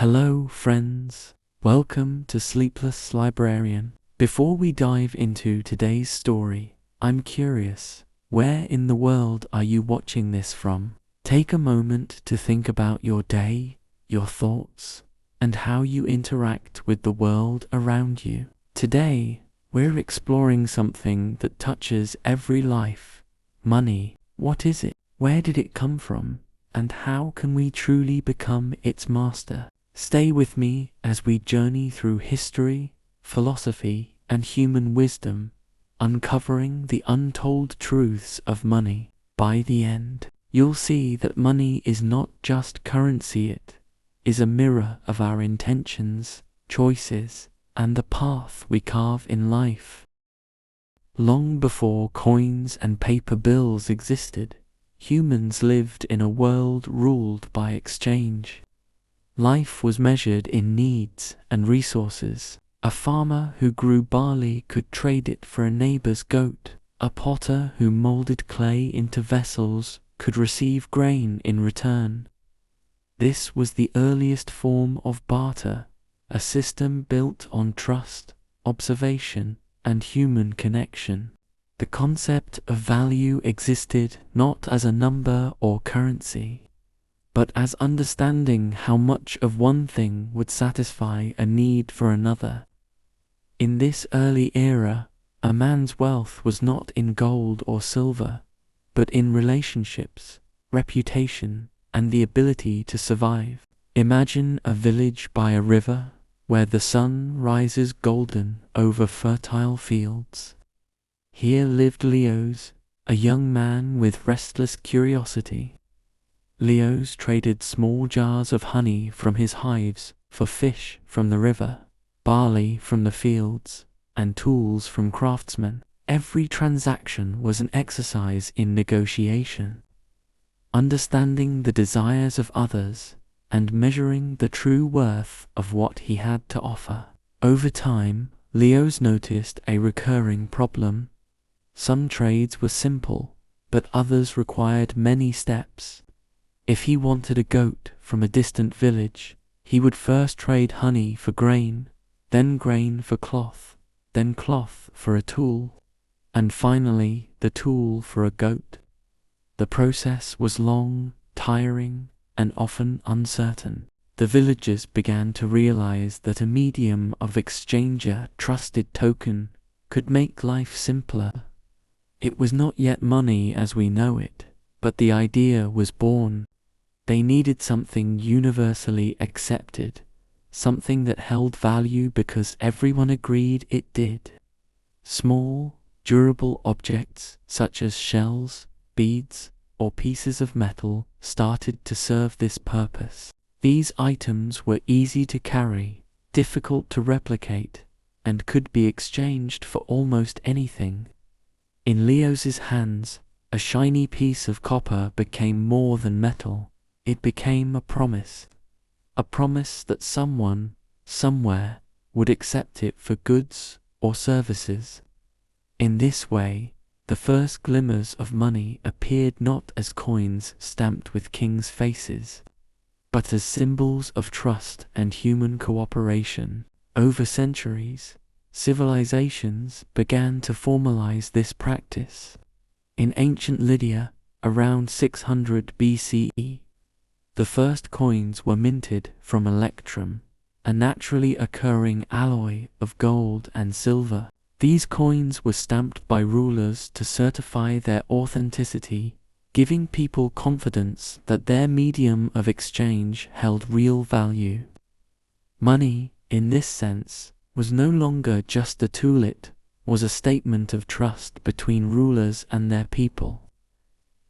Hello, friends. Welcome to Sleepless Librarian. Before we dive into today's story, I'm curious, where in the world are you watching this from? Take a moment to think about your day, your thoughts, and how you interact with the world around you. Today, we're exploring something that touches every life: money. What is it? Where did it come from? And how can we truly become its master? Stay with me as we journey through history, philosophy, and human wisdom, uncovering the untold truths of money. By the end, you'll see that money is not just currency, it is a mirror of our intentions, choices, and the path we carve in life. Long before coins and paper bills existed, humans lived in a world ruled by exchange. Life was measured in needs and resources. A farmer who grew barley could trade it for a neighbor's goat. A potter who molded clay into vessels could receive grain in return. This was the earliest form of barter, a system built on trust, observation, and human connection. The concept of value existed not as a number or currency, but as understanding how much of one thing would satisfy a need for another. In this early era, a man's wealth was not in gold or silver, but in relationships, reputation, and the ability to survive. Imagine a village by a river, where the sun rises golden over fertile fields. Here lived Leos, a young man with restless curiosity. Leos traded small jars of honey from his hives for fish from the river, barley from the fields, and tools from craftsmen. Every transaction was an exercise in negotiation, understanding the desires of others and measuring the true worth of what he had to offer. Over time, Leos noticed a recurring problem. Some trades were simple, but others required many steps. If he wanted a goat from a distant village, he would first trade honey for grain, then grain for cloth, then cloth for a tool, and finally the tool for a goat. The process was long, tiring, and often uncertain. The villagers began to realize that a medium of exchange, a trusted token, could make life simpler. It was not yet money as we know it, but the idea was born. They needed something universally accepted, something that held value because everyone agreed it did. Small, durable objects such as shells, beads, or pieces of metal started to serve this purpose. These items were easy to carry, difficult to replicate, and could be exchanged for almost anything. In Leos's hands, a shiny piece of copper became more than metal. It became a promise that someone, somewhere, would accept it for goods or services. In this way, the first glimmers of money appeared not as coins stamped with kings' faces, but as symbols of trust and human cooperation. Over centuries, civilizations began to formalize this practice. In ancient Lydia, around 600 BCE, the first coins were minted from electrum, a naturally occurring alloy of gold and silver. These coins were stamped by rulers to certify their authenticity, giving people confidence that their medium of exchange held real value. Money, in this sense, was no longer just a tool, it was a statement of trust between rulers and their people.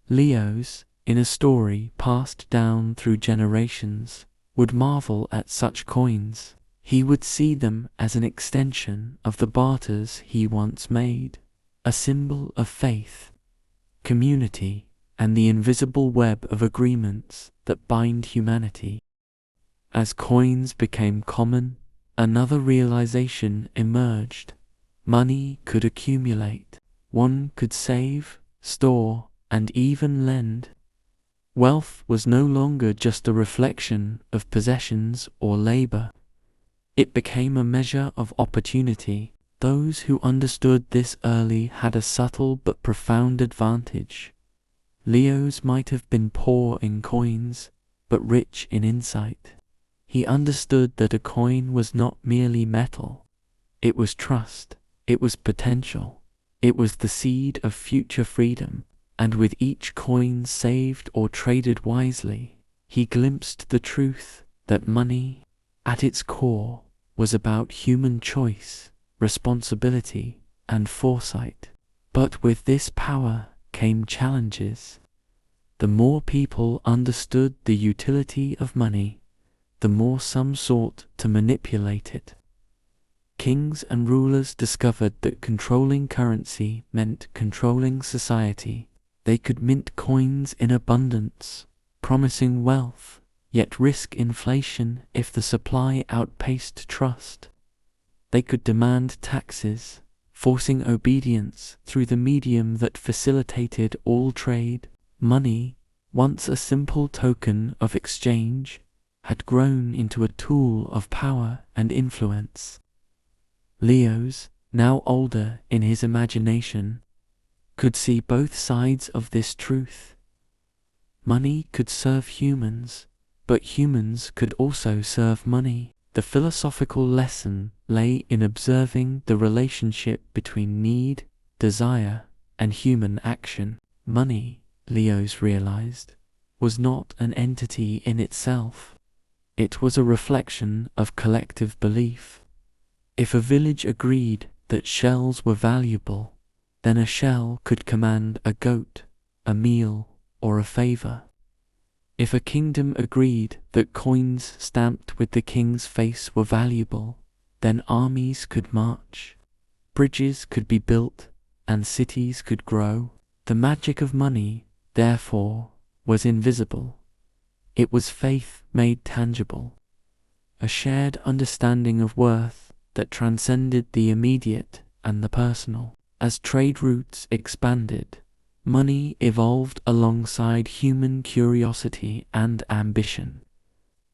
Leos, in a story passed down through generations, would marvel at such coins. He would see them as an extension of the barters he once made, a symbol of faith, community, and the invisible web of agreements that bind humanity. As coins became common, another realization emerged. Money could accumulate. One could save, store, and even lend. Wealth was no longer just a reflection of possessions or labor. It became a measure of opportunity. Those who understood this early had a subtle but profound advantage. Leo's might have been poor in coins, but rich in insight. He understood that a coin was not merely metal. It was trust. It was potential. It was the seed of future freedom. And with each coin saved or traded wisely, he glimpsed the truth that money, at its core, was about human choice, responsibility, and foresight. But with this power came challenges. The more people understood the utility of money, the more some sought to manipulate it. Kings and rulers discovered that controlling currency meant controlling society. They could mint coins in abundance, promising wealth, yet risk inflation if the supply outpaced trust. They could demand taxes, forcing obedience through the medium that facilitated all trade. Money, once a simple token of exchange, had grown into a tool of power and influence. Leo's, now older in his imagination, could see both sides of this truth. Money could serve humans, but humans could also serve money. The philosophical lesson lay in observing the relationship between need, desire, and human action. Money, Leo's realized, was not an entity in itself. It was a reflection of collective belief. If a village agreed that shells were valuable, then a shell could command a goat, a meal, or a favor. If a kingdom agreed that coins stamped with the king's face were valuable, then armies could march, bridges could be built, and cities could grow. The magic of money, therefore, was invisible. It was faith made tangible, a shared understanding of worth that transcended the immediate and the personal. As trade routes expanded, money evolved alongside human curiosity and ambition.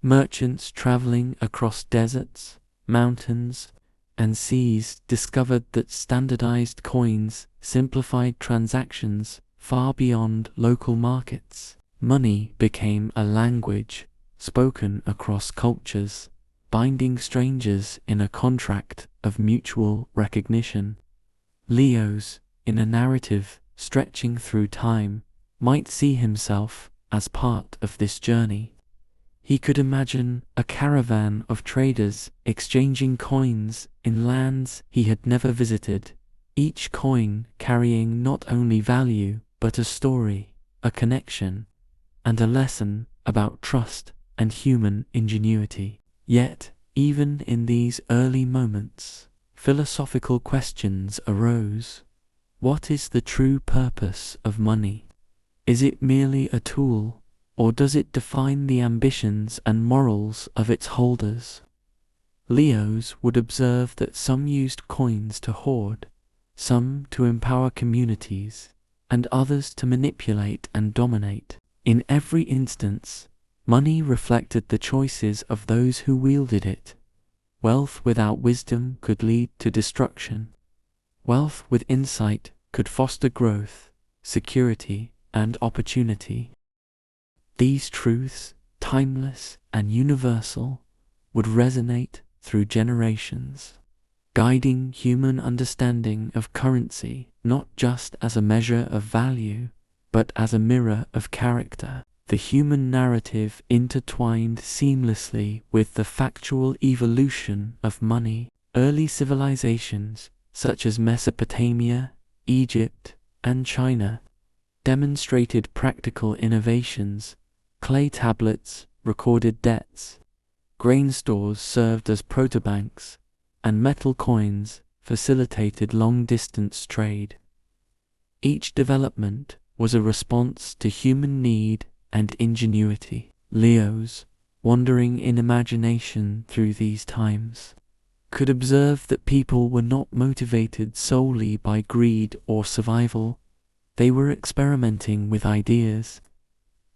Merchants traveling across deserts, mountains, and seas discovered that standardized coins simplified transactions far beyond local markets. Money became a language spoken across cultures, binding strangers in a contract of mutual recognition. Leo's, in a narrative stretching through time, might see himself as part of this journey. He could imagine a caravan of traders exchanging coins in lands he had never visited, each coin carrying not only value but a story, a connection, and a lesson about trust and human ingenuity. Yet, even in these early moments, philosophical questions arose. What is the true purpose of money? Is it merely a tool, or does it define the ambitions and morals of its holders? Leo's would observe that some used coins to hoard, some to empower communities, and others to manipulate and dominate. In every instance, money reflected the choices of those who wielded it. Wealth without wisdom could lead to destruction. Wealth with insight could foster growth, security, and opportunity. These truths, timeless and universal, would resonate through generations, guiding human understanding of currency not just as a measure of value, but as a mirror of character. The human narrative intertwined seamlessly with the factual evolution of money. Early civilizations, such as Mesopotamia, Egypt, and China, demonstrated practical innovations. Clay tablets recorded debts, grain stores served as protobanks, and metal coins facilitated long-distance trade. Each development was a response to human need and ingenuity. Leo's, wandering in imagination through these times, could observe that people were not motivated solely by greed or survival. They were experimenting with ideas,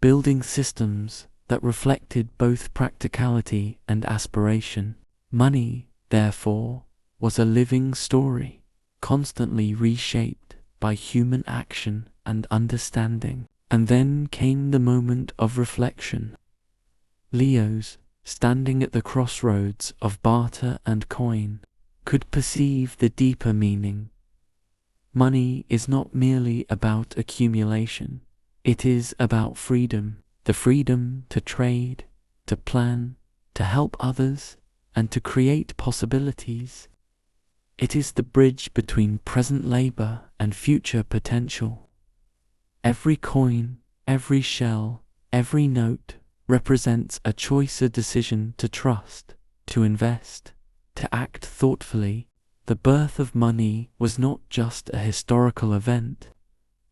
building systems that reflected both practicality and aspiration. Money, therefore, was a living story, constantly reshaped by human action and understanding. And then came the moment of reflection. Leos, standing at the crossroads of barter and coin, could perceive the deeper meaning. Money is not merely about accumulation. It is about freedom, the freedom to trade, to plan, to help others, and to create possibilities. It is the bridge between present labor and future potential. Every coin, every shell, every note represents a choice, a decision to trust, to invest, to act thoughtfully. The birth of money was not just a historical event.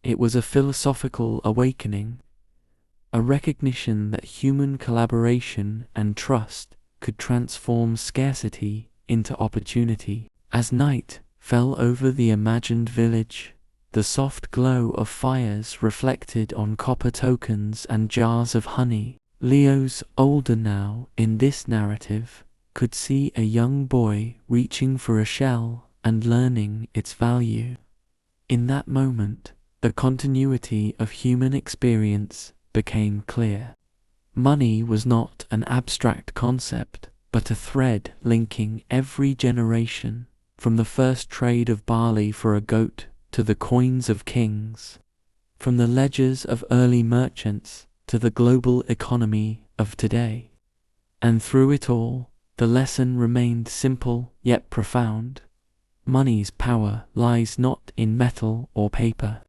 It was a philosophical awakening, a recognition that human collaboration and trust could transform scarcity into opportunity. As night fell over the imagined village, the soft glow of fires reflected on copper tokens and jars of honey. Leos, older now in this narrative, could see a young boy reaching for a shell and learning its value. In that moment, the continuity of human experience became clear. Money was not an abstract concept, but a thread linking every generation, from the first trade of barley for a goat to the coins of kings, from the ledgers of early merchants to the global economy of today. And through it all, the lesson remained simple yet profound. Money's power lies not in metal or paper,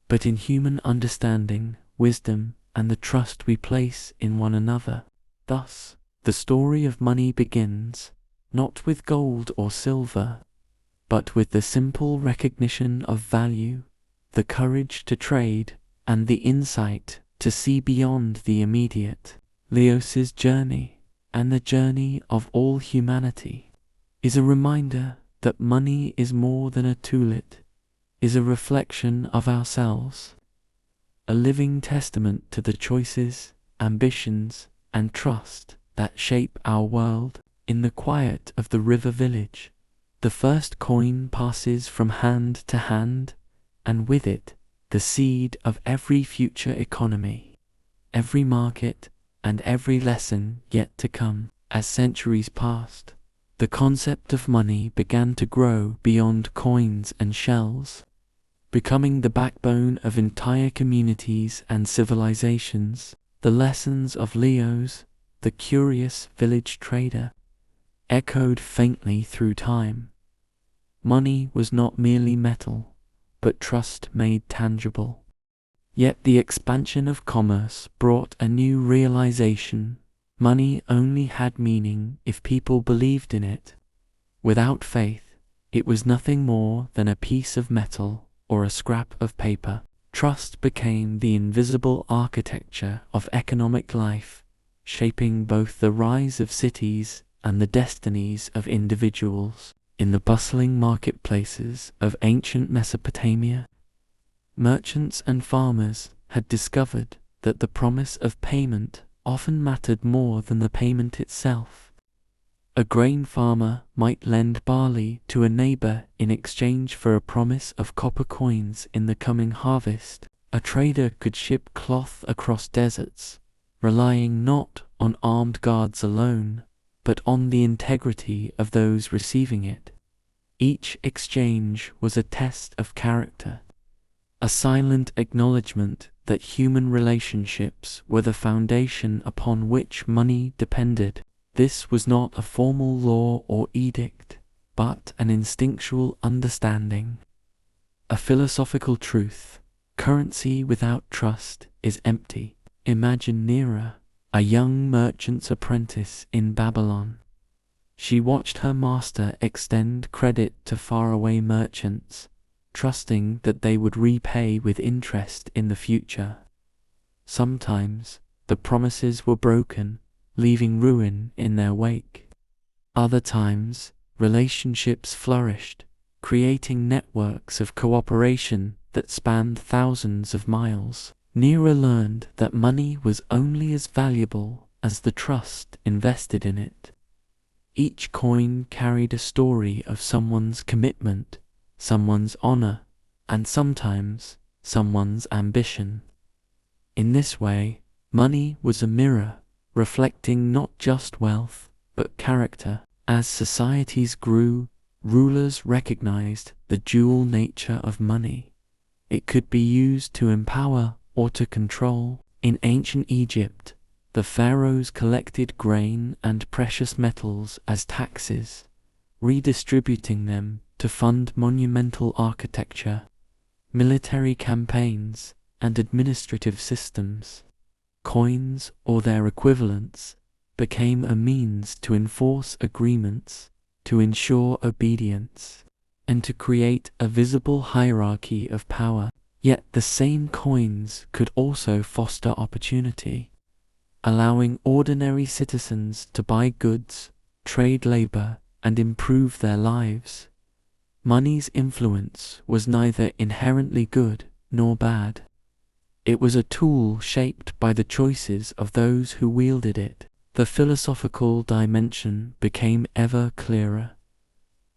but in human understanding, wisdom, and the trust we place in one another. Thus, the story of money begins, not with gold or silver, but with the simple recognition of value, the courage to trade, and the insight to see beyond the immediate. Leos's journey, and the journey of all humanity, is a reminder that money is more than a tool. It is a reflection of ourselves, a living testament to the choices, ambitions, and trust that shape our world. In the quiet of the river village, the first coin passes from hand to hand, and with it, the seed of every future economy, every market, and every lesson yet to come. As centuries passed, the concept of money began to grow beyond coins and shells, becoming the backbone of entire communities and civilizations. The lessons of Leos, the curious village trader, echoed faintly through time. Money was not merely metal, but trust made tangible. Yet the expansion of commerce brought a new realization. Money only had meaning if people believed in it. Without faith, it was nothing more than a piece of metal or a scrap of paper. Trust became the invisible architecture of economic life, shaping both the rise of cities and the destinies of individuals. In the bustling marketplaces of ancient Mesopotamia, merchants and farmers had discovered that the promise of payment often mattered more than the payment itself. A grain farmer might lend barley to a neighbor in exchange for a promise of copper coins in the coming harvest. A trader could ship cloth across deserts, relying not on armed guards alone, but on the integrity of those receiving it. Each exchange was a test of character, a silent acknowledgement that human relationships were the foundation upon which money depended. This was not a formal law or edict, but an instinctual understanding, a philosophical truth. Currency without trust is empty. Imagine Nera, a young merchant's apprentice in Babylon. She watched her master extend credit to faraway merchants, trusting that they would repay with interest in the future. Sometimes, the promises were broken, leaving ruin in their wake. Other times, relationships flourished, creating networks of cooperation that spanned thousands of miles. Nera learned that money was only as valuable as the trust invested in it. Each coin carried a story of someone's commitment, someone's honor, and sometimes someone's ambition. In this way, money was a mirror, reflecting not just wealth, but character. As societies grew, rulers recognized the dual nature of money. It could be used to empower or to control. In ancient Egypt, the pharaohs collected grain and precious metals as taxes, redistributing them to fund monumental architecture, military campaigns, and administrative systems. Coins, or their equivalents, became a means to enforce agreements, to ensure obedience, and to create a visible hierarchy of power. Yet the same coins could also foster opportunity, allowing ordinary citizens to buy goods, trade labor, and improve their lives. Money's influence was neither inherently good nor bad. It was a tool shaped by the choices of those who wielded it. The philosophical dimension became ever clearer.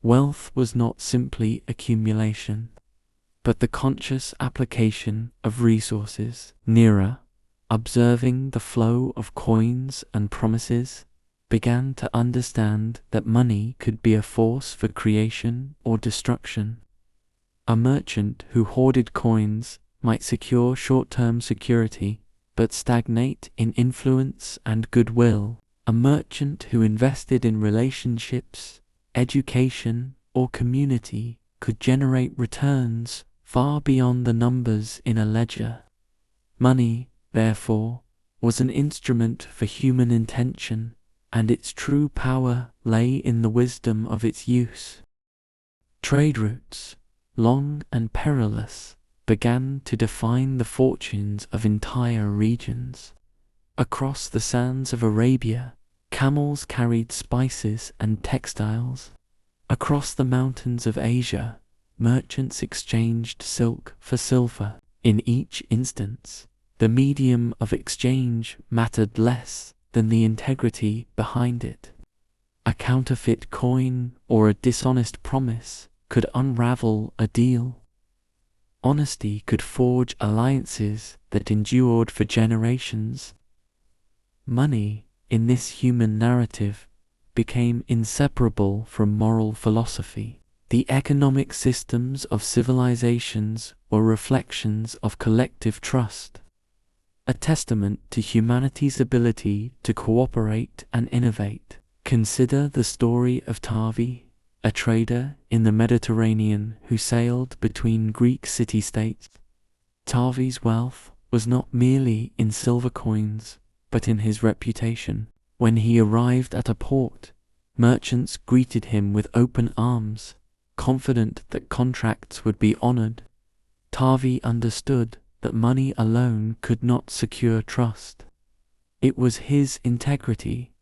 Wealth was not simply accumulation, but the conscious application of resources. Nera, observing the flow of coins and promises, began to understand that money could be a force for creation or destruction. A merchant who hoarded coins might secure short-term security, but stagnate in influence and goodwill. A merchant who invested in relationships, education, or community could generate returns far beyond the numbers in a ledger. Money, therefore, was an instrument for human intention, and its true power lay in the wisdom of its use. Trade routes, long and perilous, began to define the fortunes of entire regions. Across the sands of Arabia, camels carried spices and textiles. Across the mountains of Asia, merchants exchanged silk for silver. In each instance, the medium of exchange mattered less than the integrity behind it. A counterfeit coin or a dishonest promise could unravel a deal. Honesty could forge alliances that endured for generations. Money, in this human narrative, became inseparable from moral philosophy. The economic systems of civilizations were reflections of collective trust, a testament to humanity's ability to cooperate and innovate. Consider the story of Tavi, a trader in the Mediterranean who sailed between Greek city-states. Tavi's wealth was not merely in silver coins, but in his reputation. When he arrived at a port, merchants greeted him with open arms, confident that contracts would be honored. Tavi understood that money alone could not secure trust. It was his integrity,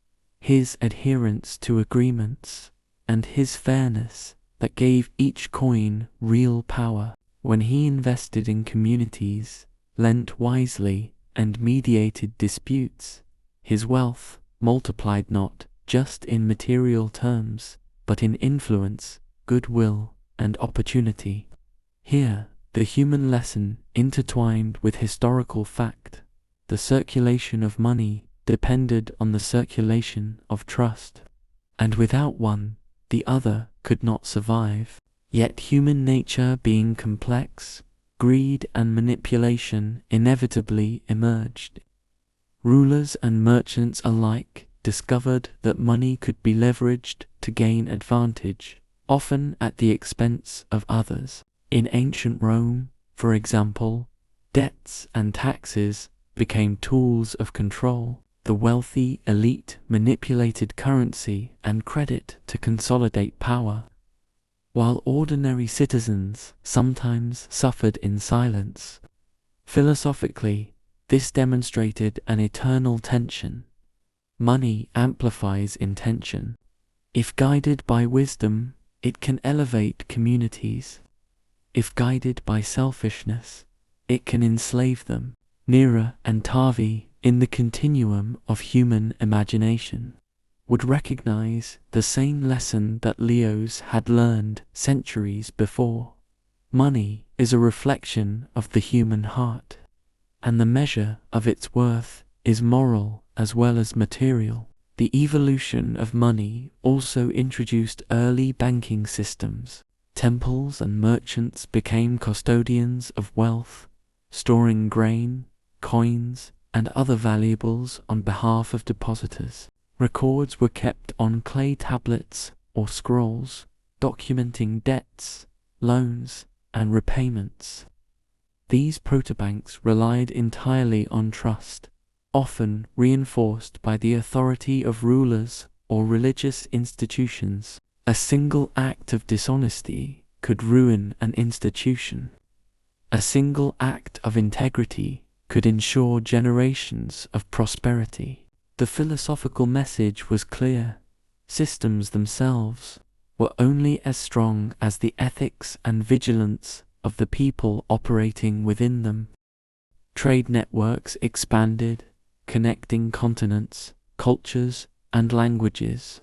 his adherence to agreements, and his fairness that gave each coin real power. When he invested in communities, lent wisely, and mediated disputes, his wealth multiplied not just in material terms, but in influence, goodwill, and opportunity. Here, the human lesson intertwined with historical fact. The circulation of money depended on the circulation of trust, and without one, the other could not survive. Yet human nature being complex, greed and manipulation inevitably emerged. Rulers and merchants alike discovered that money could be leveraged to gain advantage, often at the expense of others. In ancient Rome, for example, debts and taxes became tools of control. The wealthy elite manipulated currency and credit to consolidate power, while ordinary citizens sometimes suffered in silence. Philosophically, this demonstrated an eternal tension. Money amplifies intention. If guided by wisdom, it can elevate communities. If guided by selfishness, it can enslave them. Nera and Tavi, in the continuum of human imagination, would recognize the same lesson that Leos had learned centuries before. Money is a reflection of the human heart, and the measure of its worth is moral as well as material. The evolution of money also introduced early banking systems. Temples and merchants became custodians of wealth, storing grain, coins, and other valuables on behalf of depositors. Records were kept on clay tablets or scrolls, documenting debts, loans, and repayments. These protobanks relied entirely on trust, often reinforced by the authority of rulers or religious institutions. A single act of dishonesty could ruin an institution. A single act of integrity could ensure generations of prosperity. The philosophical message was clear. Systems themselves were only as strong as the ethics and vigilance of the people operating within them. Trade networks expanded, connecting continents, cultures, and languages.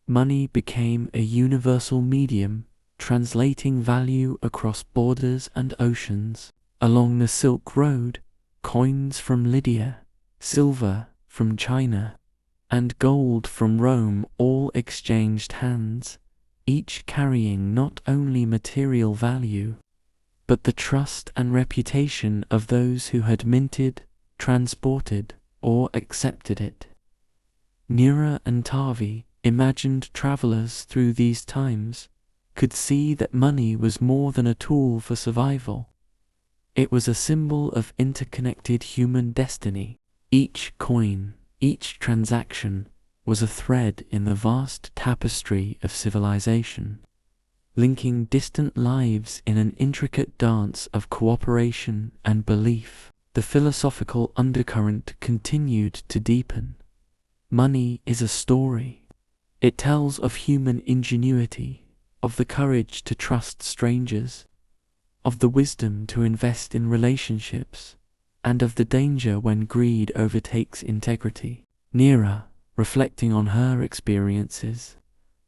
Money became a universal medium, translating value across borders and oceans. Along the Silk Road, coins from Lydia, silver from China, and gold from Rome all exchanged hands, each carrying not only material value, but the trust and reputation of those who had minted, transported, or accepted it. Nera and Tavi, imagined travelers through these times, could see that money was more than a tool for survival. It was a symbol of interconnected human destiny. Each coin, each transaction, was a thread in the vast tapestry of civilization, linking distant lives in an intricate dance of cooperation and belief. The philosophical undercurrent continued to deepen. Money is a story. It tells of human ingenuity, of the courage to trust strangers, of the wisdom to invest in relationships, and of the danger when greed overtakes integrity. Nera, reflecting on her experiences,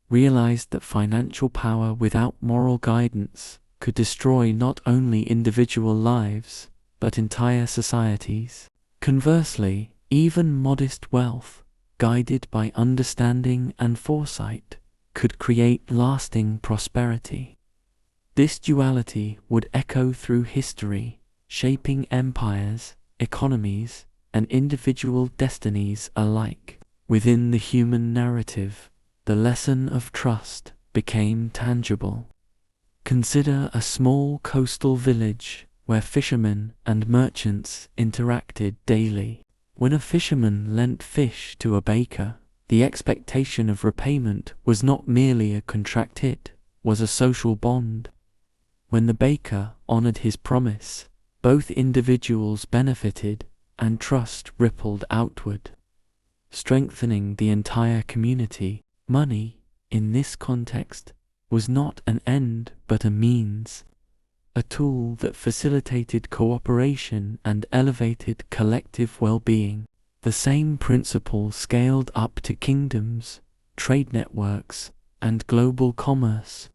realized that financial power without moral guidance could destroy not only individual lives, but entire societies. Conversely, even modest wealth, guided by understanding and foresight, could create lasting prosperity. This duality would echo through history, shaping empires, economies, and individual destinies alike. Within the human narrative, the lesson of trust became tangible. Consider a small coastal village where fishermen and merchants interacted daily. When a fisherman lent fish to a baker, the expectation of repayment was not merely a contract, it was a social bond. When the baker honored his promise, both individuals benefited and trust rippled outward, strengthening the entire community. Money, in this context, was not an end but a means, a tool that facilitated cooperation and elevated collective well-being. The same principle scaled up to kingdoms, trade networks, and global commerce.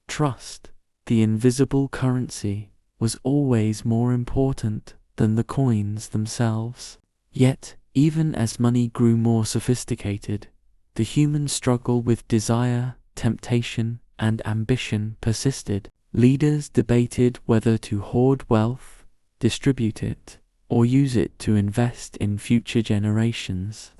Trust, the invisible currency, was always more important than the coins themselves. Yet, even as money grew more sophisticated, the human struggle with desire, temptation, and ambition persisted. Leaders debated whether to hoard wealth, distribute it, or use it to invest in future generations.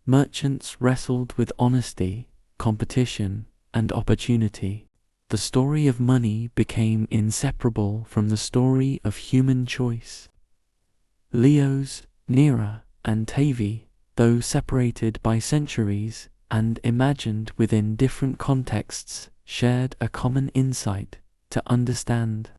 Merchants wrestled with honesty, competition, and opportunity. The story of money became inseparable from the story of human choice. Leos, Nera, and Tavi, though separated by centuries and imagined within different contexts, shared a common insight: to understand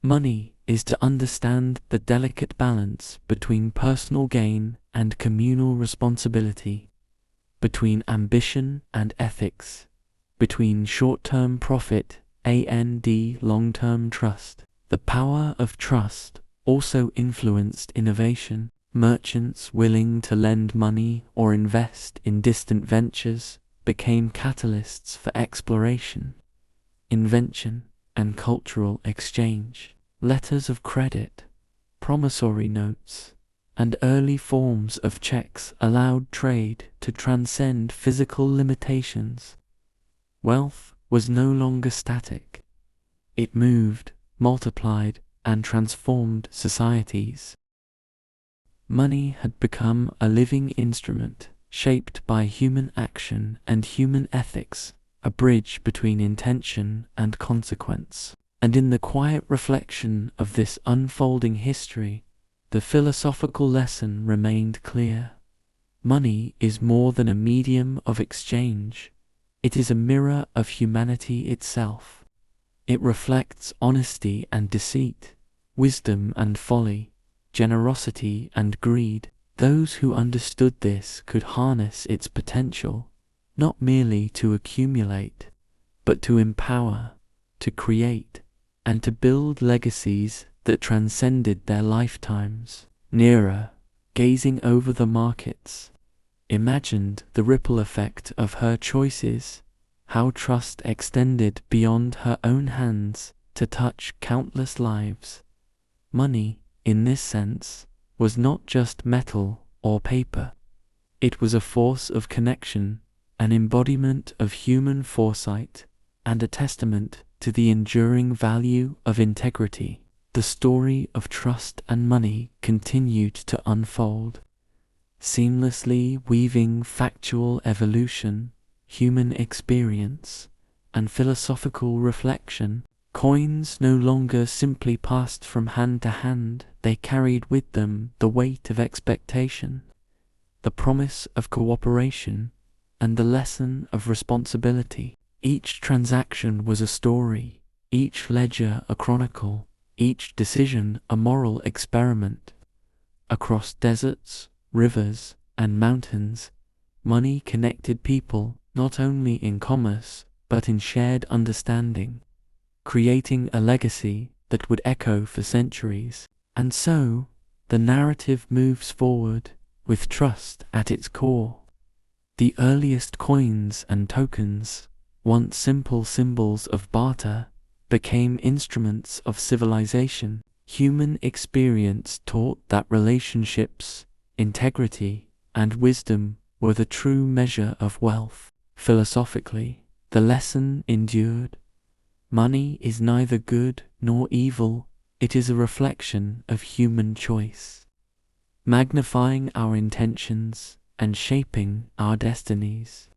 money is to understand the delicate balance between personal gain and communal responsibility, between ambition and ethics, between short-term profit and long-term trust. The power of trust, also influenced innovation. Merchants willing to lend money or invest in distant ventures became catalysts for exploration, invention, and cultural exchange. Letters of credit, promissory notes, and early forms of checks allowed trade to transcend physical limitations. Wealth was no longer static. It moved, multiplied, and transformed societies. Money had become a living instrument, shaped by human action and human ethics, a bridge between intention and consequence. And in the quiet reflection of this unfolding history, the philosophical lesson remained clear. Money is more than a medium of exchange. It is a mirror of humanity itself. It reflects honesty and deceit, wisdom and folly, generosity and greed. Those who understood this could harness its potential, not merely to accumulate, but to empower, to create, and to build legacies that transcended their lifetimes. Nera, gazing over the markets, imagined the ripple effect of her choices, how trust extended beyond her own hands to touch countless lives. Money, in this sense, was not just metal or paper. It was a force of connection, an embodiment of human foresight, and a testament to the enduring value of integrity. The story of trust and money continued to unfold, seamlessly weaving factual evolution, human experience, and philosophical reflection. Coins no longer simply passed from hand to hand, they carried with them the weight of expectation, the promise of cooperation, and the lesson of responsibility. Each transaction was a story, each ledger a chronicle, each decision a moral experiment. Across deserts, rivers, and mountains, money connected people not only in commerce, but in shared understanding, creating a legacy that would echo for centuries. And so, the narrative moves forward, with trust at its core. The earliest coins and tokens, once simple symbols of barter, became instruments of civilization. Human experience taught that relationships, integrity, and wisdom were the true measure of wealth. Philosophically, the lesson endured. Money is neither good nor evil, it is a reflection of human choice, magnifying our intentions and shaping our destinies.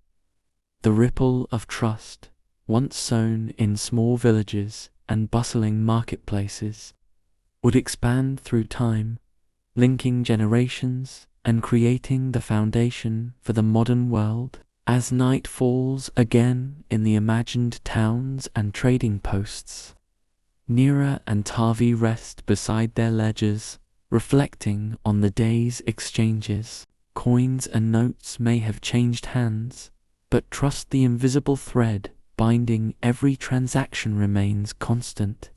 The ripple of trust, once sown in small villages and bustling marketplaces, would expand through time, linking generations and creating the foundation for the modern world. As night falls again in the imagined towns and trading posts, Nera and Tavi rest beside their ledgers, reflecting on the day's exchanges. Coins and notes may have changed hands, but trust, the invisible thread binding every transaction, remains constant.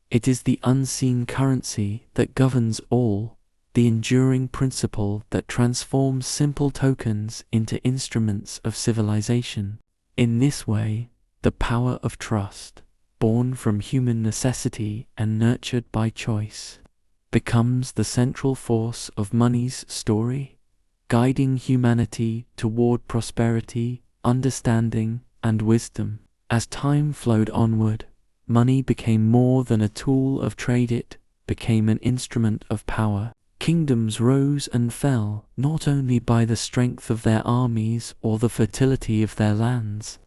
It is the unseen currency that governs all, the enduring principle that transforms simple tokens into instruments of civilization. In this way, the power of trust, born from human necessity and nurtured by choice, becomes the central force of money's story, guiding humanity toward prosperity, understanding, and wisdom. As time flowed onward, money became more than a tool of trade, it became an instrument of power. Kingdoms rose and fell not only by the strength of their armies or the fertility of their lands,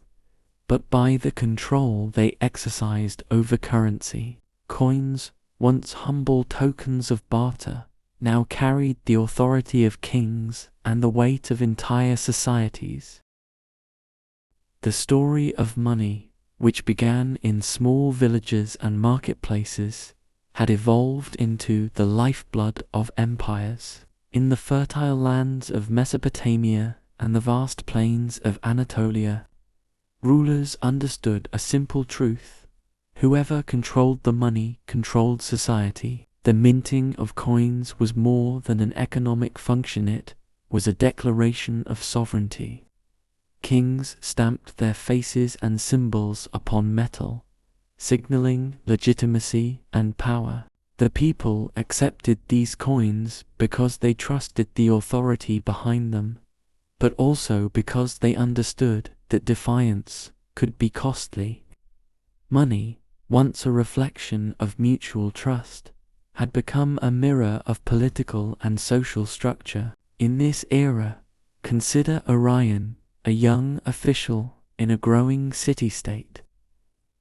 but by the control they exercised over currency. Coins, once humble tokens of barter, now carried the authority of kings and the weight of entire societies. The story of money, which began in small villages and marketplaces, had evolved into the lifeblood of empires. In the fertile lands of Mesopotamia and the vast plains of Anatolia, rulers understood a simple truth: whoever controlled the money controlled society. The minting of coins was more than an economic function, it was a declaration of sovereignty. Kings stamped their faces and symbols upon metal, signaling legitimacy and power. The people accepted these coins because they trusted the authority behind them, but also because they understood that defiance could be costly. Money, once a reflection of mutual trust, had become a mirror of political and social structure. In this era, consider Orion, a young official in a growing city-state.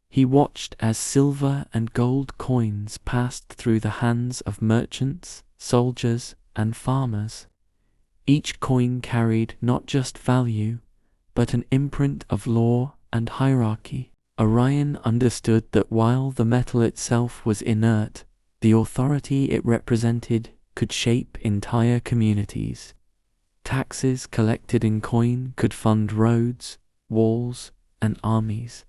He watched as silver and gold coins passed through the hands of merchants, soldiers, and farmers. Each coin carried not just value, but an imprint of law and hierarchy. Orion understood that while the metal itself was inert, the authority it represented could shape entire communities. Taxes collected in coin could fund roads, walls, and armies.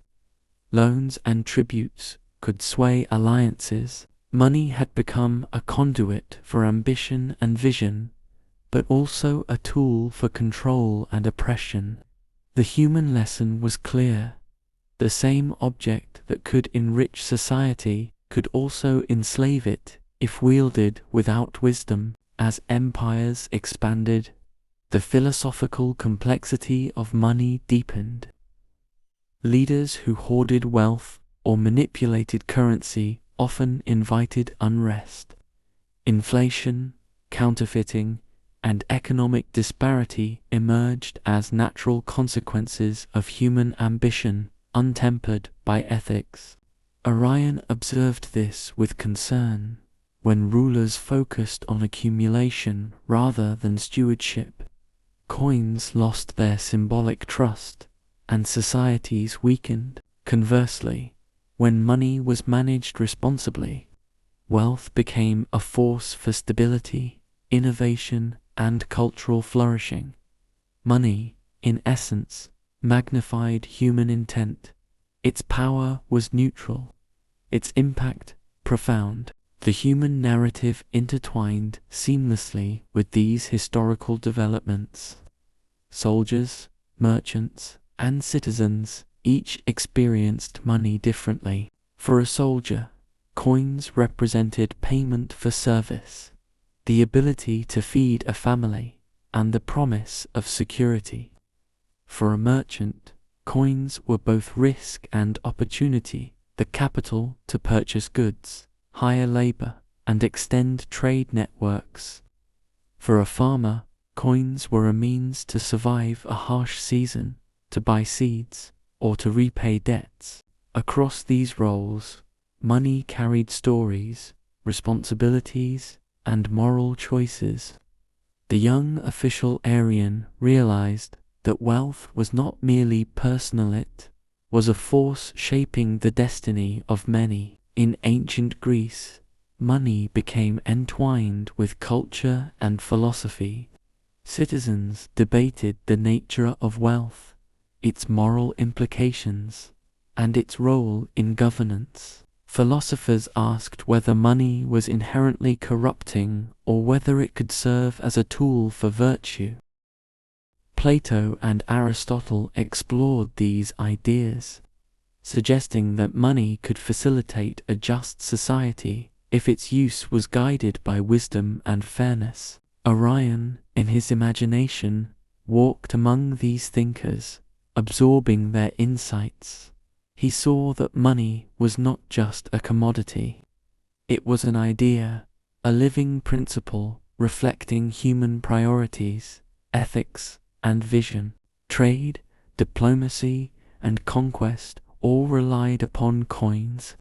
Loans and tributes could sway alliances. Money had become a conduit for ambition and vision, but also a tool for control and oppression. The human lesson was clear. The same object that could enrich society could also enslave it if wielded without wisdom. As empires expanded, the philosophical complexity of money deepened. Leaders who hoarded wealth or manipulated currency often invited unrest. Inflation, counterfeiting, and economic disparity emerged as natural consequences of human ambition, untempered by ethics. Orion observed this with concern. When rulers focused on accumulation rather than stewardship, coins lost their symbolic trust, and societies weakened. Conversely, when money was managed responsibly, wealth became a force for stability, innovation, and cultural flourishing. Money, in essence, magnified human intent. Its power was neutral, its impact profound. The human narrative intertwined seamlessly with these historical developments. Soldiers, merchants, and citizens each experienced money differently. For a soldier, coins represented payment for service, the ability to feed a family, and the promise of security. For a merchant, coins were both risk and opportunity, the capital to purchase goods, hire labor, and extend trade networks. For a farmer, coins were a means to survive a harsh season, to buy seeds, or to repay debts. Across these roles, money carried stories, responsibilities, and moral choices. The young official Arian realized that wealth was not merely personal, it was a force shaping the destiny of many. In ancient Greece, money became entwined with culture and philosophy. Citizens debated the nature of wealth, its moral implications, and its role in governance. Philosophers asked whether money was inherently corrupting or whether it could serve as a tool for virtue. Plato and Aristotle explored these ideas, suggesting that money could facilitate a just society if its use was guided by wisdom and fairness. Orion, in his imagination, walked among these thinkers, absorbing their insights. He saw that money was not just a commodity. It was an idea, a living principle reflecting human priorities, ethics, and vision. Trade, diplomacy, and conquest all relied upon coins.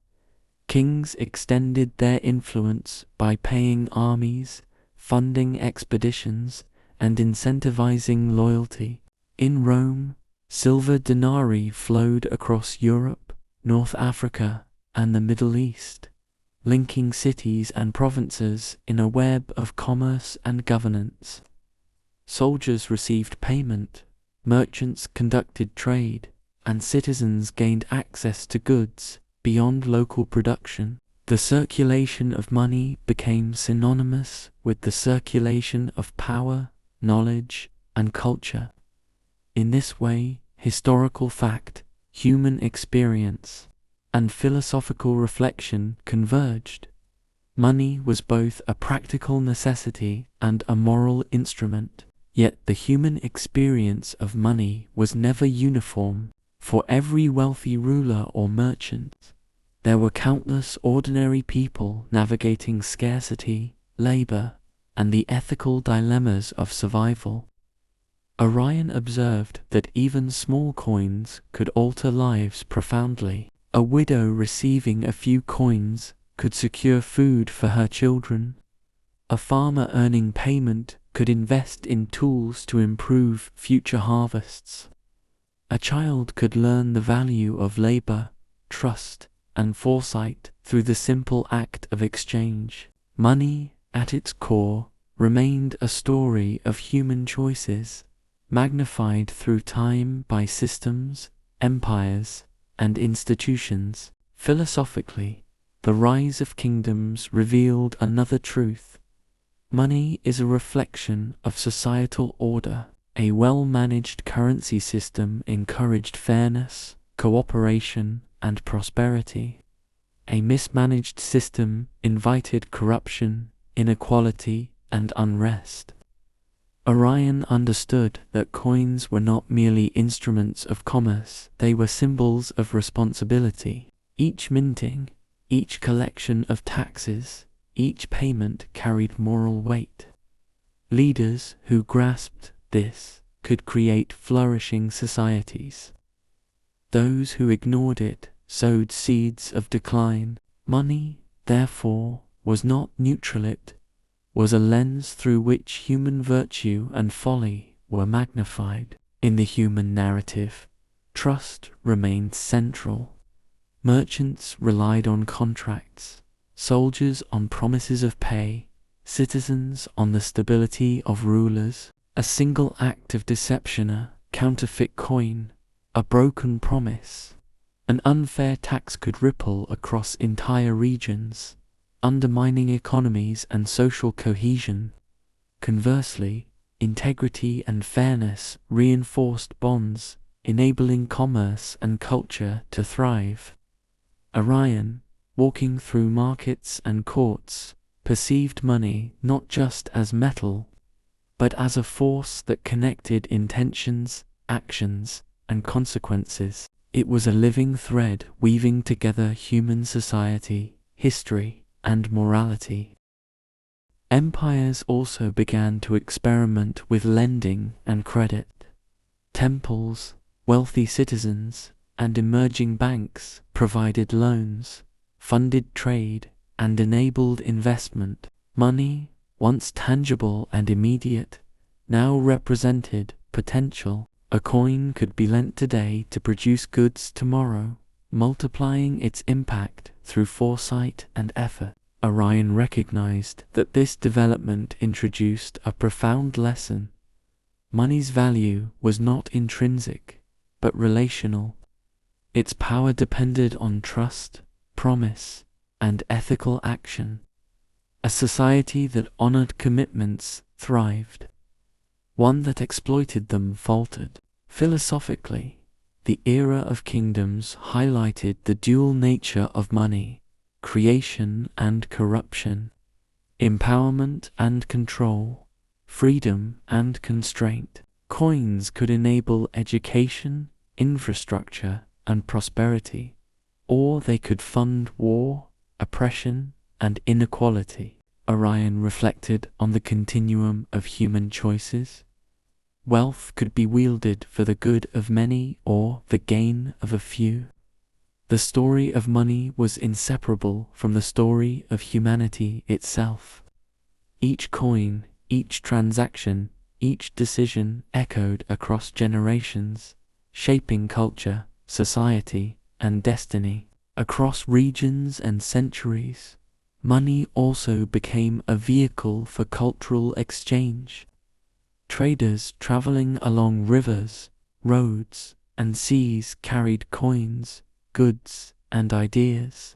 Kings extended their influence by paying armies, funding expeditions, and incentivizing loyalty. In Rome, silver denarii flowed across Europe, North Africa, and the Middle East, linking cities and provinces in a web of commerce and governance. Soldiers received payment, merchants conducted trade, and citizens gained access to goods beyond local production. The circulation of money became synonymous with the circulation of power, knowledge, and culture. In this way, historical fact, human experience, and philosophical reflection converged. Money was both a practical necessity and a moral instrument, yet the human experience of money was never uniform. For every wealthy ruler or merchant, there were countless ordinary people navigating scarcity, labor, and the ethical dilemmas of survival. Orion observed that even small coins could alter lives profoundly. A widow receiving a few coins could secure food for her children. A farmer earning payment could invest in tools to improve future harvests. A child could learn the value of labor, trust, and foresight through the simple act of exchange. Money, at its core, remained a story of human choices, magnified through time by systems, empires, and institutions. Philosophically, the rise of kingdoms revealed another truth. Money is a reflection of societal order. A well-managed currency system encouraged fairness, cooperation, and prosperity. A mismanaged system invited corruption, inequality, and unrest. Orion understood that coins were not merely instruments of commerce, they were symbols of responsibility. Each minting, each collection of taxes, each payment carried moral weight. Leaders who grasped this could create flourishing societies. Those who ignored it sowed seeds of decline. Money, therefore, was not neutral, it was a lens through which human virtue and folly were magnified. In the human narrative, trust remained central. Merchants relied on contracts, soldiers on promises of pay, citizens on the stability of rulers. A single act of deception, a counterfeit coin, a broken promise, an unfair tax could ripple across entire regions, undermining economies and social cohesion. Conversely, integrity and fairness reinforced bonds, enabling commerce and culture to thrive. Orion, walking through markets and courts, perceived money not just as metal, but as a force that connected intentions, actions, and consequences. It was a living thread weaving together human society, history, and morality. Empires also began to experiment with lending and credit. Temples, wealthy citizens, and emerging banks provided loans, funded trade, and enabled investment. Money, once tangible and immediate, now represented potential. A coin could be lent today to produce goods tomorrow, multiplying its impact through foresight and effort. Orion recognized that this development introduced a profound lesson. Money's value was not intrinsic, but relational. Its power depended on trust, promise, and ethical action. A society that honored commitments thrived. One that exploited them faltered. Philosophically, the era of kingdoms highlighted the dual nature of money, creation and corruption, empowerment and control, freedom and constraint. Coins could enable education, infrastructure, and prosperity, or they could fund war, oppression, and inequality. Orion reflected on the continuum of human choices. Wealth could be wielded for the good of many or the gain of a few. The story of money was inseparable from the story of humanity itself. Each coin, each transaction, each decision echoed across generations, shaping culture, society, and destiny. Across regions and centuries, money also became a vehicle for cultural exchange. Traders traveling along rivers, roads, and seas carried coins, goods, and ideas.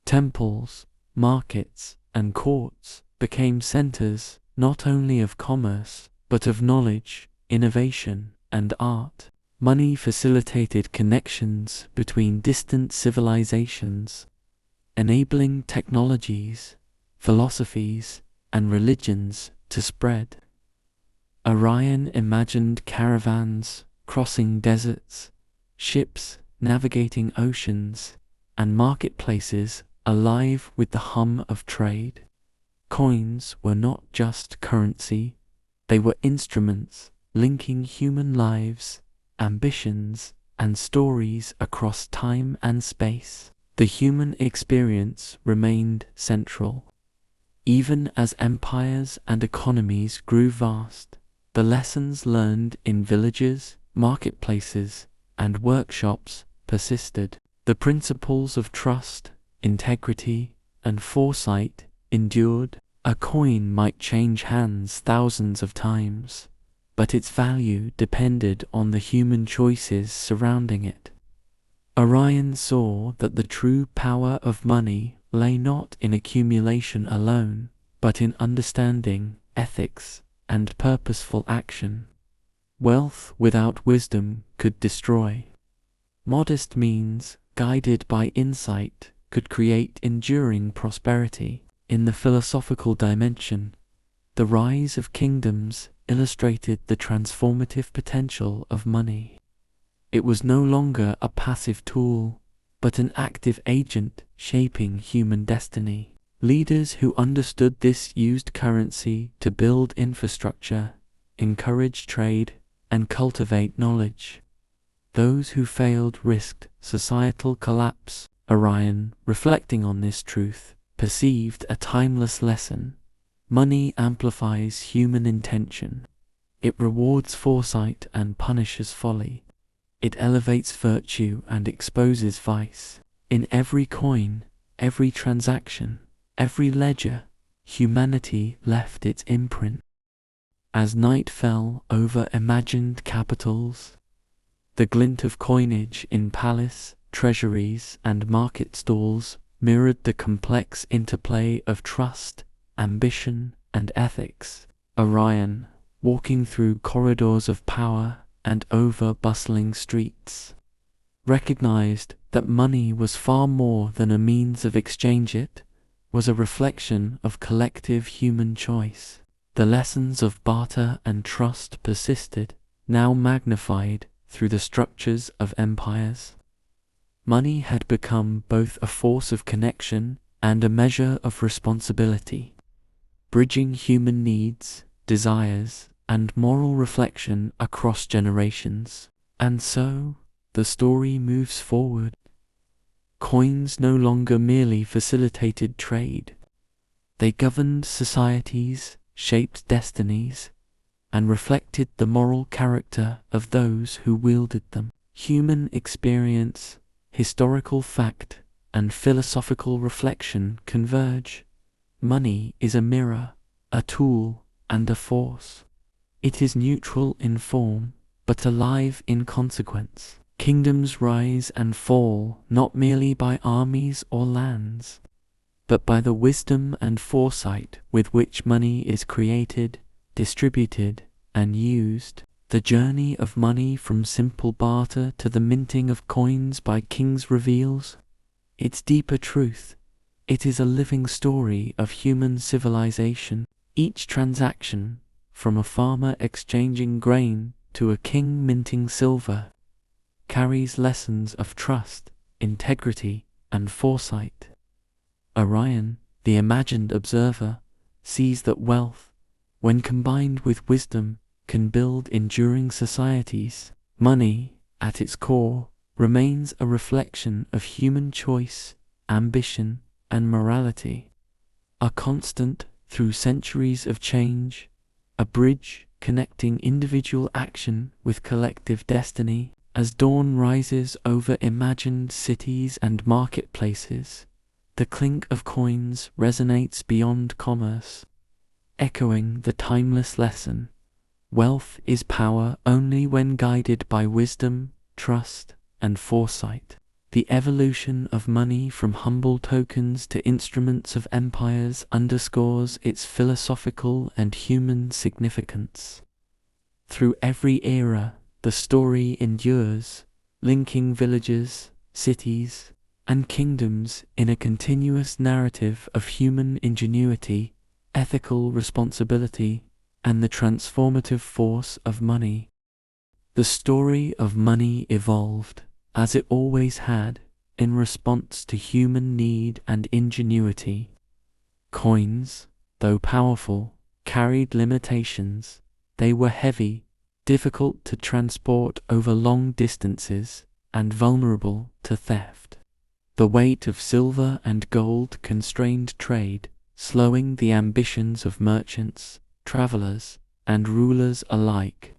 Temples, markets, and courts became centers not only of commerce, but of knowledge, innovation, and art. Money facilitated connections between distant civilizations, enabling technologies, philosophies, and religions to spread. Orion imagined caravans crossing deserts, ships navigating oceans, and marketplaces alive with the hum of trade. Coins were not just currency, they were instruments linking human lives, ambitions, and stories across time and space. The human experience remained central. Even as empires and economies grew vast, the lessons learned in villages, marketplaces, and workshops persisted. The principles of trust, integrity, and foresight endured. A coin might change hands thousands of times, but its value depended on the human choices surrounding it. Orion saw that the true power of money lay not in accumulation alone, but in understanding, ethics, and purposeful action. Wealth without wisdom could destroy. Modest means, guided by insight, could create enduring prosperity. In the philosophical dimension, the rise of kingdoms illustrated the transformative potential of money. It was no longer a passive tool, but an active agent shaping human destiny. Leaders who understood this used currency to build infrastructure, encourage trade, and cultivate knowledge. Those who failed risked societal collapse. Orion, reflecting on this truth, perceived a timeless lesson. Money amplifies human intention. It rewards foresight and punishes folly. It elevates virtue and exposes vice. In every coin, every transaction, every ledger, humanity left its imprint. As night fell over imagined capitals, the glint of coinage in palace, treasuries, and market stalls mirrored the complex interplay of trust, ambition, and ethics. Orion, walking through corridors of power and over bustling streets, recognized that money was far more than a means of exchange. It was a reflection of collective human choice. The lessons of barter and trust persisted, now magnified through the structures of empires. Money had become both a force of connection and a measure of responsibility, bridging human needs, desires, and moral reflection across generations. And so, the story moves forward. Coins no longer merely facilitated trade. They governed societies, shaped destinies, and reflected the moral character of those who wielded them. Human experience, historical fact, and philosophical reflection converge. Money is a mirror, a tool, and a force. It is neutral in form, but alive in consequence. Kingdoms rise and fall not merely by armies or lands, but by the wisdom and foresight with which money is created, distributed, and used. The journey of money from simple barter to the minting of coins by kings reveals its deeper truth. It is a living story of human civilization. Each transaction, from a farmer exchanging grain to a king minting silver, carries lessons of trust, integrity, and foresight. Orion, the imagined observer, sees that wealth, when combined with wisdom, can build enduring societies. Money, at its core, remains a reflection of human choice, ambition, and morality. A constant through centuries of change, a bridge connecting individual action with collective destiny. As dawn rises over imagined cities and marketplaces, the clink of coins resonates beyond commerce, echoing the timeless lesson: wealth is power only when guided by wisdom, trust, and foresight. The evolution of money from humble tokens to instruments of empires underscores its philosophical and human significance. Through every era, the story endures, linking villages, cities, and kingdoms in a continuous narrative of human ingenuity, ethical responsibility, and the transformative force of money. The story of money evolved, as it always had, in response to human need and ingenuity. Coins, though powerful, carried limitations. They were heavy, difficult to transport over long distances, and vulnerable to theft. The weight of silver and gold constrained trade, slowing the ambitions of merchants, travelers, and rulers alike.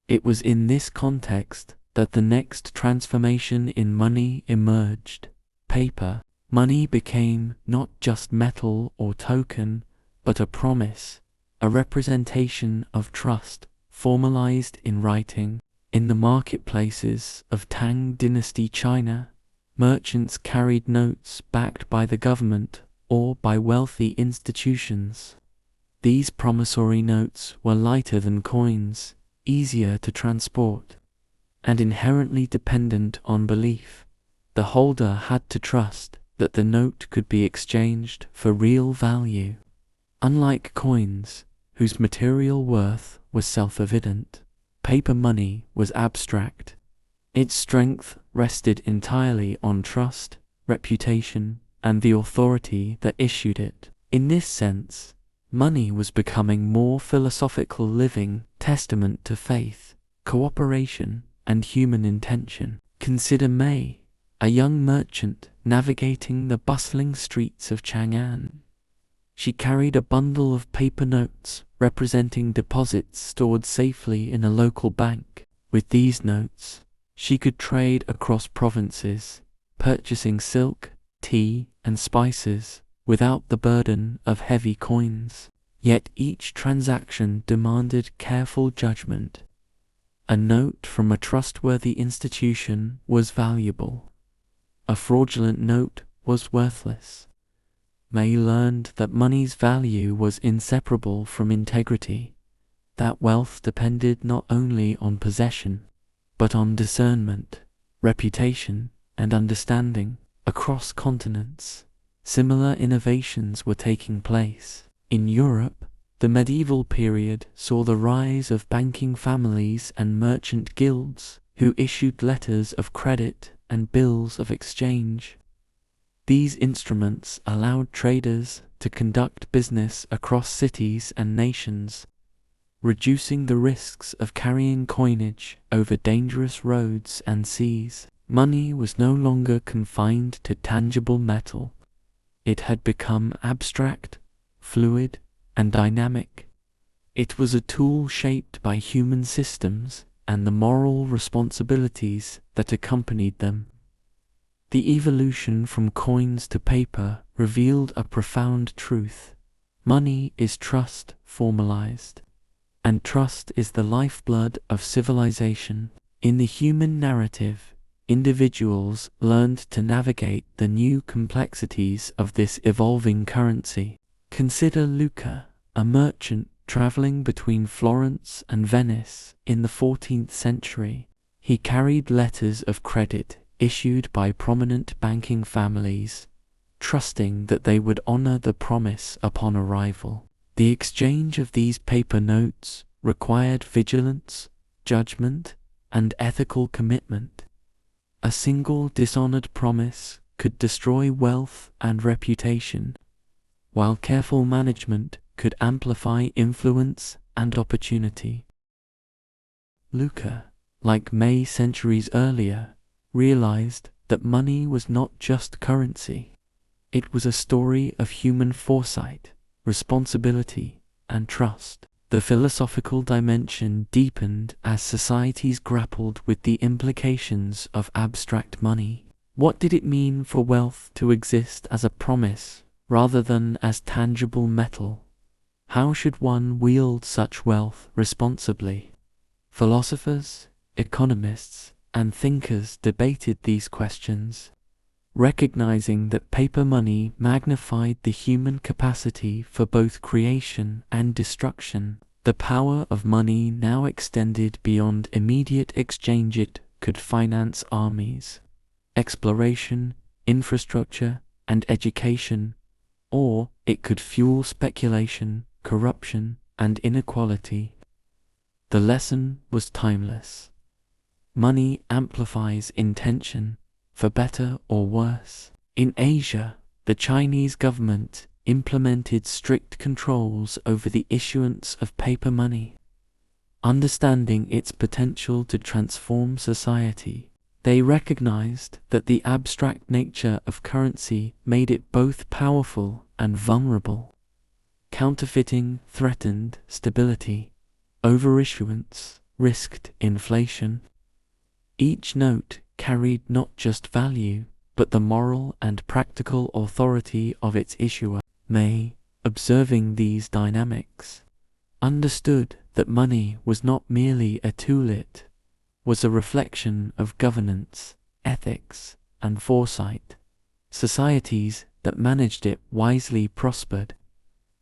It was in this context that the next transformation in money emerged: paper. Money became not just metal or token, but a promise, a representation of trust, formalized in writing. In the marketplaces of Tang Dynasty China, merchants carried notes backed by the government or by wealthy institutions. These promissory notes were lighter than coins, easier to transport, and inherently dependent on belief. The holder had to trust that the note could be exchanged for real value. Unlike coins, whose material worth was self-evident, paper money was abstract. Its strength rested entirely on trust, reputation, and the authority that issued it. In this sense, money was becoming more philosophical, living testament to faith, cooperation, and human intention. Consider Mei, a young merchant navigating the bustling streets of Chang'an. She carried a bundle of paper notes representing deposits stored safely in a local bank. With these notes, she could trade across provinces, purchasing silk, tea, and spices without the burden of heavy coins. Yet each transaction demanded careful judgment. A note from a trustworthy institution was valuable. A fraudulent note was worthless. Mei learned that money's value was inseparable from integrity, that wealth depended not only on possession, but on discernment, reputation, and understanding. Across continents, similar innovations were taking place. In Europe, the medieval period saw the rise of banking families and merchant guilds who issued letters of credit and bills of exchange. These instruments allowed traders to conduct business across cities and nations, reducing the risks of carrying coinage over dangerous roads and seas. Money was no longer confined to tangible metal. It had become abstract, fluid, and dynamic. It was a tool shaped by human systems and the moral responsibilities that accompanied them. The evolution from coins to paper revealed a profound truth. Money is trust formalized, and trust is the lifeblood of civilization. In the human narrative, individuals learned to navigate the new complexities of this evolving currency. Consider Luca, a merchant traveling between Florence and Venice in the 14th century. He carried letters of credit issued by prominent banking families, trusting that they would honor the promise upon arrival. The exchange of these paper notes required vigilance, judgment, and ethical commitment. A single dishonored promise could destroy wealth and reputation, while careful management could amplify influence and opportunity. Luca, like Mei centuries earlier, realized that money was not just currency. It was a story of human foresight, responsibility, and trust. The philosophical dimension deepened as societies grappled with the implications of abstract money. What did it mean for wealth to exist as a promise rather than as tangible metal? How should one wield such wealth responsibly? Philosophers, economists, and thinkers debated these questions, recognizing that paper money magnified the human capacity for both creation and destruction. The power of money now extended beyond immediate exchange. It could finance armies, exploration, infrastructure, and education, or it could fuel speculation, corruption, and inequality. The lesson was timeless. Money amplifies intention, for better or worse. In Asia, the Chinese government implemented strict controls over the issuance of paper money. Understanding its potential to transform society, they recognized that the abstract nature of currency made it both powerful and vulnerable. Counterfeiting threatened stability. Overissuance risked inflation. Each note carried not just value, but the moral and practical authority of its issuer. May, observing these dynamics, understood that money was not merely a tool, it was a reflection of governance, ethics, and foresight. Societies that managed it wisely prospered.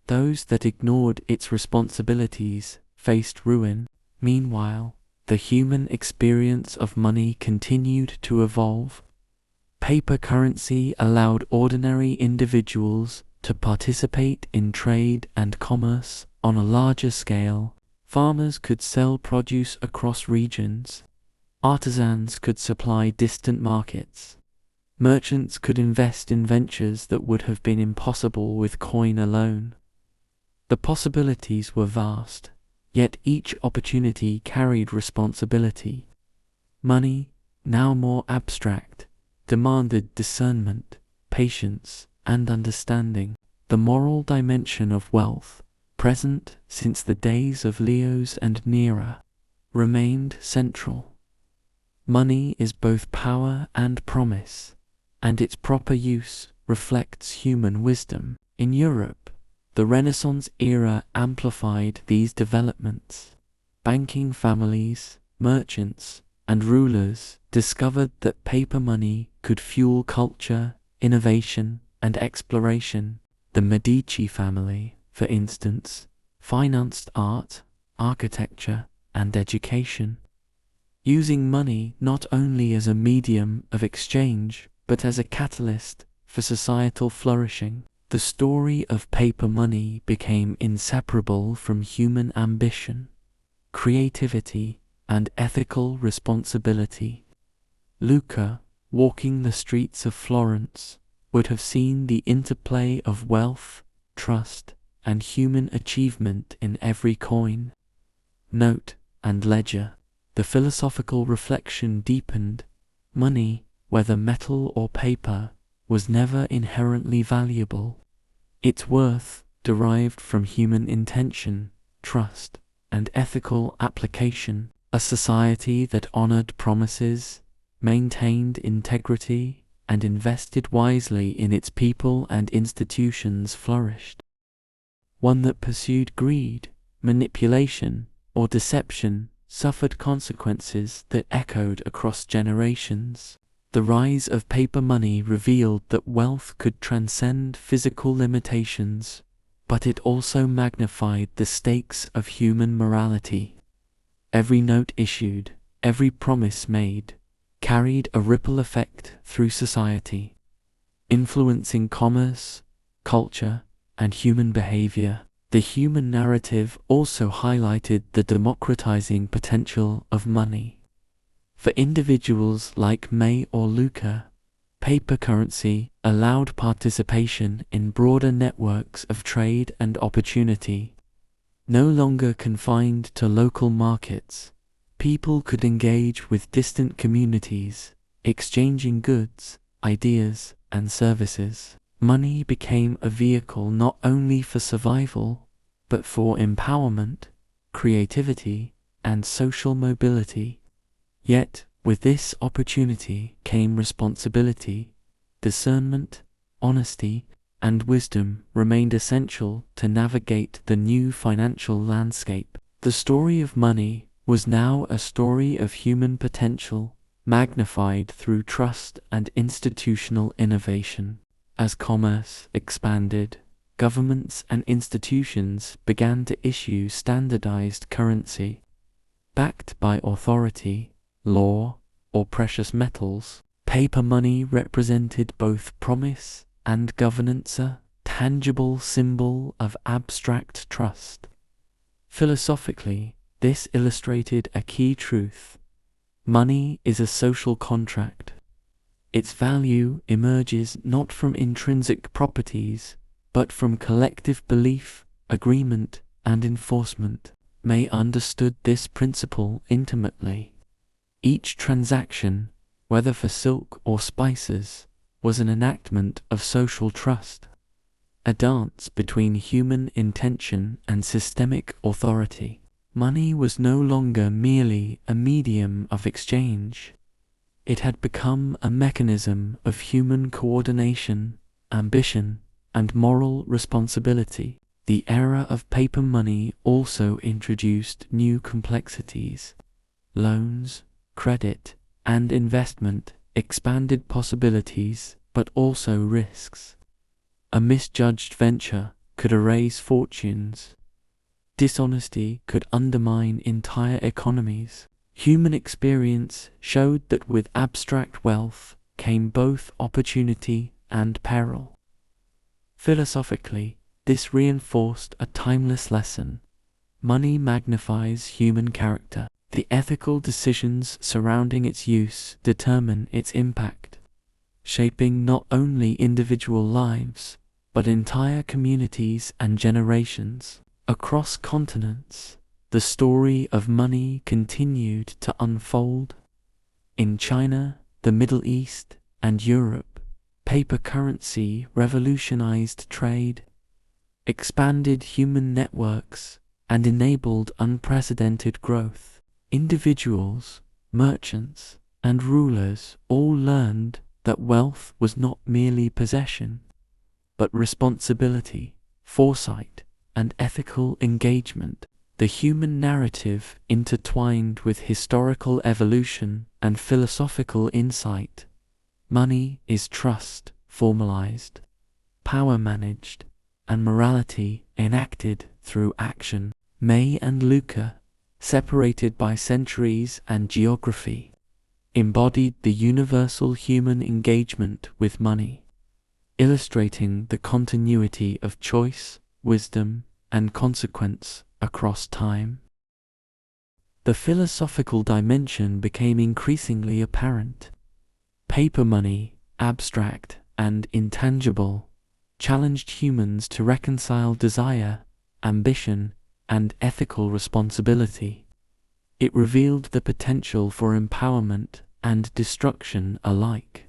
Those that ignored its responsibilities faced ruin. Meanwhile, the human experience of money continued to evolve. Paper currency allowed ordinary individuals to participate in trade and commerce on a larger scale. Farmers could sell produce across regions. Artisans could supply distant markets. Merchants could invest in ventures that would have been impossible with coin alone. The possibilities were vast, yet each opportunity carried responsibility. Money, now more abstract, demanded discernment, patience, and understanding. The moral dimension of wealth, present since the days of Leos and Nera, remained central. Money is both power and promise, and its proper use reflects human wisdom. In Europe, the Renaissance era amplified these developments. Banking families, merchants, and rulers discovered that paper money could fuel culture, innovation, and exploration. The Medici family, for instance, financed art, architecture, and education, using money not only as a medium of exchange, but as a catalyst for societal flourishing. The story of paper money became inseparable from human ambition, creativity, and ethical responsibility. Luca, walking the streets of Florence, would have seen the interplay of wealth, trust, and human achievement in every coin, note, and ledger. The philosophical reflection deepened. Money, whether metal or paper, was never inherently valuable. Its worth derived from human intention, trust, and ethical application. A society that honored promises, maintained integrity, and invested wisely in its people and institutions flourished. One that pursued greed, manipulation, or deception suffered consequences that echoed across generations. The rise of paper money revealed that wealth could transcend physical limitations, but it also magnified the stakes of human morality. Every note issued, every promise made, carried a ripple effect through society, influencing commerce, culture, and human behavior. The human narrative also highlighted the democratizing potential of money. For individuals like May or Luca, paper currency allowed participation in broader networks of trade and opportunity. No longer confined to local markets, people could engage with distant communities, exchanging goods, ideas, and services. Money became a vehicle not only for survival, but for empowerment, creativity, and social mobility. Yet, with this opportunity came responsibility. Discernment, honesty, and wisdom remained essential to navigate the new financial landscape. The story of money was now a story of human potential, magnified through trust and institutional innovation. As commerce expanded, governments and institutions began to issue standardized currency, backed by authority, law, or precious metals. Paper money represented both promise and governance, a tangible symbol of abstract trust. Philosophically, this illustrated a key truth. Money is a social contract. Its value emerges not from intrinsic properties, but from collective belief, agreement, and enforcement. May understood this principle intimately. Each transaction, whether for silk or spices, was an enactment of social trust, a dance between human intention and systemic authority. Money was no longer merely a medium of exchange. It had become a mechanism of human coordination, ambition, and moral responsibility. The era of paper money also introduced new complexities. Loans, credit, and investment expanded possibilities, but also risks. A misjudged venture could erase fortunes. Dishonesty could undermine entire economies. Human experience showed that with abstract wealth came both opportunity and peril. Philosophically, this reinforced a timeless lesson. Money magnifies human character. The ethical decisions surrounding its use determine its impact, shaping not only individual lives, but entire communities and generations. Across continents, the story of money continued to unfold. In China, the Middle East, and Europe, paper currency revolutionized trade, expanded human networks, and enabled unprecedented growth. Individuals, merchants, and rulers all learned that wealth was not merely possession, but responsibility, foresight, and ethical engagement. The human narrative intertwined with historical evolution and philosophical insight. Money is trust formalized, power managed, and morality enacted through action. May and Luca, separated by centuries and geography, embodied the universal human engagement with money, illustrating the continuity of choice, wisdom, and consequence across time. The philosophical dimension became increasingly apparent. Paper money, abstract and intangible, challenged humans to reconcile desire, ambition, and ethical responsibility. It revealed the potential for empowerment and destruction alike.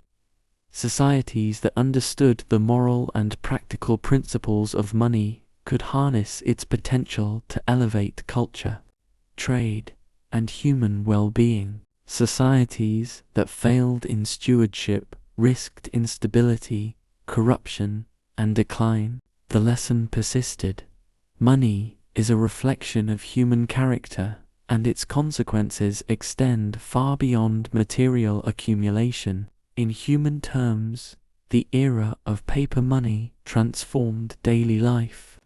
Societies that understood the moral and practical principles of money could harness its potential to elevate culture, trade, and human well-being. Societies that failed in stewardship risked instability, corruption, and decline. The lesson persisted. Money is a reflection of human character, and its consequences extend far beyond material accumulation. In human terms, the era of paper money transformed daily life.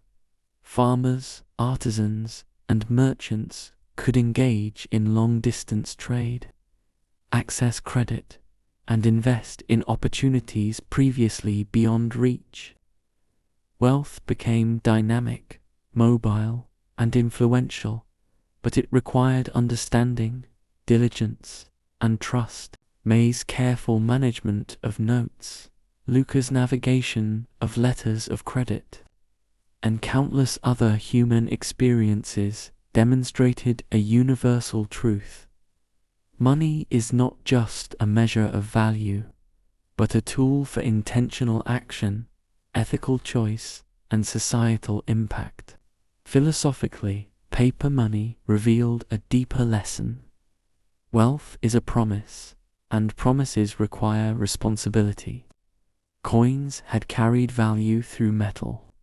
Farmers, artisans, and merchants could engage in long-distance trade, access credit, and invest in opportunities previously beyond reach. Wealth became dynamic, mobile, and influential, but it required understanding, diligence, and trust. May's careful management of notes, Luca's navigation of letters of credit, and countless other human experiences demonstrated a universal truth. Money is not just a measure of value, but a tool for intentional action, ethical choice, and societal impact. Philosophically, paper money revealed a deeper lesson. Wealth is a promise, and promises require responsibility. Coins had carried value through metal.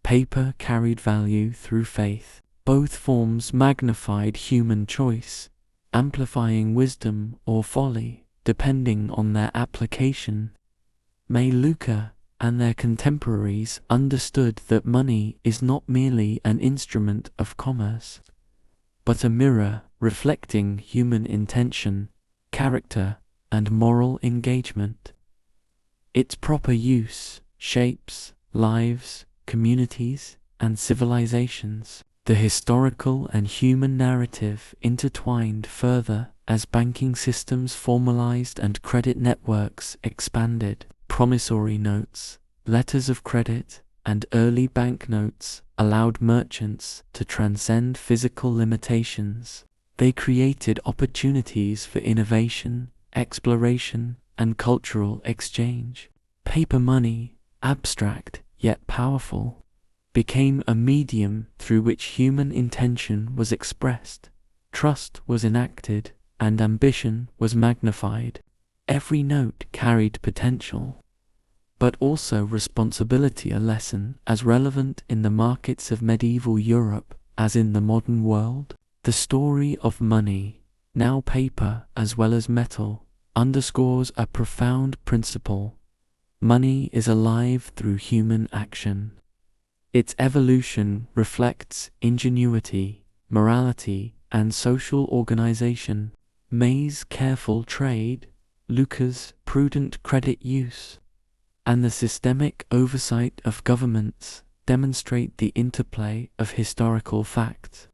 Paper carried value through faith. Both forms magnified human choice, amplifying wisdom or folly, depending on their application. Luca and their contemporaries understood that money is not merely an instrument of commerce, but a mirror reflecting human intention, character, and moral engagement. Its proper use shapes lives, communities, and civilizations. The historical and human narrative intertwined further as banking systems formalized and credit networks expanded. Promissory notes, letters of credit, and early banknotes allowed merchants to transcend physical limitations. They created opportunities for innovation, exploration, and cultural exchange. Paper money, abstract yet powerful, became a medium through which human intention was expressed, trust was enacted, and ambition was magnified. Every note carried potential, but also responsibility, a lesson as relevant in the markets of medieval Europe as in the modern world. The story of money, now paper as well as metal, underscores a profound principle. Money is alive through human action. Its evolution reflects ingenuity, morality, and social organization. May's careful trade, Luca's prudent credit use, and the systemic oversight of governments demonstrate the interplay of historical facts,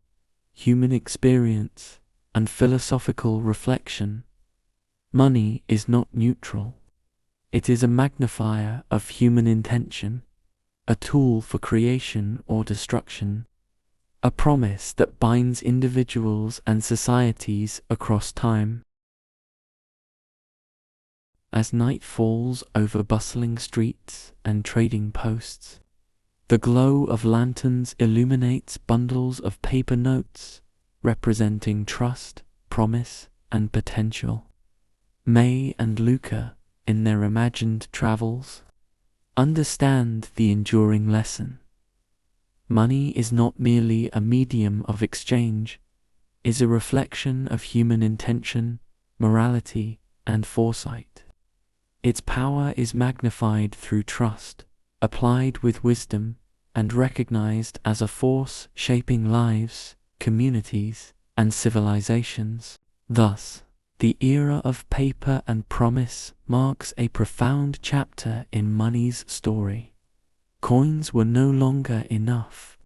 human experience, and philosophical reflection. Money is not neutral. It is a magnifier of human intention, a tool for creation or destruction, a promise that binds individuals and societies across time. As night falls over bustling streets and trading posts, the glow of lanterns illuminates bundles of paper notes representing trust, promise, and potential. May and Luca, in their imagined travels, understand the enduring lesson. Money is not merely a medium of exchange, it is a reflection of human intention, morality, and foresight. Its power is magnified through trust, applied with wisdom, and recognized as a force shaping lives, communities, and civilizations. Thus, the era of paper and promise marks a profound chapter in money's story. Coins were no longer enough.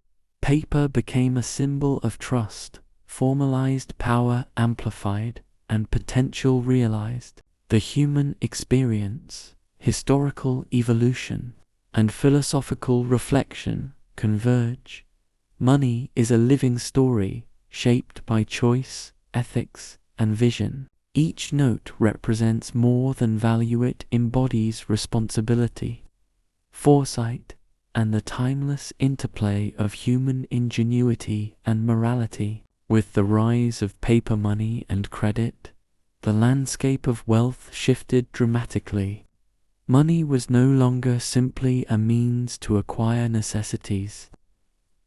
Paper became a symbol of trust, formalized power amplified, and potential realized. The human experience, historical evolution, and philosophical reflection converge. Money is a living story shaped by choice, ethics, and vision. Each note represents more than value, it embodies responsibility, foresight, and the timeless interplay of human ingenuity and morality. With the rise of paper money and credit, the landscape of wealth shifted dramatically. Money was no longer simply a means to acquire necessities.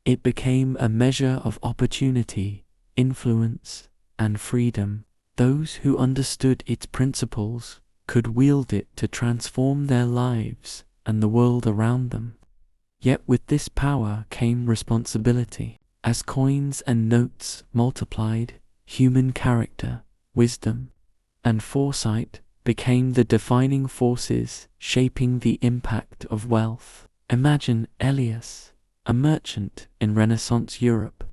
It became a measure of opportunity, influence, and freedom. Those who understood its principles could wield it to transform their lives and the world around them. Yet with this power came responsibility. As coins and notes multiplied, human character, wisdom, and foresight became the defining forces shaping the impact of wealth. Imagine Elias, a merchant in Renaissance Europe.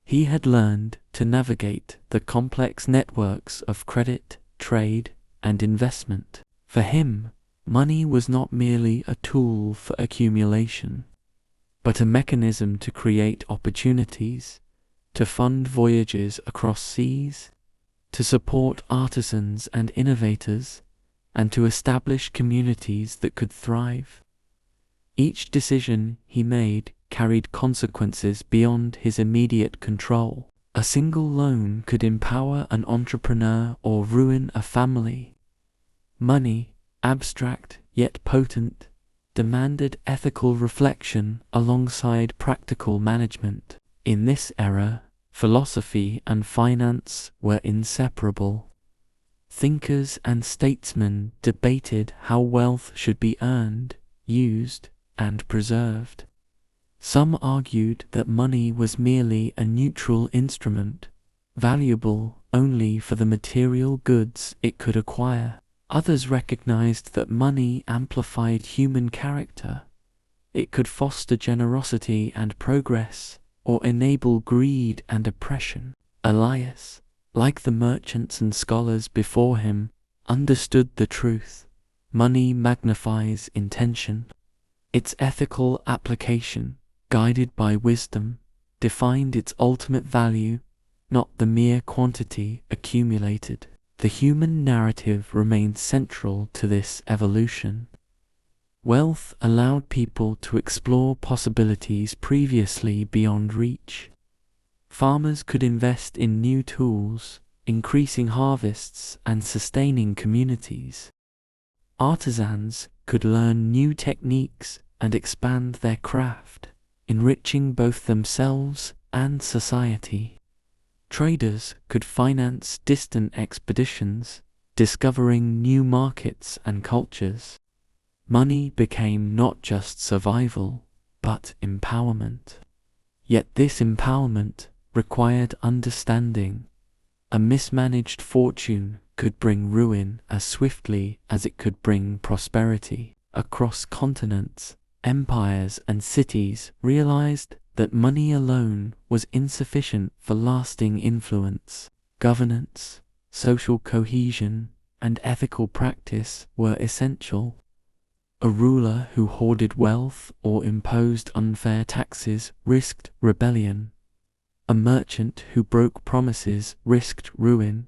He had learned to navigate the complex networks of credit, trade, and investment. For him, money was not merely a tool for accumulation, but a mechanism to create opportunities, to fund voyages across seas, to support artisans and innovators, and to establish communities that could thrive. Each decision he made carried consequences beyond his immediate control. A single loan could empower an entrepreneur or ruin a family. Money, abstract yet potent, demanded ethical reflection alongside practical management. In this era, philosophy and finance were inseparable. Thinkers and statesmen debated how wealth should be earned, used, and preserved. Some argued that money was merely a neutral instrument, valuable only for the material goods it could acquire. Others recognized that money amplified human character. It could foster generosity and progress, or enable greed and oppression. Elias, like the merchants and scholars before him, understood the truth. Money magnifies intention. Its ethical application, guided by wisdom, defined its ultimate value, not the mere quantity accumulated. The human narrative remained central to this evolution. Wealth allowed people to explore possibilities previously beyond reach. Farmers could invest in new tools, increasing harvests and sustaining communities. Artisans could learn new techniques and expand their craft, enriching both themselves and society. Traders could finance distant expeditions, discovering new markets and cultures. Money became not just survival, but empowerment. Yet this empowerment required understanding. A mismanaged fortune could bring ruin as swiftly as it could bring prosperity. Across continents, empires and cities realized that money alone was insufficient for lasting influence. Governance, social cohesion, and ethical practice were essential. A ruler who hoarded wealth or imposed unfair taxes risked rebellion. A merchant who broke promises risked ruin.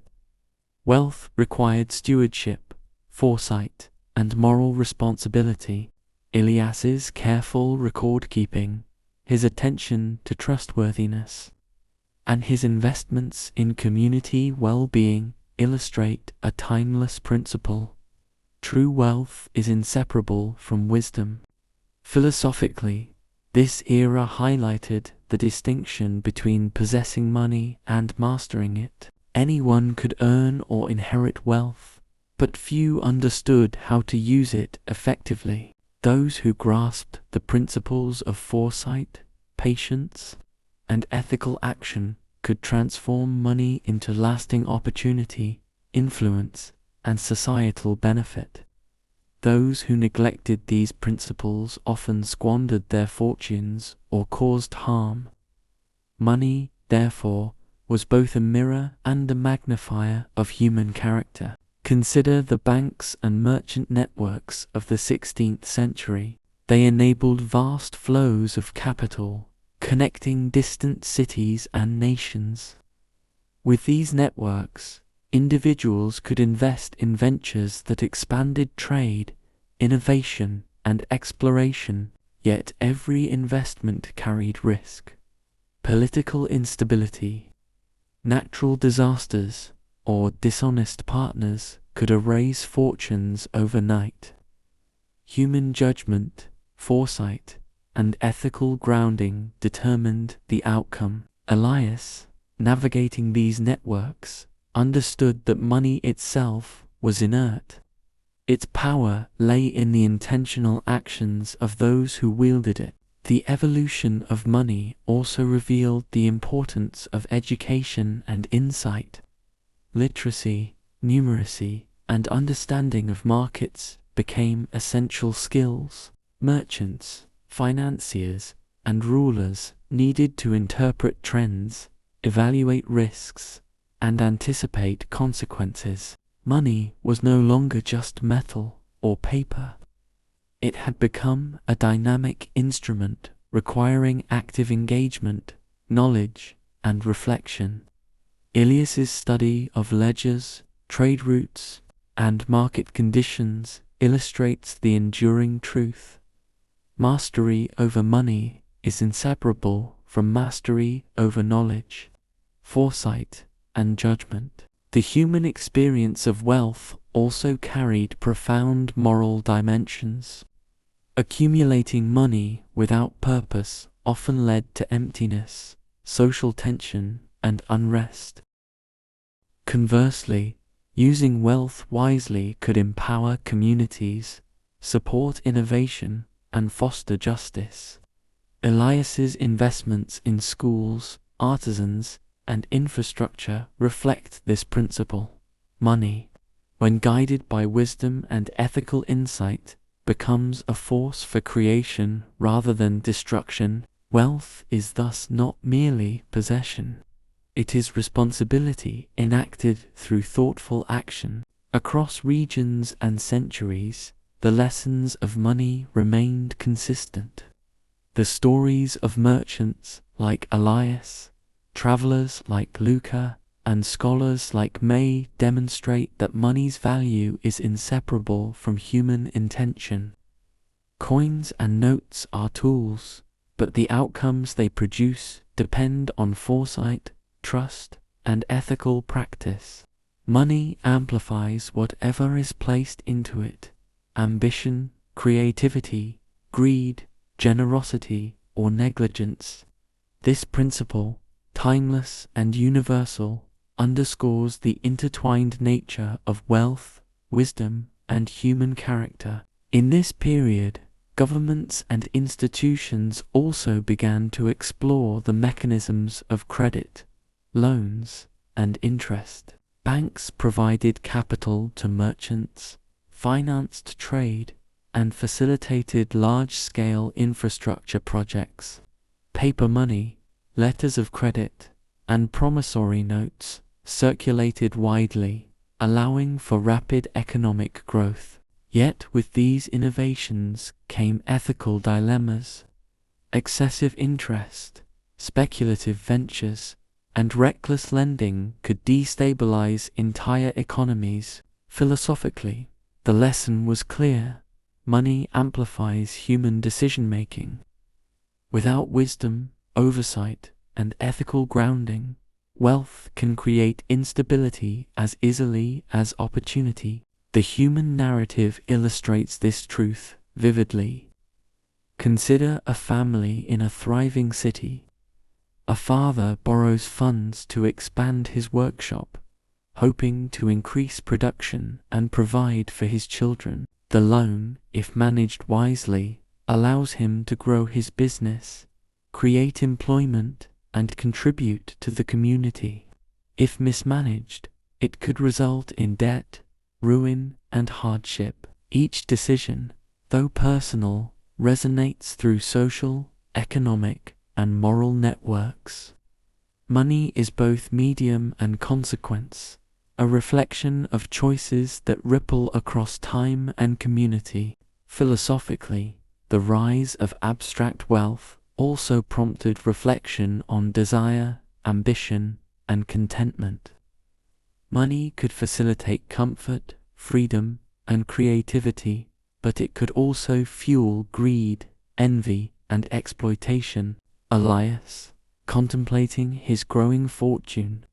Wealth required stewardship, foresight, and moral responsibility. Elias's careful record-keeping, his attention to trustworthiness, and his investments in community well-being illustrate a timeless principle. True wealth is inseparable from wisdom. Philosophically, this era highlighted the distinction between possessing money and mastering it. Anyone could earn or inherit wealth, but few understood how to use it effectively. Those who grasped the principles of foresight, patience, and ethical action could transform money into lasting opportunity, influence, and societal benefit. Those who neglected these principles often squandered their fortunes or caused harm. Money, therefore, was both a mirror and a magnifier of human character. Consider the banks and merchant networks of the 16th century. They enabled vast flows of capital, connecting distant cities and nations. With these networks, individuals could invest in ventures that expanded trade, innovation, and exploration, yet every investment carried risk. Political instability, natural disasters, or dishonest partners could erase fortunes overnight. Human judgment, foresight, and ethical grounding determined the outcome. Elias, navigating these networks, understood that money itself was inert. Its power lay in the intentional actions of those who wielded it. The evolution of money also revealed the importance of education and insight. Literacy, numeracy, and understanding of markets became essential skills. Merchants, financiers, and rulers needed to interpret trends, evaluate risks, and anticipate consequences. Money was no longer just metal or paper. It had become a dynamic instrument requiring active engagement, knowledge, and reflection. Elias's study of ledgers, trade routes, and market conditions illustrates the enduring truth. Mastery over money is inseparable from mastery over knowledge, foresight, and judgment. The human experience of wealth also carried profound moral dimensions. Accumulating money without purpose often led to emptiness, social tension, and unrest. Conversely, using wealth wisely could empower communities, support innovation, and foster justice. Elias's investments in schools, artisans, and infrastructure reflect this principle. Money, when guided by wisdom and ethical insight, becomes a force for creation rather than destruction. Wealth is thus not merely possession. It is responsibility enacted through thoughtful action. Across regions and centuries, the lessons of money remained consistent. The stories of merchants like Elias, travelers like Luca, and scholars like May demonstrate that money's value is inseparable from human intention. Coins and notes are tools, but the outcomes they produce depend on foresight, trust, and ethical practice. Money amplifies whatever is placed into it: ambition, creativity, greed, generosity, or negligence. This principle, timeless and universal, underscores the intertwined nature of wealth, wisdom, and human character. In this period, governments and institutions also began to explore the mechanisms of credit, loans, and interest. Banks provided capital to merchants, financed trade, and facilitated large-scale infrastructure projects. Paper money, letters of credit, and promissory notes circulated widely, allowing for rapid economic growth. Yet with these innovations came ethical dilemmas. Excessive interest, speculative ventures, and reckless lending could destabilize entire economies. Philosophically, the lesson was clear: money amplifies human decision-making. Without wisdom, oversight, and ethical grounding, wealth can create instability as easily as opportunity. The human narrative illustrates this truth vividly. Consider a family in a thriving city. A father borrows funds to expand his workshop, hoping to increase production and provide for his children. The loan, if managed wisely, allows him to grow his business, create employment, and contribute to the community. If mismanaged, it could result in debt, ruin, and hardship. Each decision, though personal, resonates through social, economic, and moral networks. Money is both medium and consequence, a reflection of choices that ripple across time and community. Philosophically, the rise of abstract wealth also prompted reflection on desire, ambition, and contentment. Money could facilitate comfort, freedom, and creativity, but it could also fuel greed, envy, and exploitation. Elias, contemplating his growing fortune,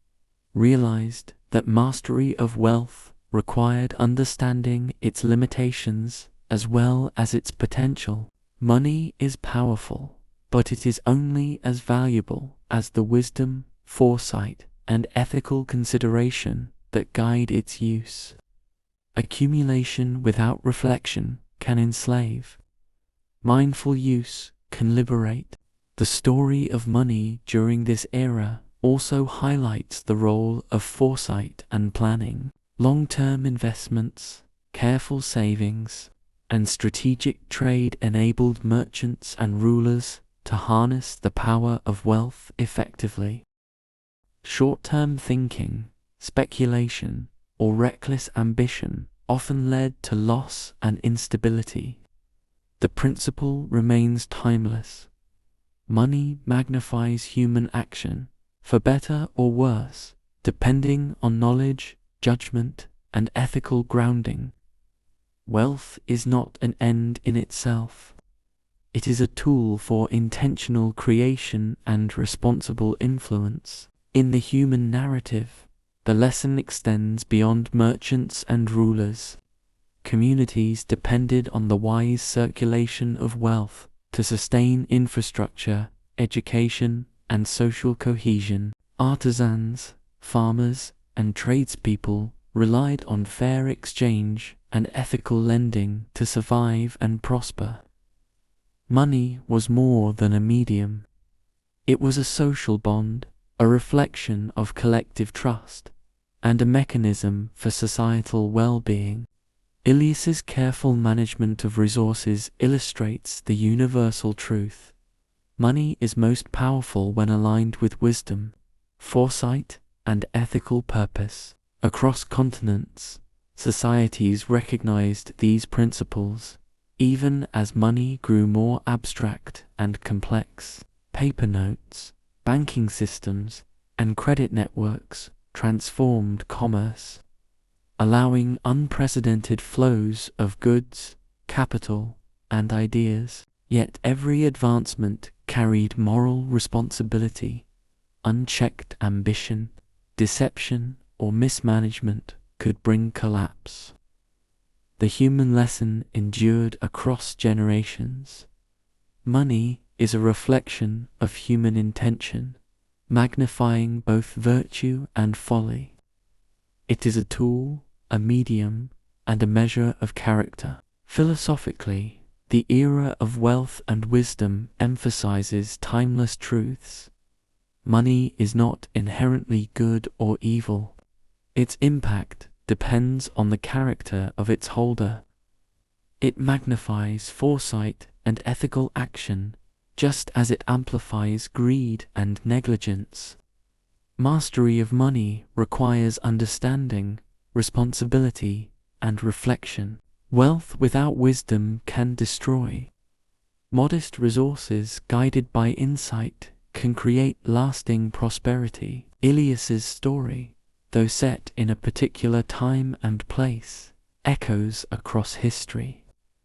realized that mastery of wealth required understanding its limitations as well as its potential. Money is powerful, but it is only as valuable as the wisdom, foresight, and ethical consideration that guide its use. Accumulation without reflection can enslave. Mindful use can liberate. The story of money during this era also highlights the role of foresight and planning. Long-term investments, careful savings, and strategic trade enabled merchants and rulers to harness the power of wealth effectively. Short-term thinking, speculation, or reckless ambition often led to loss and instability. The principle remains timeless. Money magnifies human action, for better or worse, depending on knowledge, judgment, and ethical grounding. Wealth is not an end in itself. It is a tool for intentional creation and responsible influence. In the human narrative, the lesson extends beyond merchants and rulers. Communities depended on the wise circulation of wealth to sustain infrastructure, education, and social cohesion. Artisans, farmers, and tradespeople relied on fair exchange and ethical lending to survive and prosper. Money was more than a medium. It was a social bond, a reflection of collective trust, and a mechanism for societal well-being. Ilias's careful management of resources illustrates the universal truth. Money is most powerful when aligned with wisdom, foresight, and ethical purpose. Across continents, societies recognized these principles, even as money grew more abstract and complex. Paper notes, banking systems, and credit networks transformed commerce, allowing unprecedented flows of goods, capital, and ideas. Yet every advancement carried moral responsibility. Unchecked ambition, deception, or mismanagement could bring collapse. The human lesson endured across generations. Money is a reflection of human intention, magnifying both virtue and folly. It is a tool, a medium, and a measure of character. Philosophically, the era of wealth and wisdom emphasizes timeless truths. Money is not inherently good or evil. Its impact depends on the character of its holder. It magnifies foresight and ethical action, just as it amplifies greed and negligence. Mastery of money requires understanding, responsibility, and reflection. Wealth without wisdom can destroy. Modest resources guided by insight can create lasting prosperity. Ilias's story, though set in a particular time and place, echoes across history,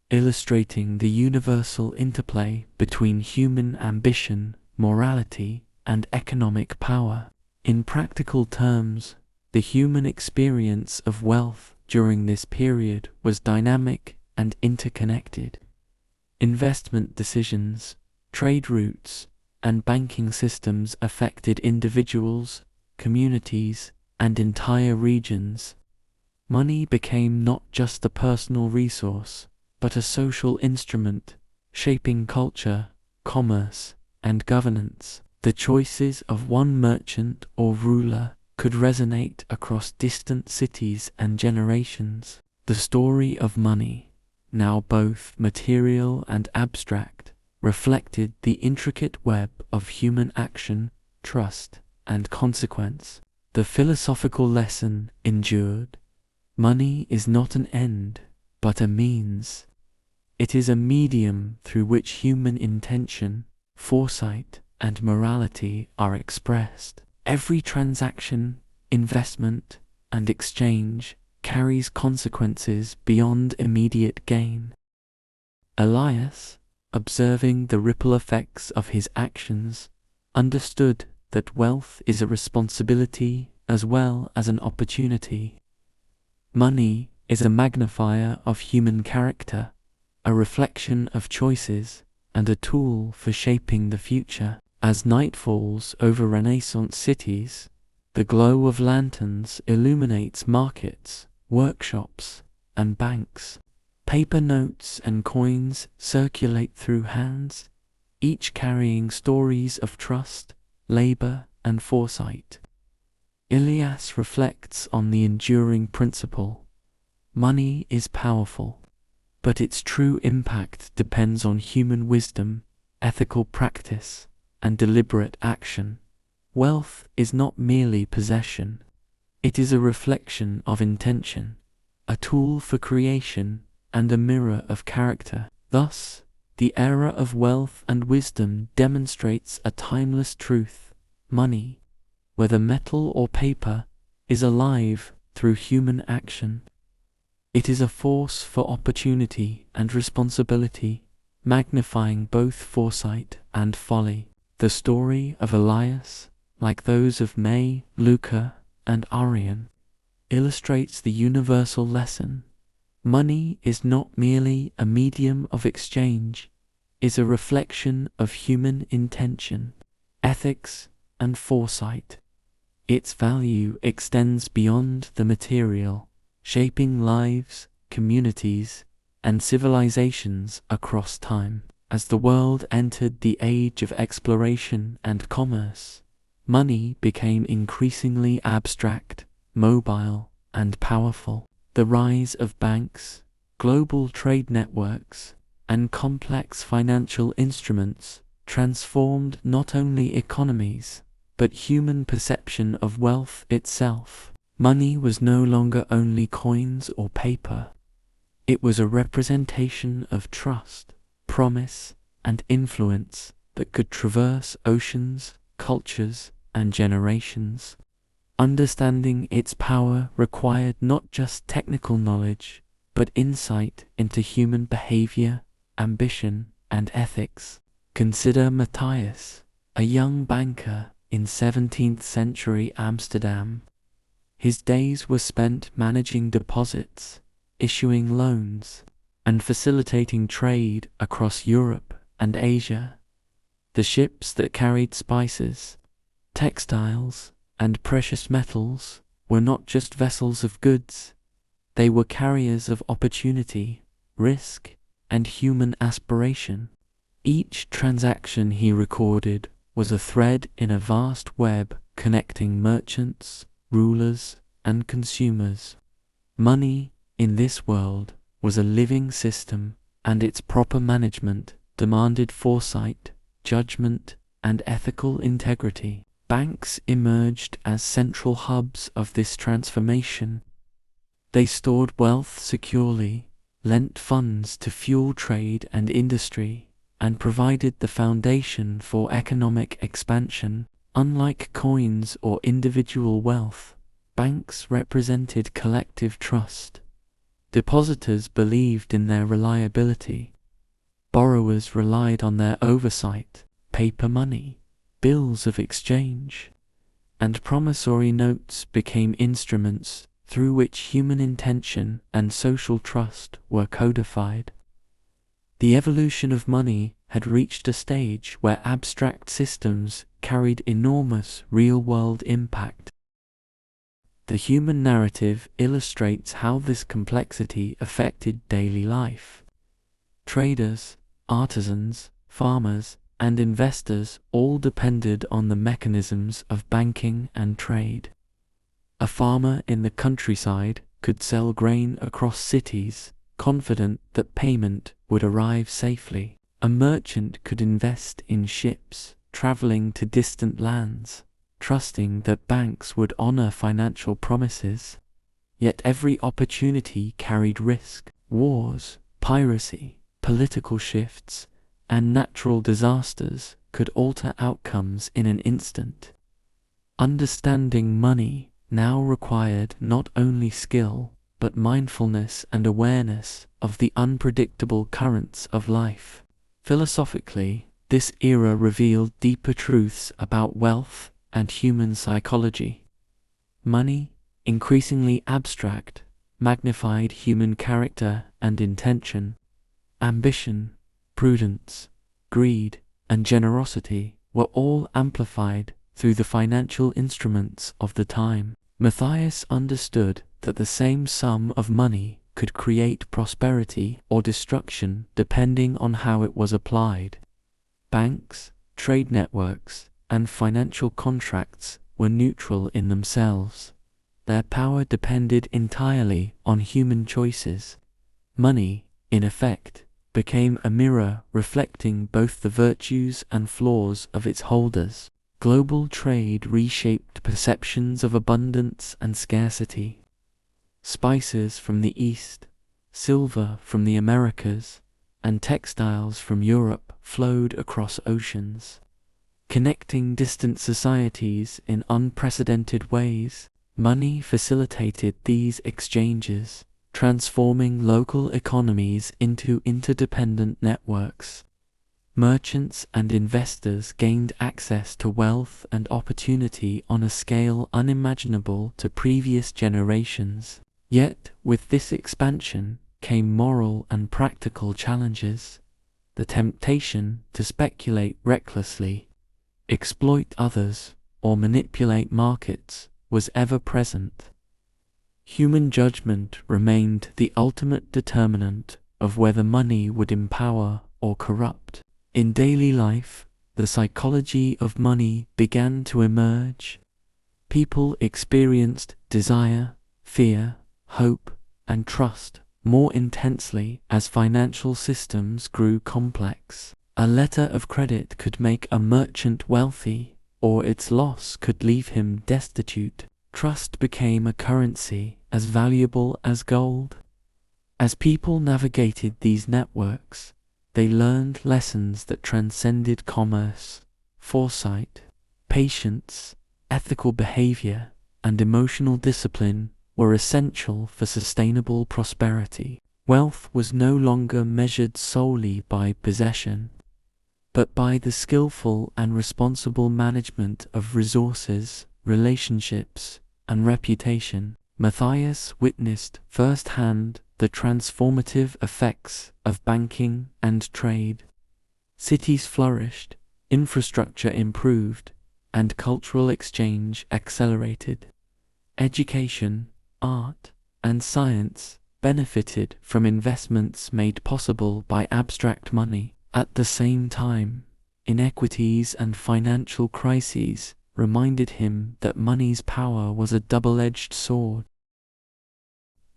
illustrating the universal interplay between human ambition, morality, and economic power. In practical terms, the human experience of wealth during this period was dynamic and interconnected. Investment decisions, trade routes, and banking systems affected individuals, communities, and entire regions. Money became not just a personal resource, but a social instrument, shaping culture, commerce, and governance. The choices of one merchant or ruler could resonate across distant cities and generations. The story of money, now both material and abstract, reflected the intricate web of human action, trust, and consequence. The philosophical lesson endured. Money is not an end, but a means. It is a medium through which human intention, foresight, and morality are expressed. Every transaction, investment, and exchange carries consequences beyond immediate gain. Elias, observing the ripple effects of his actions, understood that wealth is a responsibility as well as an opportunity. Money is a magnifier of human character, a reflection of choices, and a tool for shaping the future. As night falls over Renaissance cities, the glow of lanterns illuminates markets, workshops, and banks. Paper notes and coins circulate through hands, each carrying stories of trust, labor, and foresight. Ilias reflects on the enduring principle: money is powerful, but its true impact depends on human wisdom, ethical practice, and deliberate action. Wealth is not merely possession. It is a reflection of intention, a tool for creation, and a mirror of character. Thus, the era of wealth and wisdom demonstrates a timeless truth: money, whether metal or paper, is alive through human action. It is a force for opportunity and responsibility, magnifying both foresight and folly. The story of Elias, like those of May, Luca, and Arian, illustrates the universal lesson: money is not merely a medium of exchange, it is a reflection of human intention, ethics, and foresight. Its value extends beyond the material, shaping lives, communities, and civilizations across time. As the world entered the age of exploration and commerce, money became increasingly abstract, mobile, and powerful. The rise of banks, global trade networks, and complex financial instruments transformed not only economies, but human perception of wealth itself. Money was no longer only coins or paper. It was a representation of trust, promise, and influence that could traverse oceans, cultures, and generations. Understanding its power required not just technical knowledge, but insight into human behavior, ambition, and ethics. Consider Matthias, a young banker in 17th century Amsterdam. His days were spent managing deposits, issuing loans, and facilitating trade across Europe and Asia. The ships that carried spices, textiles, and precious metals were not just vessels of goods. They were carriers of opportunity, risk, and human aspiration. Each transaction he recorded was a thread in a vast web connecting merchants, rulers, and consumers. Money, in this world, was a living system, and its proper management demanded foresight, judgment, and ethical integrity. Banks emerged as central hubs of this transformation. They stored wealth securely, lent funds to fuel trade and industry, and provided the foundation for economic expansion. Unlike coins or individual wealth, banks represented collective trust. Depositors believed in their reliability. Borrowers relied on their oversight, paper money, bills of exchange, and promissory notes became instruments through which human intention and social trust were codified. The evolution of money had reached a stage where abstract systems carried enormous real-world impact. The human narrative illustrates how this complexity affected daily life. Traders, artisans, farmers, and investors all depended on the mechanisms of banking and trade. A farmer in the countryside could sell grain across cities, confident that payment would arrive safely. A merchant could invest in ships, traveling to distant lands, trusting that banks would honor financial promises. Yet every opportunity carried risk. Wars, piracy, political shifts, and natural disasters could alter outcomes in an instant. Understanding money now required not only skill, but mindfulness and awareness of the unpredictable currents of life. Philosophically, this era revealed deeper truths about wealth and human psychology. Money, increasingly abstract, magnified human character and intention. Ambition, prudence, greed, and generosity were all amplified through the financial instruments of the time. Matthias understood that the same sum of money could create prosperity or destruction depending on how it was applied. Banks, trade networks, and financial contracts were neutral in themselves. Their power depended entirely on human choices. Money, in effect, became a mirror reflecting both the virtues and flaws of its holders. Global trade reshaped perceptions of abundance and scarcity. Spices from the East, silver from the Americas, and textiles from Europe flowed across oceans, connecting distant societies in unprecedented ways. Money facilitated these exchanges, transforming local economies into interdependent networks. Merchants and investors gained access to wealth and opportunity on a scale unimaginable to previous generations. Yet, with this expansion came moral and practical challenges. The temptation to speculate recklessly, exploit others, or manipulate markets was ever present. Human judgment remained the ultimate determinant of whether money would empower or corrupt. In daily life, the psychology of money began to emerge. People experienced desire, fear, hope, and trust more intensely as financial systems grew complex. A letter of credit could make a merchant wealthy, or its loss could leave him destitute. Trust became a currency as valuable as gold. As people navigated these networks, they learned lessons that transcended commerce. Foresight, patience, ethical behavior, and emotional discipline were essential for sustainable prosperity. Wealth was no longer measured solely by possession, but by the skillful and responsible management of resources, relationships, and reputation. Matthias witnessed firsthand the transformative effects of banking and trade. Cities flourished, infrastructure improved, and cultural exchange accelerated. Education, art, and science benefited from investments made possible by abstract money. At the same time, inequities and financial crises reminded him that money's power was a double-edged sword.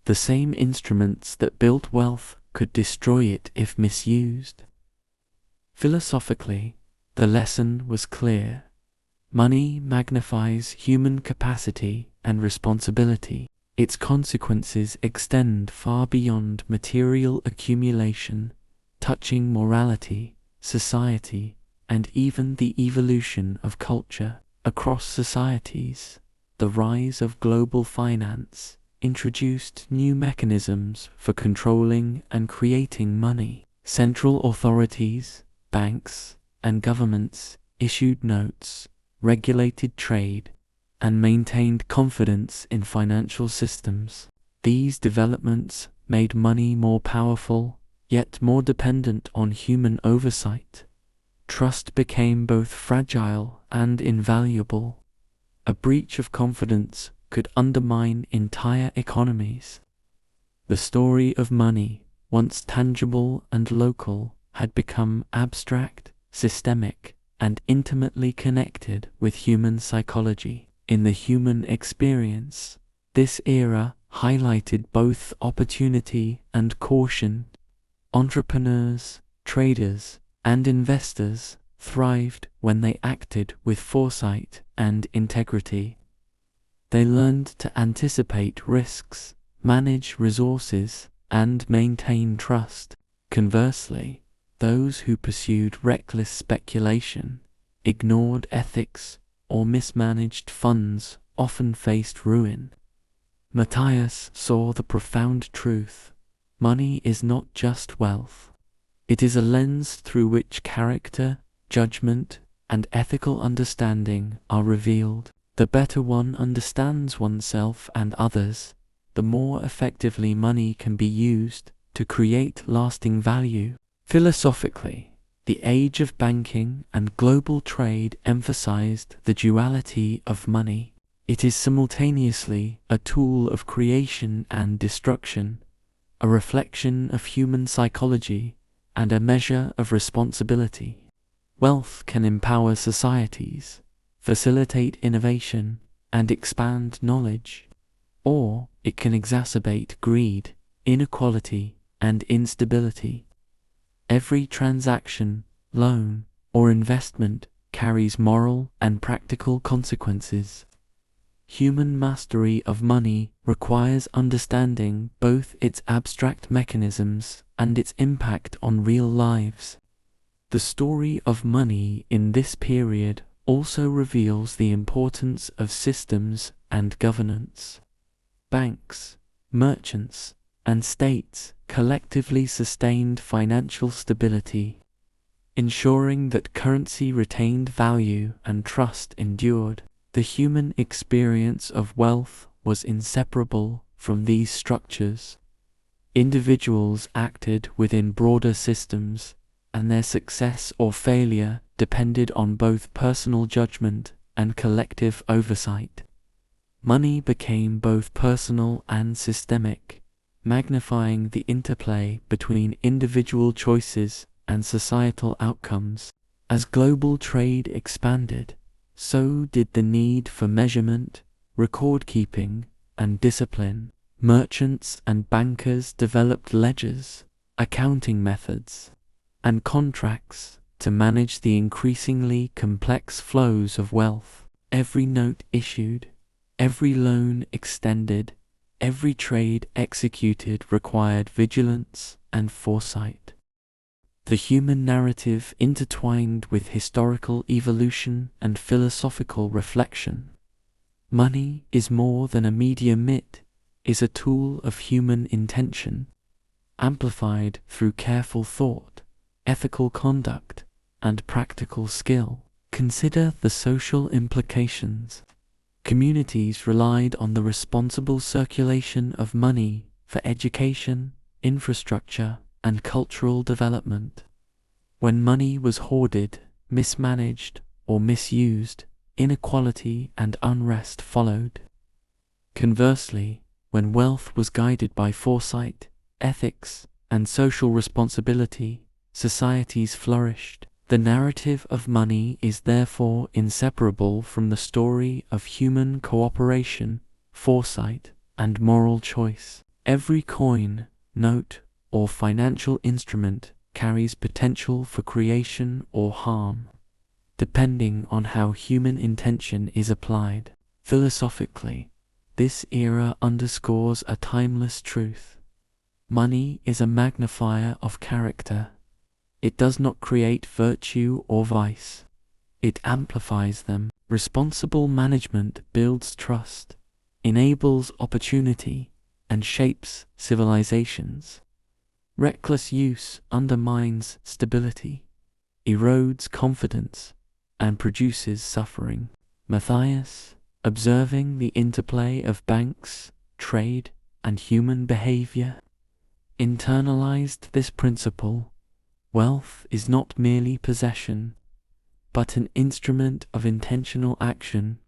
The same instruments that built wealth could destroy it if misused. Philosophically, the lesson was clear. Money magnifies human capacity and responsibility. Its consequences extend far beyond material accumulation, touching morality, society, and even the evolution of culture. Across societies, the rise of global finance introduced new mechanisms for controlling and creating money. Central authorities, banks, and governments issued notes, regulated trade, and maintained confidence in financial systems. These developments made money more powerful, yet more dependent on human oversight. Trust became both fragile and invaluable. A breach of confidence could undermine entire economies. The story of money, once tangible and local, had become abstract, systemic, and intimately connected with human psychology. In the human experience, this era highlighted both opportunity and caution. Entrepreneurs, traders, and investors thrived when they acted with foresight and integrity. They learned to anticipate risks, manage resources, and maintain trust. Conversely, those who pursued reckless speculation, ignored ethics, or mismanaged funds often faced ruin. Matthias saw the profound truth: money is not just wealth. It is a lens through which character, judgment, and ethical understanding are revealed. The better one understands oneself and others, the more effectively money can be used to create lasting value. Philosophically, the age of banking and global trade emphasized the duality of money. It is simultaneously a tool of creation and destruction, a reflection of human psychology, and a measure of responsibility. Wealth can empower societies, facilitate innovation, and expand knowledge, or it can exacerbate greed, inequality, and instability. Every transaction, loan, or investment carries moral and practical consequences. Human mastery of money requires understanding both its abstract mechanisms and its impact on real lives. The story of money in this period also reveals the importance of systems and governance. Banks, merchants, and states collectively sustained financial stability, ensuring that currency retained value and trust endured. The human experience of wealth was inseparable from these structures. Individuals acted within broader systems, and their success or failure depended on both personal judgment and collective oversight. Money became both personal and systemic, magnifying the interplay between individual choices and societal outcomes. As global trade expanded, so did the need for measurement, record-keeping, and discipline. Merchants and bankers developed ledgers, accounting methods, and contracts to manage the increasingly complex flows of wealth. Every note issued, every loan extended, every trade executed required vigilance and foresight. The human narrative intertwined with historical evolution and philosophical reflection. Money is more than a medium, it is a tool of human intention, amplified through careful thought, ethical conduct, and practical skill. Consider the social implications. Communities relied on the responsible circulation of money for education, infrastructure, and cultural development. When money was hoarded, mismanaged, or misused, inequality and unrest followed. Conversely, when wealth was guided by foresight, ethics, and social responsibility, societies flourished. The narrative of money is therefore inseparable from the story of human cooperation, foresight, and moral choice. Every coin, note, or financial instrument carries potential for creation or harm, depending on how human intention is applied. Philosophically, this era underscores a timeless truth. Money is a magnifier of character. It does not create virtue or vice. It amplifies them. Responsible management builds trust, enables opportunity, and shapes civilizations. Reckless use undermines stability, erodes confidence, and produces suffering. Matthias, observing the interplay of banks, trade, and human behavior, internalized this principle. Wealth is not merely possession, but an instrument of intentional action,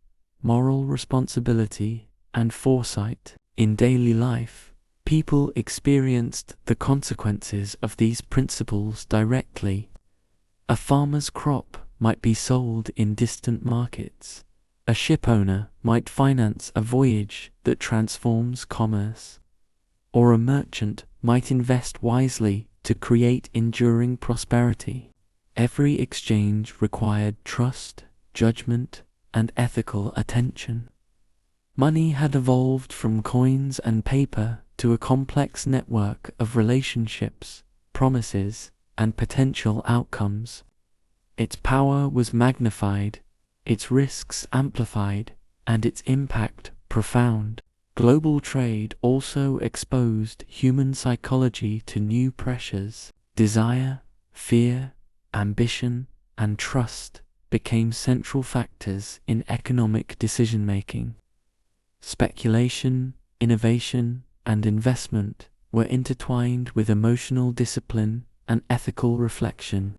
moral responsibility, and foresight. In daily life, people experienced the consequences of these principles directly. A farmer's crop might be sold in distant markets. A shipowner might finance a voyage that transforms commerce. Or a merchant might invest wisely to create enduring prosperity. Every exchange required trust, judgment, and ethical attention. Money had evolved from coins and paper to a complex network of relationships, promises, and potential outcomes. Its power was magnified, its risks amplified, and its impact profound. Global trade also exposed human psychology to new pressures. Desire, fear, ambition, and trust became central factors in economic decision-making. Speculation, innovation, and investment were intertwined with emotional discipline and ethical reflection.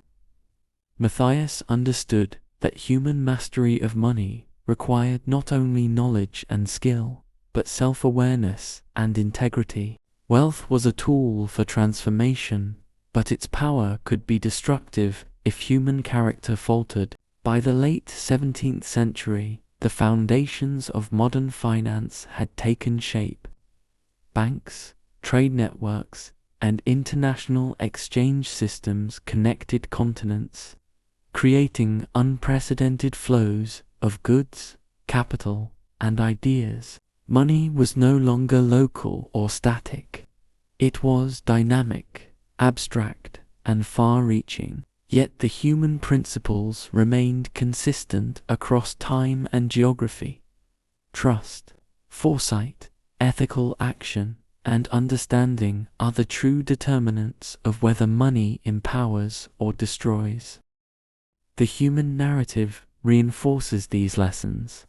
Matthias understood that human mastery of money required not only knowledge and skill, but self-awareness and integrity. Wealth was a tool for transformation, but its power could be destructive if human character faltered. By the late 17th century, the foundations of modern finance had taken shape. Banks, trade networks, and international exchange systems connected continents, creating unprecedented flows of goods, capital, and ideas. Money was no longer local or static. It was dynamic, abstract, and far-reaching. Yet the human principles remained consistent across time and geography. Trust, foresight, ethical action, and understanding are the true determinants of whether money empowers or destroys. The human narrative reinforces these lessons.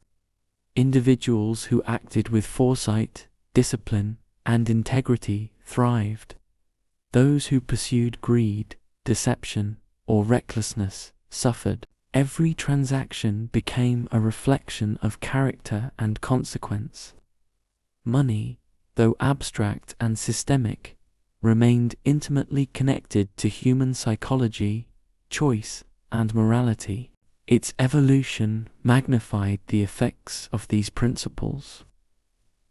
Individuals who acted with foresight, discipline, and integrity thrived. Those who pursued greed, deception, or recklessness suffered. Every transaction became a reflection of character and consequence. Money, though abstract and systemic, remained intimately connected to human psychology, choice, and morality. Its evolution magnified the effects of these principles,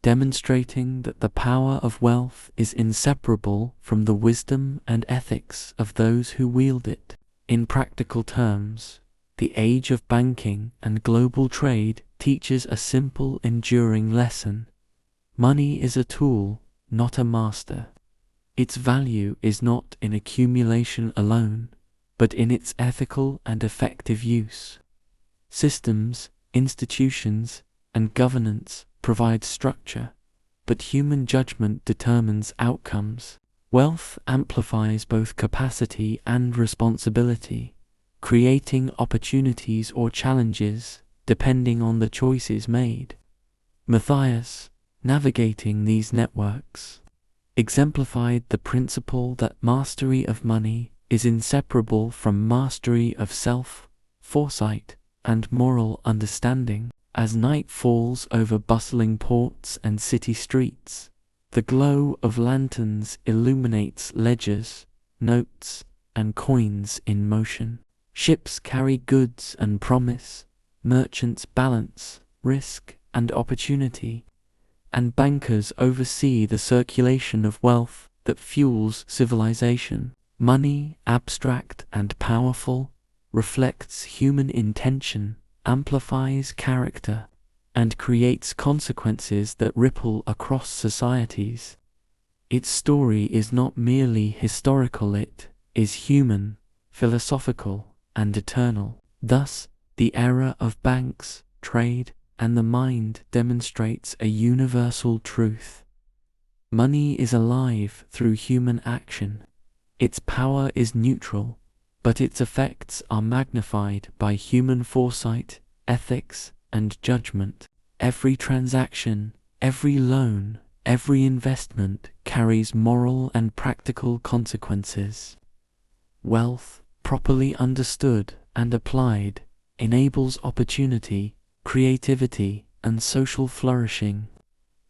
demonstrating that the power of wealth is inseparable from the wisdom and ethics of those who wield it. In practical terms, the age of banking and global trade teaches a simple, enduring lesson. Money is a tool, not a master. Its value is not in accumulation alone, but in its ethical and effective use. Systems, institutions, and governance provide structure, but human judgment determines outcomes. Wealth amplifies both capacity and responsibility, creating opportunities or challenges depending on the choices made. Matthias, navigating these networks, exemplified the principle that mastery of money is inseparable from mastery of self, foresight, and moral understanding. As night falls over bustling ports and city streets, the glow of lanterns illuminates ledgers, notes, and coins in motion. Ships carry goods and promise, merchants balance risk and opportunity, and bankers oversee the circulation of wealth that fuels civilization. Money, abstract and powerful, reflects human intention, amplifies character, and creates consequences that ripple across societies. Its story is not merely historical, it is human, philosophical, and eternal. Thus, the era of banks, trade, and the mind demonstrates a universal truth. Money is alive through human action. Its power is neutral, but its effects are magnified by human foresight, ethics, and judgment. Every transaction, every loan, every investment carries moral and practical consequences. Wealth, properly understood and applied, enables opportunity, creativity, and social flourishing.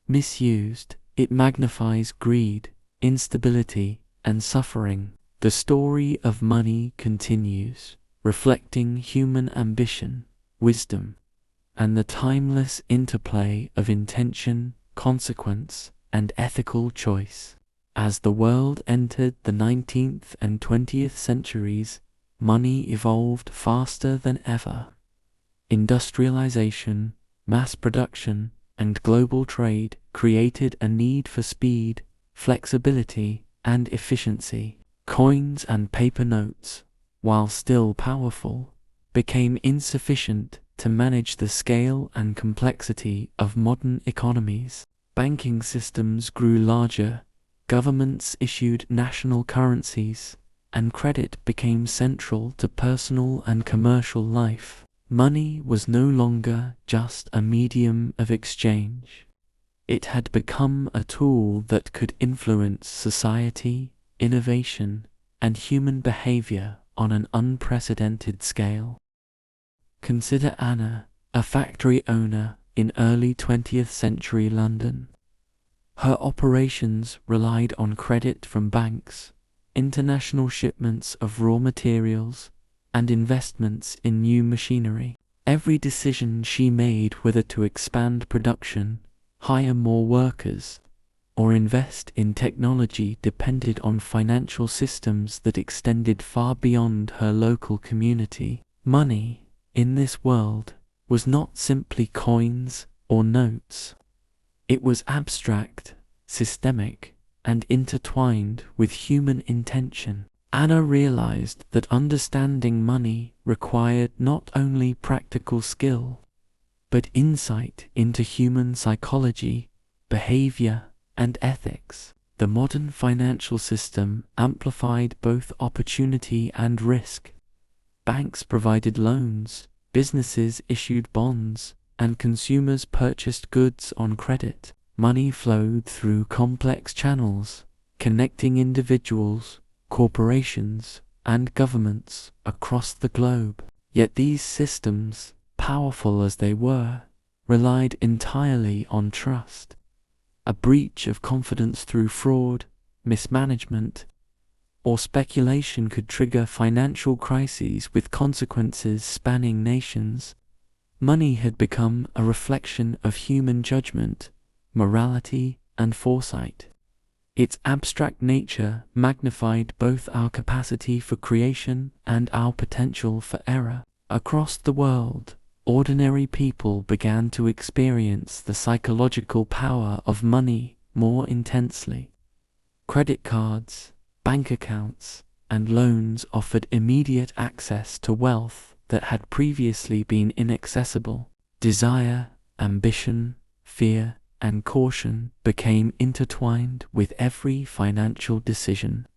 Misused, it magnifies greed, instability, and suffering. The story of money continues, reflecting human ambition, wisdom, and the timeless interplay of intention, consequence, and ethical choice. As the world entered the 19th and 20th centuries, money evolved faster than ever. Industrialization, mass production, and global trade created a need for speed, flexibility, and efficiency. Coins and paper notes, while still powerful, became insufficient to manage the scale and complexity of modern economies. Banking systems grew larger, governments issued national currencies, and credit became central to personal and commercial life. Money was no longer just a medium of exchange. It had become a tool that could influence society, innovation, and human behavior on an unprecedented scale. Consider Anna, a factory owner in early 20th century London. Her operations relied on credit from banks, international shipments of raw materials, and investments in new machinery. Every decision she made, whether to expand production, hire more workers, or invest in technology, depended on financial systems that extended far beyond her local community. Money, in this world, was not simply coins or notes. It was abstract, systemic, and intertwined with human intention. Anna realized that understanding money required not only practical skill, but insight into human psychology, behavior, and ethics. The modern financial system amplified both opportunity and risk. Banks provided loans, businesses issued bonds, and consumers purchased goods on credit. Money flowed through complex channels, connecting individuals, corporations, and governments across the globe. Yet these systems, powerful as they were, relied entirely on trust. A breach of confidence through fraud, mismanagement, or speculation could trigger financial crises with consequences spanning nations. Money had become a reflection of human judgment, morality, and foresight. Its abstract nature magnified both our capacity for creation and our potential for error. Across the world, ordinary people began to experience the psychological power of money more intensely. Credit cards, bank accounts, and loans offered immediate access to wealth that had previously been inaccessible. Desire, ambition, fear, and caution became intertwined with every financial decision.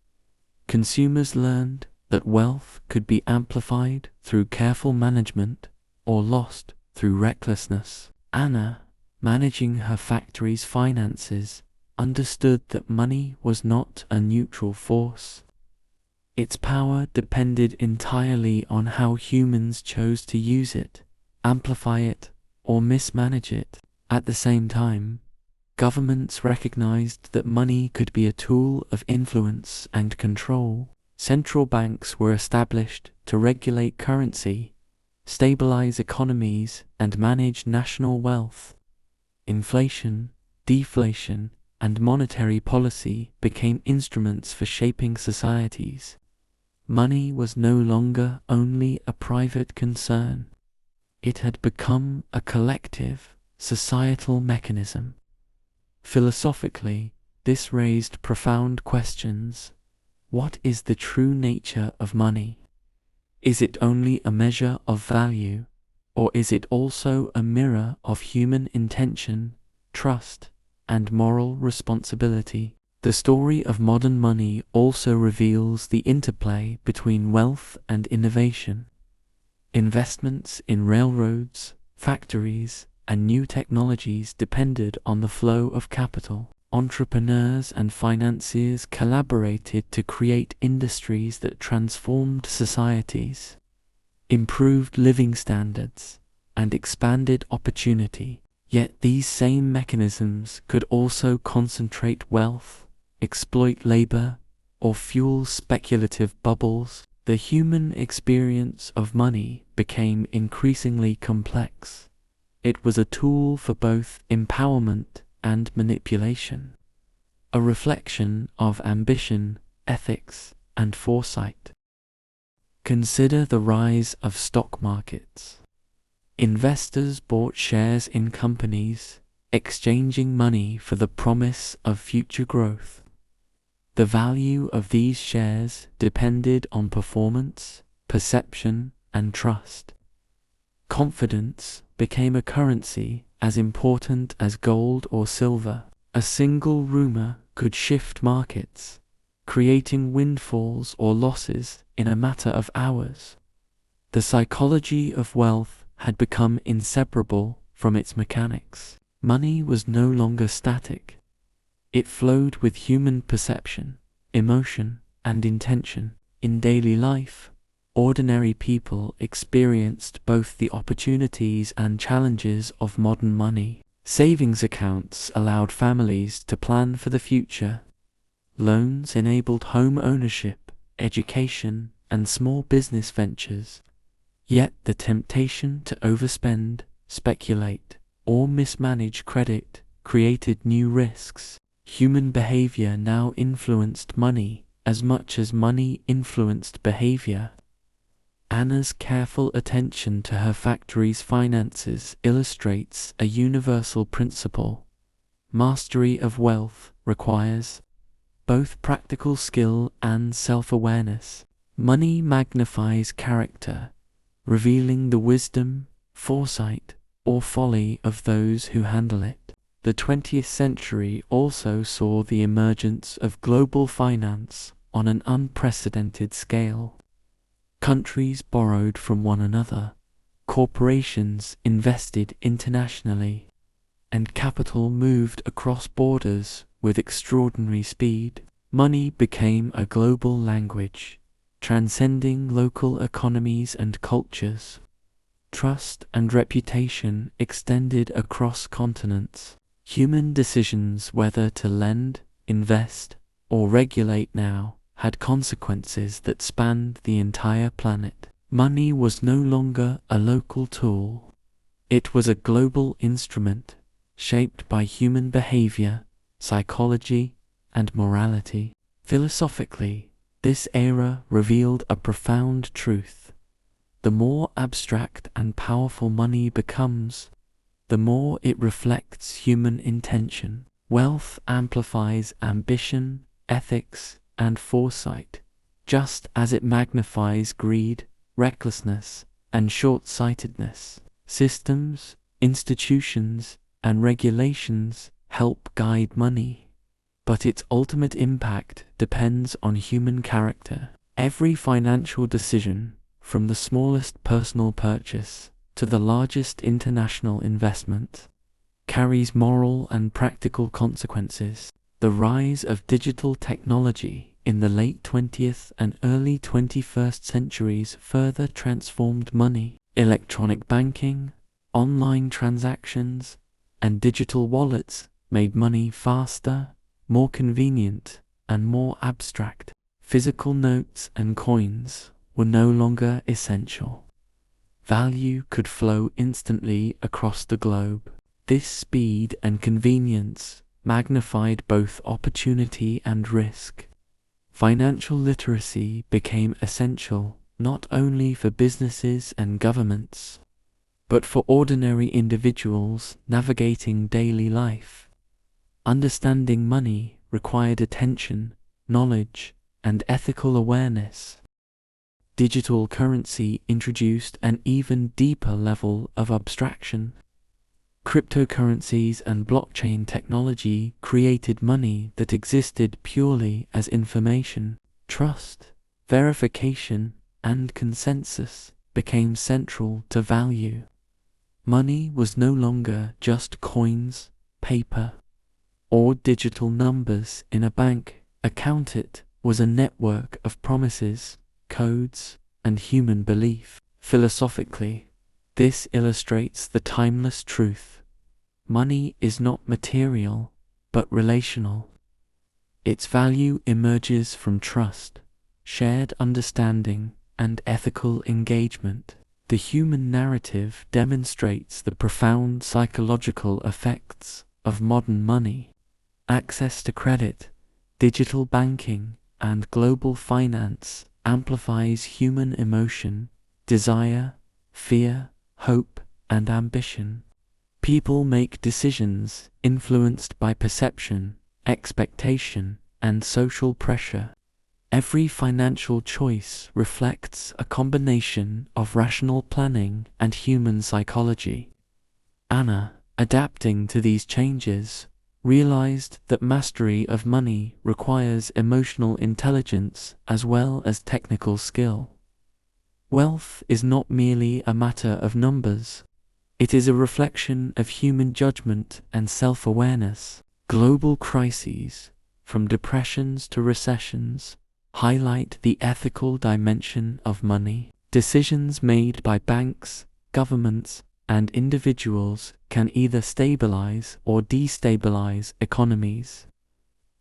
Consumers learned that wealth could be amplified through careful management or lost through recklessness. Anna, managing her factory's finances, understood that money was not a neutral force. Its power depended entirely on how humans chose to use it, amplify it, or mismanage it. At the same time, governments recognized that money could be a tool of influence and control. Central banks were established to regulate currency, stabilize economies, and manage national wealth. Inflation, deflation, and monetary policy became instruments for shaping societies. Money was no longer only a private concern. It had become a collective, societal mechanism. Philosophically, this raised profound questions. What is the true nature of money? Is it only a measure of value, or is it also a mirror of human intention, trust, and moral responsibility? The story of modern money also reveals the interplay between wealth and innovation. Investments in railroads, factories, and new technologies depended on the flow of capital. Entrepreneurs and financiers collaborated to create industries that transformed societies, improved living standards, and expanded opportunity. Yet these same mechanisms could also concentrate wealth, exploit labor, or fuel speculative bubbles. The human experience of money became increasingly complex. It was a tool for both empowerment and manipulation, a reflection of ambition, ethics, and foresight. Consider the rise of stock markets. Investors bought shares in companies, exchanging money for the promise of future growth. The value of these shares depended on performance, perception, and trust. Confidence became a currency as important as gold or silver. A single rumor could shift markets, creating windfalls or losses in a matter of hours. The psychology of wealth had become inseparable from its mechanics. Money was no longer static. It flowed with human perception, emotion, and intention. In daily life, ordinary people experienced both the opportunities and challenges of modern money. Savings accounts allowed families to plan for the future. Loans enabled home ownership, education, and small business ventures. Yet the temptation to overspend, speculate, or mismanage credit created new risks. Human behavior now influenced money as much as money influenced behavior. Anna's careful attention to her factory's finances illustrates a universal principle. Mastery of wealth requires both practical skill and self-awareness. Money magnifies character, revealing the wisdom, foresight, or folly of those who handle it. The 20th century also saw the emergence of global finance on an unprecedented scale. Countries borrowed from one another, corporations invested internationally, and capital moved across borders with extraordinary speed. Money became a global language, transcending local economies and cultures. Trust and reputation extended across continents. Human decisions whether to lend, invest, or regulate now had consequences that spanned the entire planet. Money was no longer a local tool. It was a global instrument, shaped by human behavior, psychology, and morality. Philosophically, this era revealed a profound truth. The more abstract and powerful money becomes, the more it reflects human intention. Wealth amplifies ambition, ethics, and foresight, just as it magnifies greed, recklessness, and short-sightedness. Systems, institutions, and regulations help guide money, but its ultimate impact depends on human character. Every financial decision, from the smallest personal purchase to the largest international investment, carries moral and practical consequences. The rise of digital technology in the late 20th and early 21st centuries further transformed money. Electronic banking, online transactions, and digital wallets made money faster, more convenient, and more abstract. Physical notes and coins were no longer essential. Value could flow instantly across the globe. This speed and convenience magnified both opportunity and risk. Financial literacy became essential not only for businesses and governments, but for ordinary individuals navigating daily life. Understanding money required attention, knowledge, and ethical awareness. Digital currency introduced an even deeper level of abstraction. Cryptocurrencies and blockchain technology created money that existed purely as information. Trust, verification, and consensus became central to value. Money was no longer just coins, paper, or digital numbers in a bank account. It was a network of promises, codes, and human belief. Philosophically, this illustrates the timeless truth. Money is not material, but relational. Its value emerges from trust, shared understanding, and ethical engagement. The human narrative demonstrates the profound psychological effects of modern money. Access to credit, digital banking, and global finance amplifies human emotion, desire, fear, hope, and ambition. People make decisions influenced by perception, expectation, and social pressure. Every financial choice reflects a combination of rational planning and human psychology. Anna, adapting to these changes, realized that mastery of money requires emotional intelligence as well as technical skill. Wealth is not merely a matter of numbers. It is a reflection of human judgment and self-awareness. Global crises, from depressions to recessions, highlight the ethical dimension of money. Decisions made by banks, governments, and individuals can either stabilize or destabilize economies.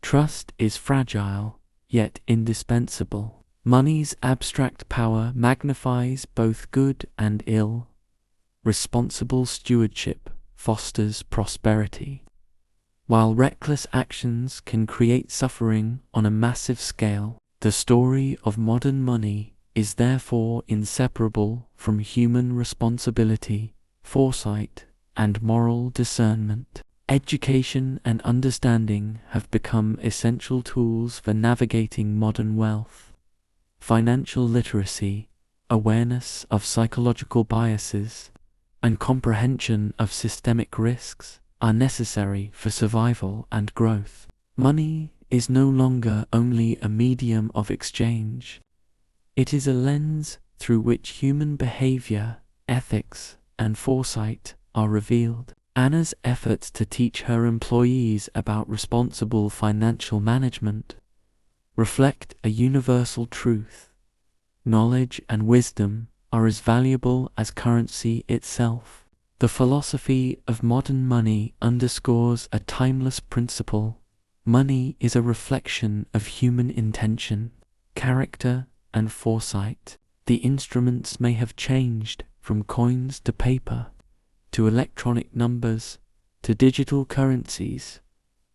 Trust is fragile, yet indispensable. Money's abstract power magnifies both good and ill. Responsible stewardship fosters prosperity, while reckless actions can create suffering on a massive scale. The story of modern money is therefore inseparable from human responsibility, foresight, and moral discernment. Education and understanding have become essential tools for navigating modern wealth. Financial literacy, awareness of psychological biases, and comprehension of systemic risks are necessary for survival and growth. Money is no longer only a medium of exchange. It is a lens through which human behavior, ethics, and foresight are revealed. Anna's efforts to teach her employees about responsible financial management reflect a universal truth. knowledge and wisdom are as valuable as currency itself. The philosophy of modern money underscores a timeless principle. Money is a reflection of human intention, character, and foresight. The instruments may have changed from coins to paper, to electronic numbers, to digital currencies,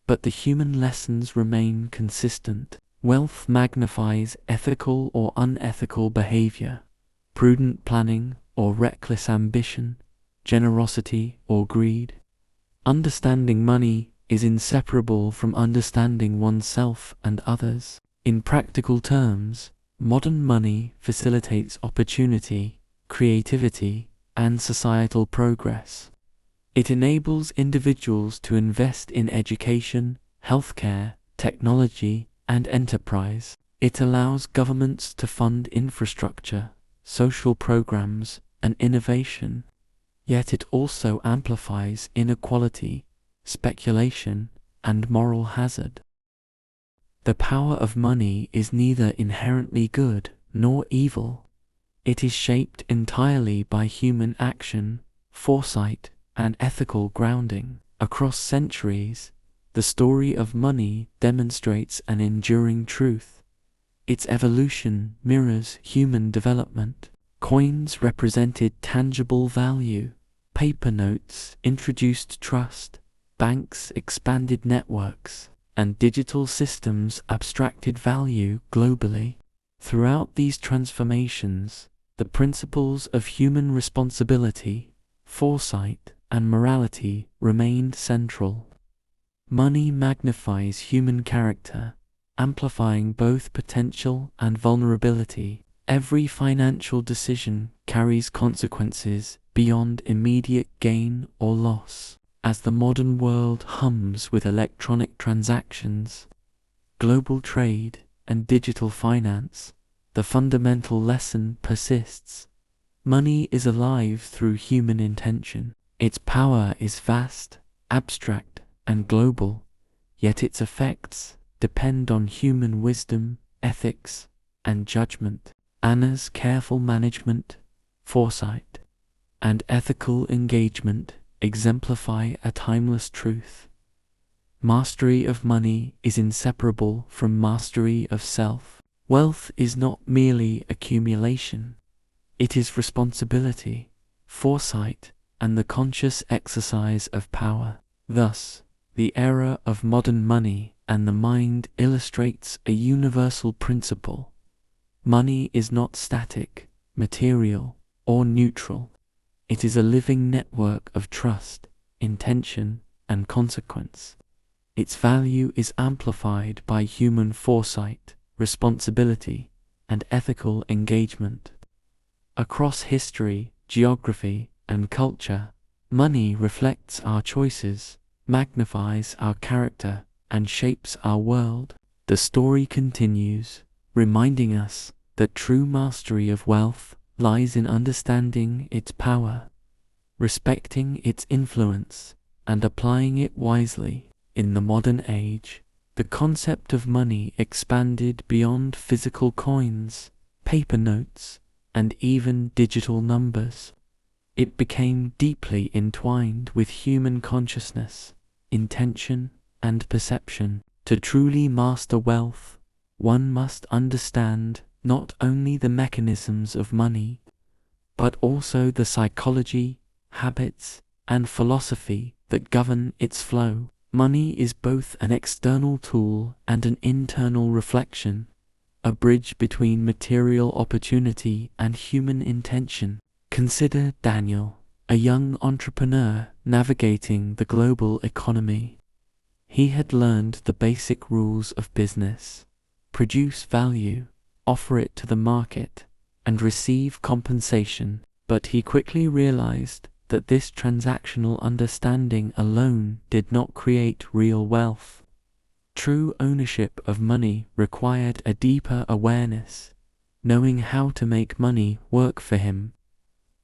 but the human lessons remain consistent. Wealth magnifies ethical or unethical behavior, prudent planning or reckless ambition, generosity or greed. Understanding money is inseparable from understanding oneself and others. In practical terms, modern money facilitates opportunity, creativity, and societal progress. It enables individuals to invest in education, healthcare, technology, and enterprise. It allows governments to fund infrastructure, social programs, and innovation. Yet it also amplifies inequality, speculation, and moral hazard. The power of money is neither inherently good nor evil. It is shaped entirely by human action, foresight, and ethical grounding. Across centuries, the story of money demonstrates an enduring truth. Its evolution mirrors human development. Coins represented tangible value. Paper notes introduced trust. Banks expanded networks, and digital systems abstracted value globally. Throughout these transformations, the principles of human responsibility, foresight, and morality remained central. Money magnifies human character, amplifying both potential and vulnerability. Every financial decision carries consequences beyond immediate gain or loss. As the modern world hums with electronic transactions, global trade, and digital finance, the fundamental lesson persists. Money is alive through human intention. Its power is vast, abstract, and global, yet its effects depend on human wisdom, ethics, and judgment. Anna's careful management, foresight, and ethical engagement exemplify a timeless truth. Mastery of money is inseparable from mastery of self. Wealth is not merely accumulation. It is responsibility, foresight, and the conscious exercise of power. Thus, the era of modern money and the mind illustrates a universal principle. Money is not static, material, or neutral. It is a living network of trust, intention, and consequence. Its value is amplified by human foresight, responsibility, and ethical engagement. Across history, geography, and culture, money reflects our choices, magnifies our character, and shapes our world. The story continues, reminding us that true mastery of wealth lies in understanding its power, respecting its influence, and applying it wisely. In the modern age, the concept of money expanded beyond physical coins, paper notes, and even digital numbers. It became deeply entwined with human consciousness, intention, and perception. To truly master wealth, one must understand not only the mechanisms of money, but also the psychology, habits, and philosophy that govern its flow. Money is both an external tool and an internal reflection, a bridge between material opportunity and human intention. Consider Daniel, a young entrepreneur navigating the global economy. He had learned the basic rules of business: produce value, offer it to the market, and receive compensation. But he quickly realized that this transactional understanding alone did not create real wealth. True ownership of money required a deeper awareness, knowing how to make money work for him,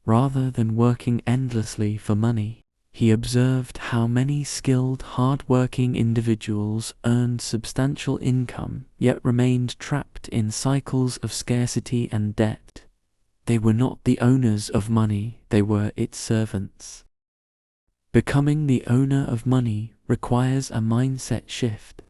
rather than working endlessly for money. He observed how many skilled, hard-working individuals earned substantial income, yet remained trapped in cycles of scarcity and debt. They were not the owners of money, they were its servants. Becoming the owner of money requires a mindset shift.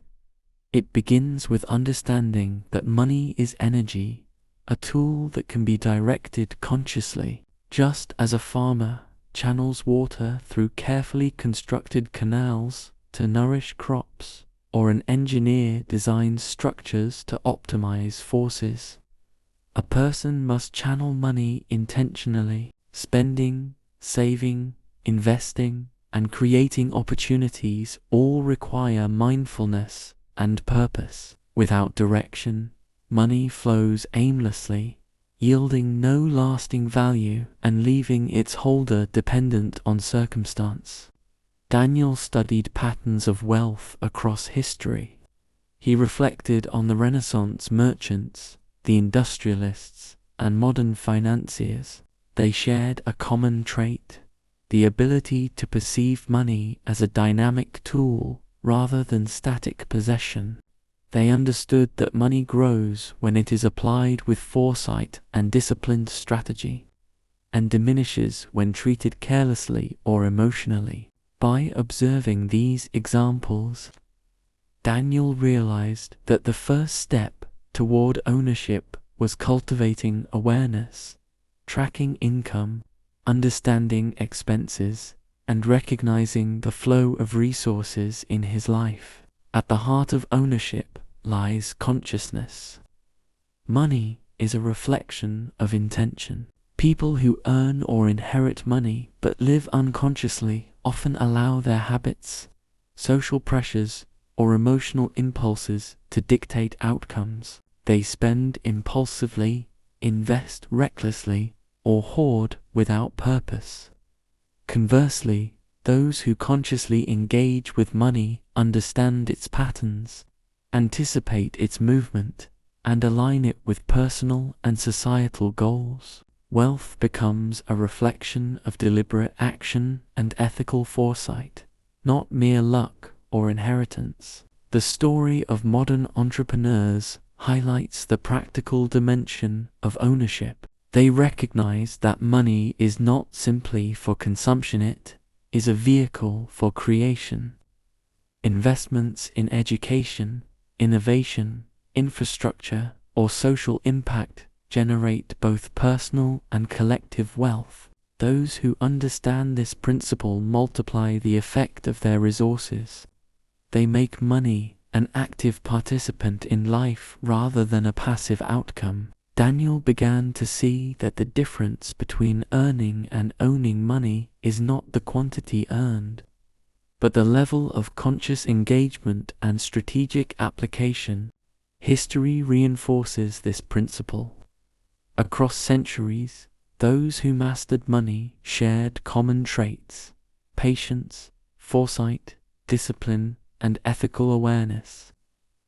It begins with understanding that money is energy, a tool that can be directed consciously, just as a farmer channels water through carefully constructed canals to nourish crops, or an engineer designs structures to optimize forces. A person must channel money intentionally, spending, saving, investing, and creating opportunities all require mindfulness and purpose. Without direction, money flows aimlessly, yielding no lasting value and leaving its holder dependent on circumstance. Daniel studied patterns of wealth across history. He reflected on the Renaissance merchants, the industrialists, and modern financiers. They shared a common trait: the ability to perceive money as a dynamic tool rather than static possession. They understood that money grows when it is applied with foresight and disciplined strategy, and diminishes when treated carelessly or emotionally. By observing these examples, Daniel realized that the first step toward ownership was cultivating awareness, tracking income, understanding expenses, and recognizing the flow of resources in his life. At the heart of ownership lies consciousness. Money is a reflection of intention. People who earn or inherit money but live unconsciously often allow their habits, social pressures, or emotional impulses to dictate outcomes. They spend impulsively, invest recklessly, or hoard without purpose. Conversely, those who consciously engage with money understand its patterns, anticipate its movement, and align it with personal and societal goals. Wealth becomes a reflection of deliberate action and ethical foresight, not mere luck or inheritance. The story of modern entrepreneurs highlights the practical dimension of ownership. They recognize that money is not simply for consumption, it is a vehicle for creation. Investments in education, innovation, infrastructure, or social impact generate both personal and collective wealth. Those who understand this principle multiply the effect of their resources. They make money an active participant in life rather than a passive outcome. Daniel began to see that the difference between earning and owning money is not the quantity earned, but the level of conscious engagement and strategic application. History reinforces this principle. Across centuries, those who mastered money shared common traits: patience, foresight, discipline, and ethical awareness.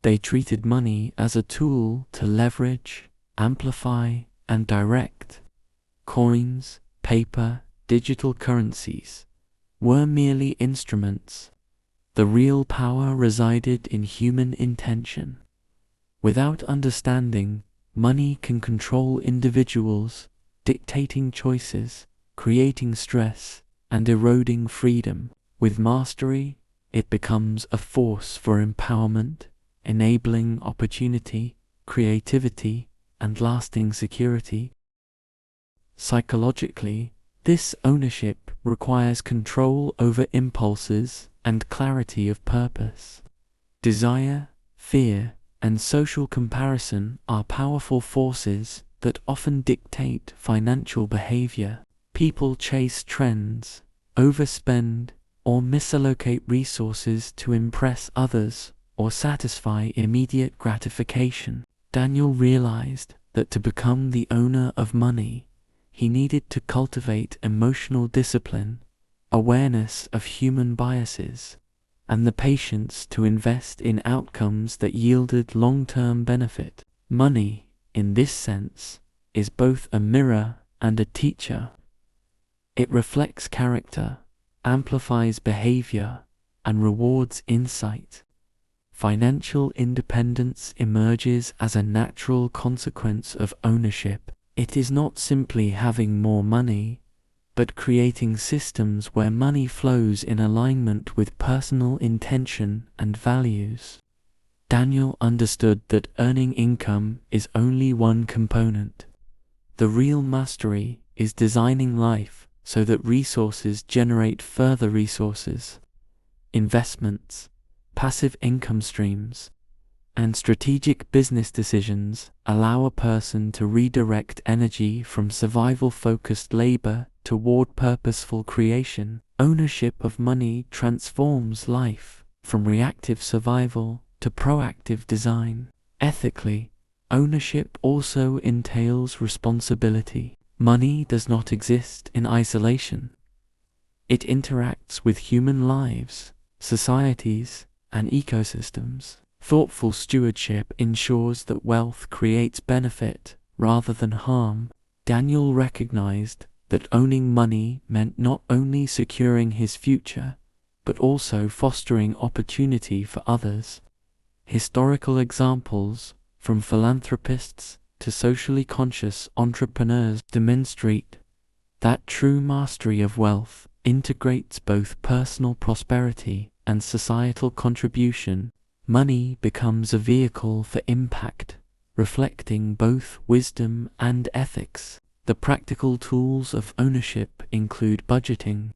They treated money as a tool to leverage, amplify, and direct. Coins, paper, digital currencies were merely instruments. The real power resided in human intention. Without understanding, money can control individuals, dictating choices, creating stress, and eroding freedom. With mastery, it becomes a force for empowerment, enabling opportunity, creativity, and lasting security. Psychologically, this ownership requires control over impulses and clarity of purpose. Desire, fear, and social comparison are powerful forces that often dictate financial behavior. People chase trends, overspend, or misallocate resources to impress others or satisfy immediate gratification. Daniel realized that to become the owner of money, he needed to cultivate emotional discipline, awareness of human biases, and the patience to invest in outcomes that yielded long-term benefit. Money, in this sense, is both a mirror and a teacher. It reflects character, amplifies behavior, and rewards insight. Financial independence emerges as a natural consequence of ownership. It is not simply having more money, but creating systems where money flows in alignment with personal intention and values. Daniel understood that earning income is only one component. The real mastery is designing life so that resources generate further resources. Investments, passive income streams, and strategic business decisions allow a person to redirect energy from survival-focused labor toward purposeful creation. Ownership of money transforms life from reactive survival to proactive design. Ethically, ownership also entails responsibility. Money does not exist in isolation. It interacts with human lives, societies, and ecosystems. Thoughtful stewardship ensures that wealth creates benefit rather than harm. Daniel recognized that owning money meant not only securing his future, but also fostering opportunity for others. Historical examples, from philanthropists to socially conscious entrepreneurs, demonstrate that true mastery of wealth integrates both personal prosperity and societal contribution. Money becomes a vehicle for impact, reflecting both wisdom and ethics. The practical tools of ownership include budgeting,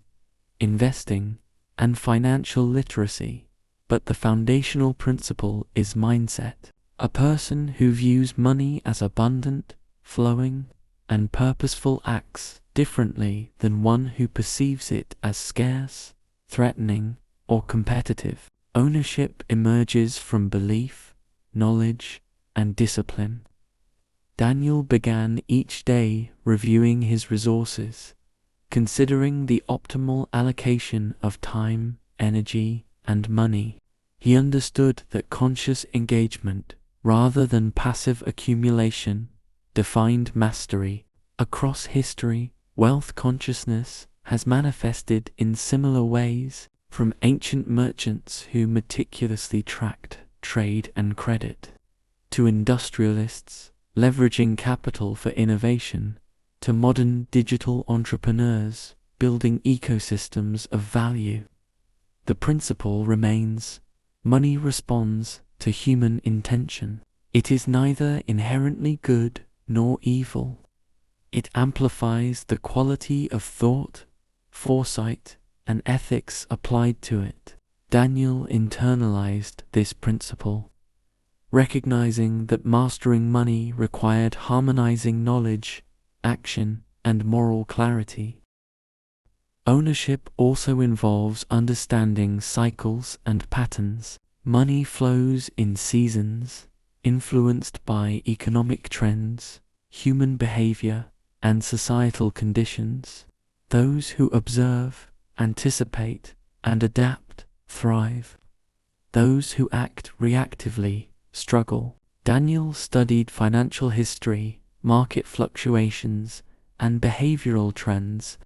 investing, and financial literacy, but the foundational principle is mindset. A person who views money as abundant, flowing, and purposeful acts differently than one who perceives it as scarce, threatening, or competitive. Ownership emerges from belief, knowledge, and discipline. Daniel began each day reviewing his resources, considering the optimal allocation of time, energy, and money. He understood that conscious engagement, rather than passive accumulation, defined mastery. Across history, wealth consciousness has manifested in similar ways, from ancient merchants who meticulously tracked trade and credit, to industrialists leveraging capital for innovation, to modern digital entrepreneurs building ecosystems of value. The principle remains: money responds to human intention. It is neither inherently good nor evil. It amplifies the quality of thought, foresight, and ethics applied to it. Daniel internalized this principle, recognizing that mastering money required harmonizing knowledge, action, and moral clarity. Ownership also involves understanding cycles and patterns. Money flows in seasons, influenced by economic trends, human behavior, and societal conditions. Those who observe, anticipate, and adapt thrive. Those who act reactively struggle. Daniel studied financial history, market fluctuations, and behavioral trends,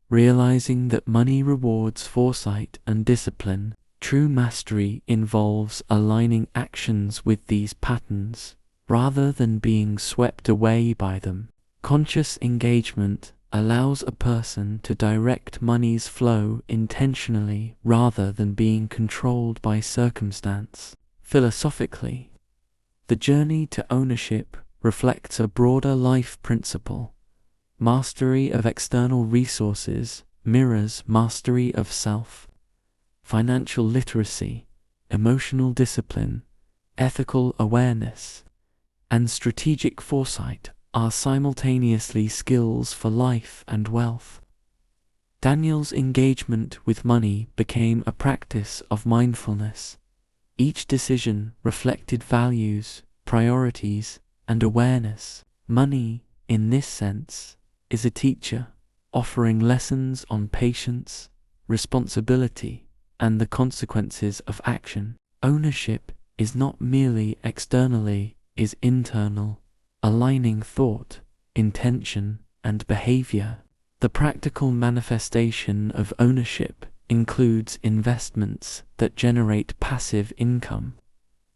realizing that money rewards foresight and discipline. True mastery involves aligning actions with these patterns, rather than being swept away by them. Conscious engagement allows a person to direct money's flow intentionally rather than being controlled by circumstance. Philosophically, the journey to ownership reflects a broader life principle. Mastery of external resources mirrors mastery of self. Financial literacy, emotional discipline, ethical awareness, and strategic foresight are simultaneously skills for life and wealth. Daniel's engagement with money became a practice of mindfulness. Each decision reflected values, priorities, and awareness. Money, in this sense, is a teacher, offering lessons on patience, responsibility, and the consequences of action. Ownership is not merely externally, is internal, aligning thought, intention, and behavior. The practical manifestation of ownership includes investments that generate passive income,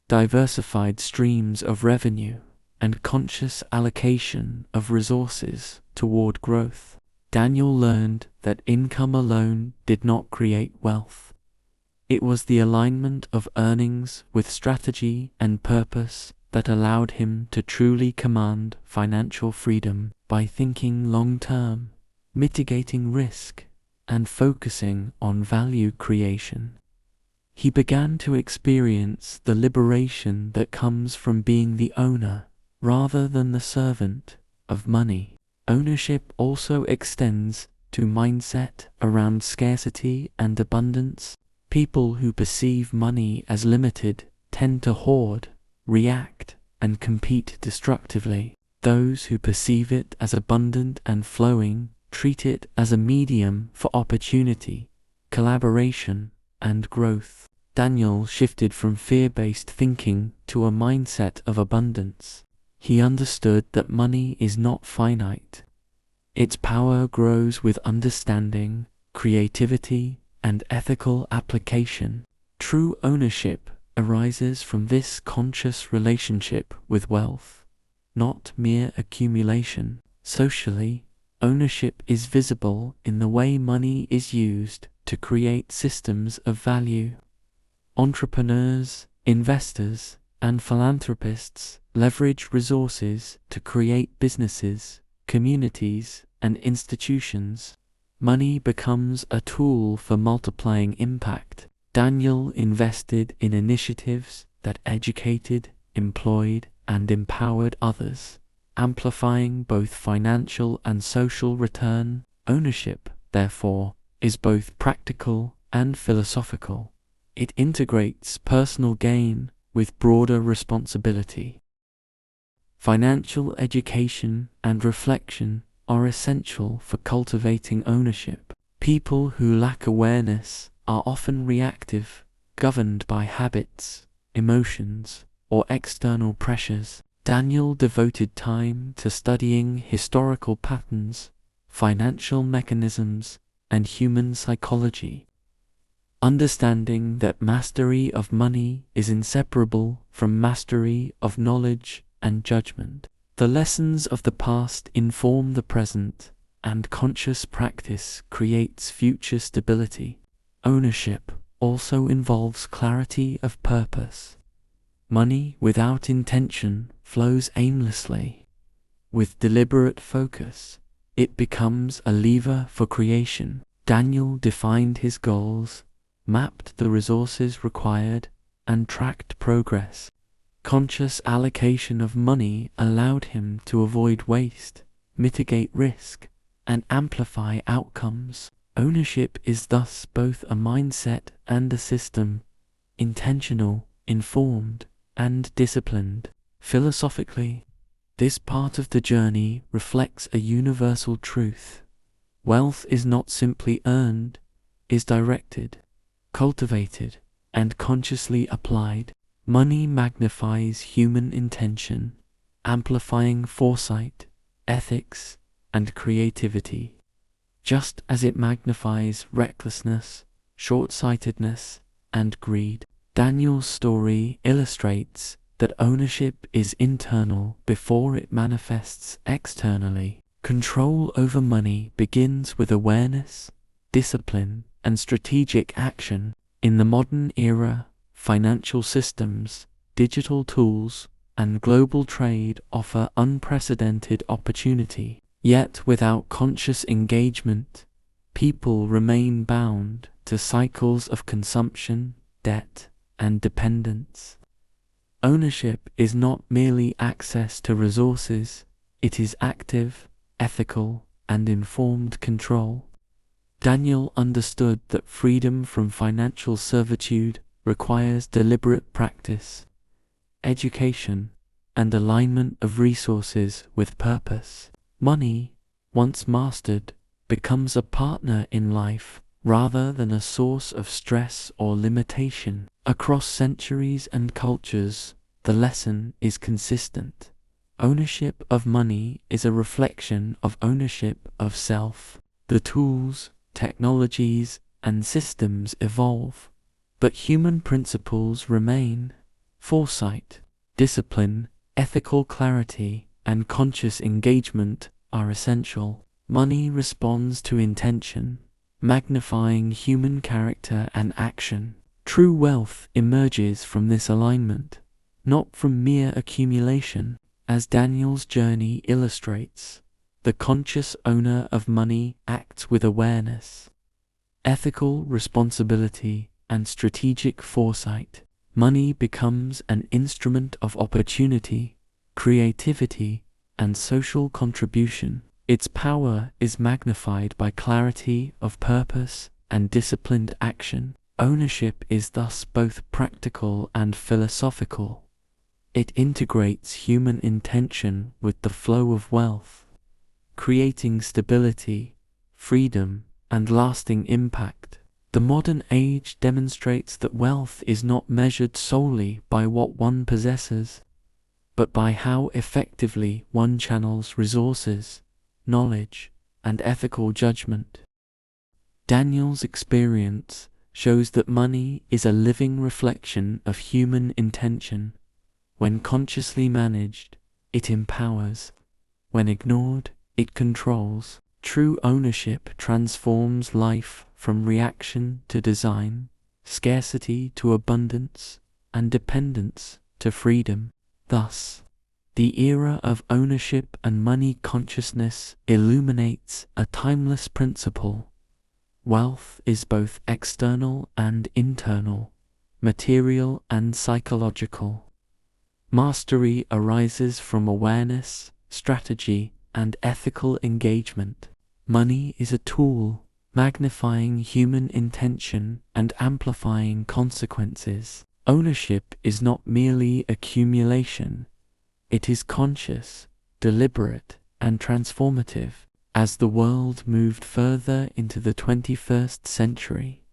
diversified streams of revenue, and conscious allocation of resources toward growth. Daniel learned that income alone did not create wealth. It was the alignment of earnings with strategy and purpose that allowed him to truly command financial freedom by thinking long-term, mitigating risk, and focusing on value creation. He began to experience the liberation that comes from being the owner, rather than the servant, of money. Ownership also extends to mindset around scarcity and abundance. People who perceive money as limited tend to hoard, react, and compete destructively. Those who perceive it as abundant and flowing treat it as a medium for opportunity, collaboration, and growth. Daniel shifted from fear-based thinking to a mindset of abundance. He understood that money is not finite. Its power grows with understanding, creativity, and ethical application. True ownership arises from this conscious relationship with wealth, not mere accumulation. Socially, ownership is visible in the way money is used to create systems of value. Entrepreneurs, investors, and philanthropists leverage resources to create businesses, communities, and institutions. Money becomes a tool for multiplying impact. Daniel invested in initiatives that educated, employed, and empowered others, amplifying both financial and social return. Ownership, therefore, is both practical and philosophical. It integrates personal gain with broader responsibility. Financial education and reflection are essential for cultivating ownership. People who lack awareness are often reactive, governed by habits, emotions, or external pressures. Daniel devoted time to studying historical patterns, financial mechanisms, and human psychology, understanding that mastery of money is inseparable from mastery of knowledge and judgment. The lessons of the past inform the present, and conscious practice creates future stability. Ownership also involves clarity of purpose. Money without intention flows aimlessly. With deliberate focus, it becomes a lever for creation. Daniel defined his goals, mapped the resources required, and tracked progress. Conscious allocation of money allowed him to avoid waste, mitigate risk, and amplify outcomes. Ownership is thus both a mindset and a system, intentional, informed, and disciplined. Philosophically, this part of the journey reflects a universal truth. Wealth is not simply earned, is directed, cultivated, and consciously applied. Money magnifies human intention, amplifying foresight, ethics, and creativity, just as it magnifies recklessness, short-sightedness, and greed. Daniel's story illustrates that ownership is internal before it manifests externally. Control over money begins with awareness, discipline, and strategic action. In the modern era, financial systems, digital tools, and global trade offer unprecedented opportunity. Yet without conscious engagement, people remain bound to cycles of consumption, debt, and dependence. Ownership is not merely access to resources, it is active, ethical, and informed control. Daniel understood that freedom from financial servitude requires deliberate practice, education, and alignment of resources with purpose. Money, once mastered, becomes a partner in life rather than a source of stress or limitation. Across centuries and cultures, the lesson is consistent. Ownership of money is a reflection of ownership of self. The tools, technologies, and systems evolve, but human principles remain. Foresight, discipline, ethical clarity, and conscious engagement are essential. Money responds to intention, magnifying human character and action. True wealth emerges from this alignment, not from mere accumulation. As Daniel's journey illustrates, the conscious owner of money acts with awareness, ethical responsibility, and strategic foresight. Money becomes an instrument of opportunity, creativity, and social contribution. Its power is magnified by clarity of purpose and disciplined action. Ownership is thus both practical and philosophical. It integrates human intention with the flow of wealth, creating stability, freedom, and lasting impact. The modern age demonstrates that wealth is not measured solely by what one possesses, but by how effectively one channels resources, knowledge, and ethical judgment. Daniel's experience shows that money is a living reflection of human intention. When consciously managed, it empowers. When ignored, it controls. True ownership transforms life from reaction to design, scarcity to abundance, and dependence to freedom. Thus, the era of ownership and money consciousness illuminates a timeless principle. Wealth is both external and internal, material and psychological. Mastery arises from awareness, strategy, and ethical engagement. Money is a tool, magnifying human intention and amplifying consequences. Ownership is not merely accumulation. It is conscious, deliberate, and transformative. As the world moved further into the 21st century,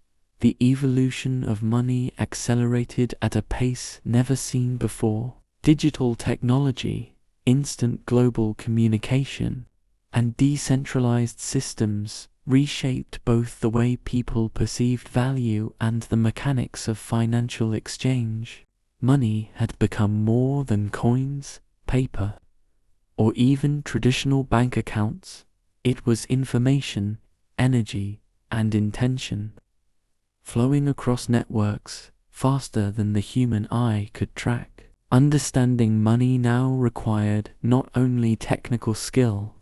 the evolution of money accelerated at a pace never seen before. Digital technology, instant global communication, and decentralized systems reshaped both the way people perceived value and the mechanics of financial exchange. Money had become more than coins, paper, or even traditional bank accounts. It was information, energy, and intention, flowing across networks faster than the human eye could track. Understanding money now required not only technical skill,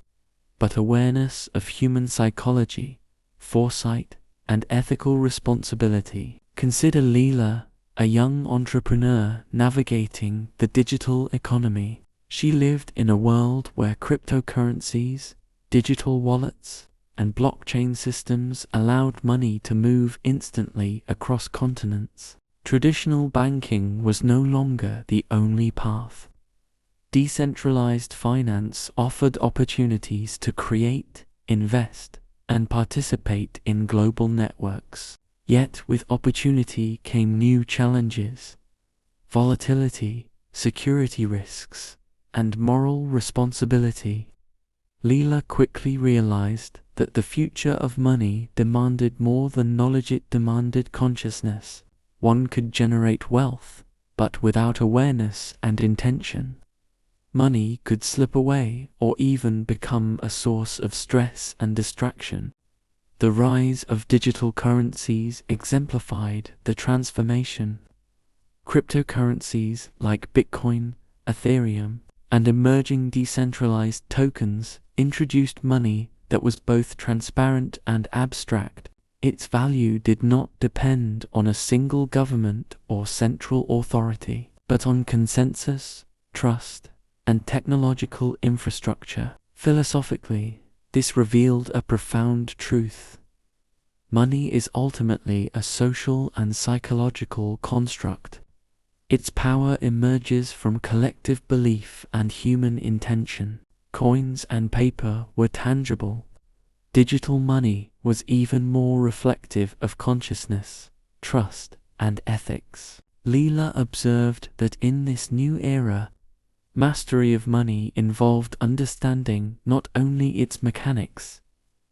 but awareness of human psychology, foresight, and ethical responsibility. Consider Leela, a young entrepreneur navigating the digital economy. She lived in a world where cryptocurrencies, digital wallets, and blockchain systems allowed money to move instantly across continents. Traditional banking was no longer the only path. Decentralized finance offered opportunities to create, invest, and participate in global networks. Yet with opportunity came new challenges: volatility, security risks, and moral responsibility. Leela quickly realized that the future of money demanded more than knowledge, it demanded consciousness. One could generate wealth, but without awareness and intention, money could slip away or even become a source of stress and distraction. The rise of digital currencies exemplified the transformation. Cryptocurrencies like Bitcoin, Ethereum, and emerging decentralized tokens introduced money that was both transparent and abstract. Its value did not depend on a single government or central authority, but on consensus, trust, and technological infrastructure. Philosophically, this revealed a profound truth. Money is ultimately a social and psychological construct. Its power emerges from collective belief and human intention. Coins and paper were tangible. Digital money was even more reflective of consciousness, trust, and ethics. Leela observed that in this new era, mastery of money involved understanding not only its mechanics,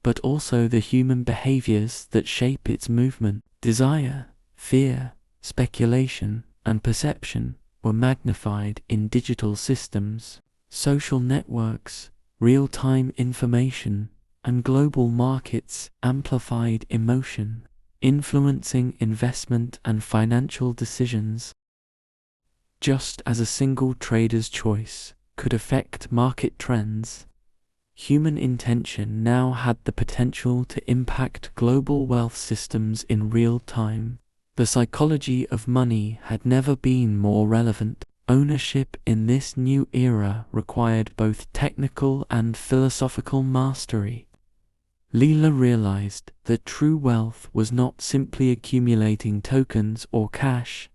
but also the human behaviors that shape its movement. Desire, fear, speculation, and perception were magnified in digital systems. Social networks, real-time information, and global markets amplified emotion, influencing investment and financial decisions. Just as a single trader's choice could affect market trends, human intention now had the potential to impact global wealth systems in real time. The psychology of money had never been more relevant. Ownership in this new era required both technical and philosophical mastery. Leela realized that true wealth was not simply accumulating tokens or cash.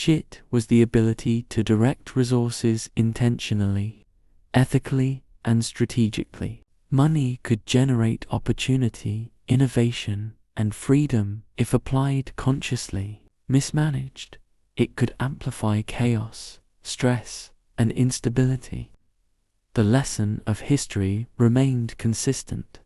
It was the ability to direct resources intentionally, ethically, and strategically. Money could generate opportunity, innovation, and freedom if applied consciously. Mismanaged, it could amplify chaos, stress, and instability. The lesson of history remained consistent.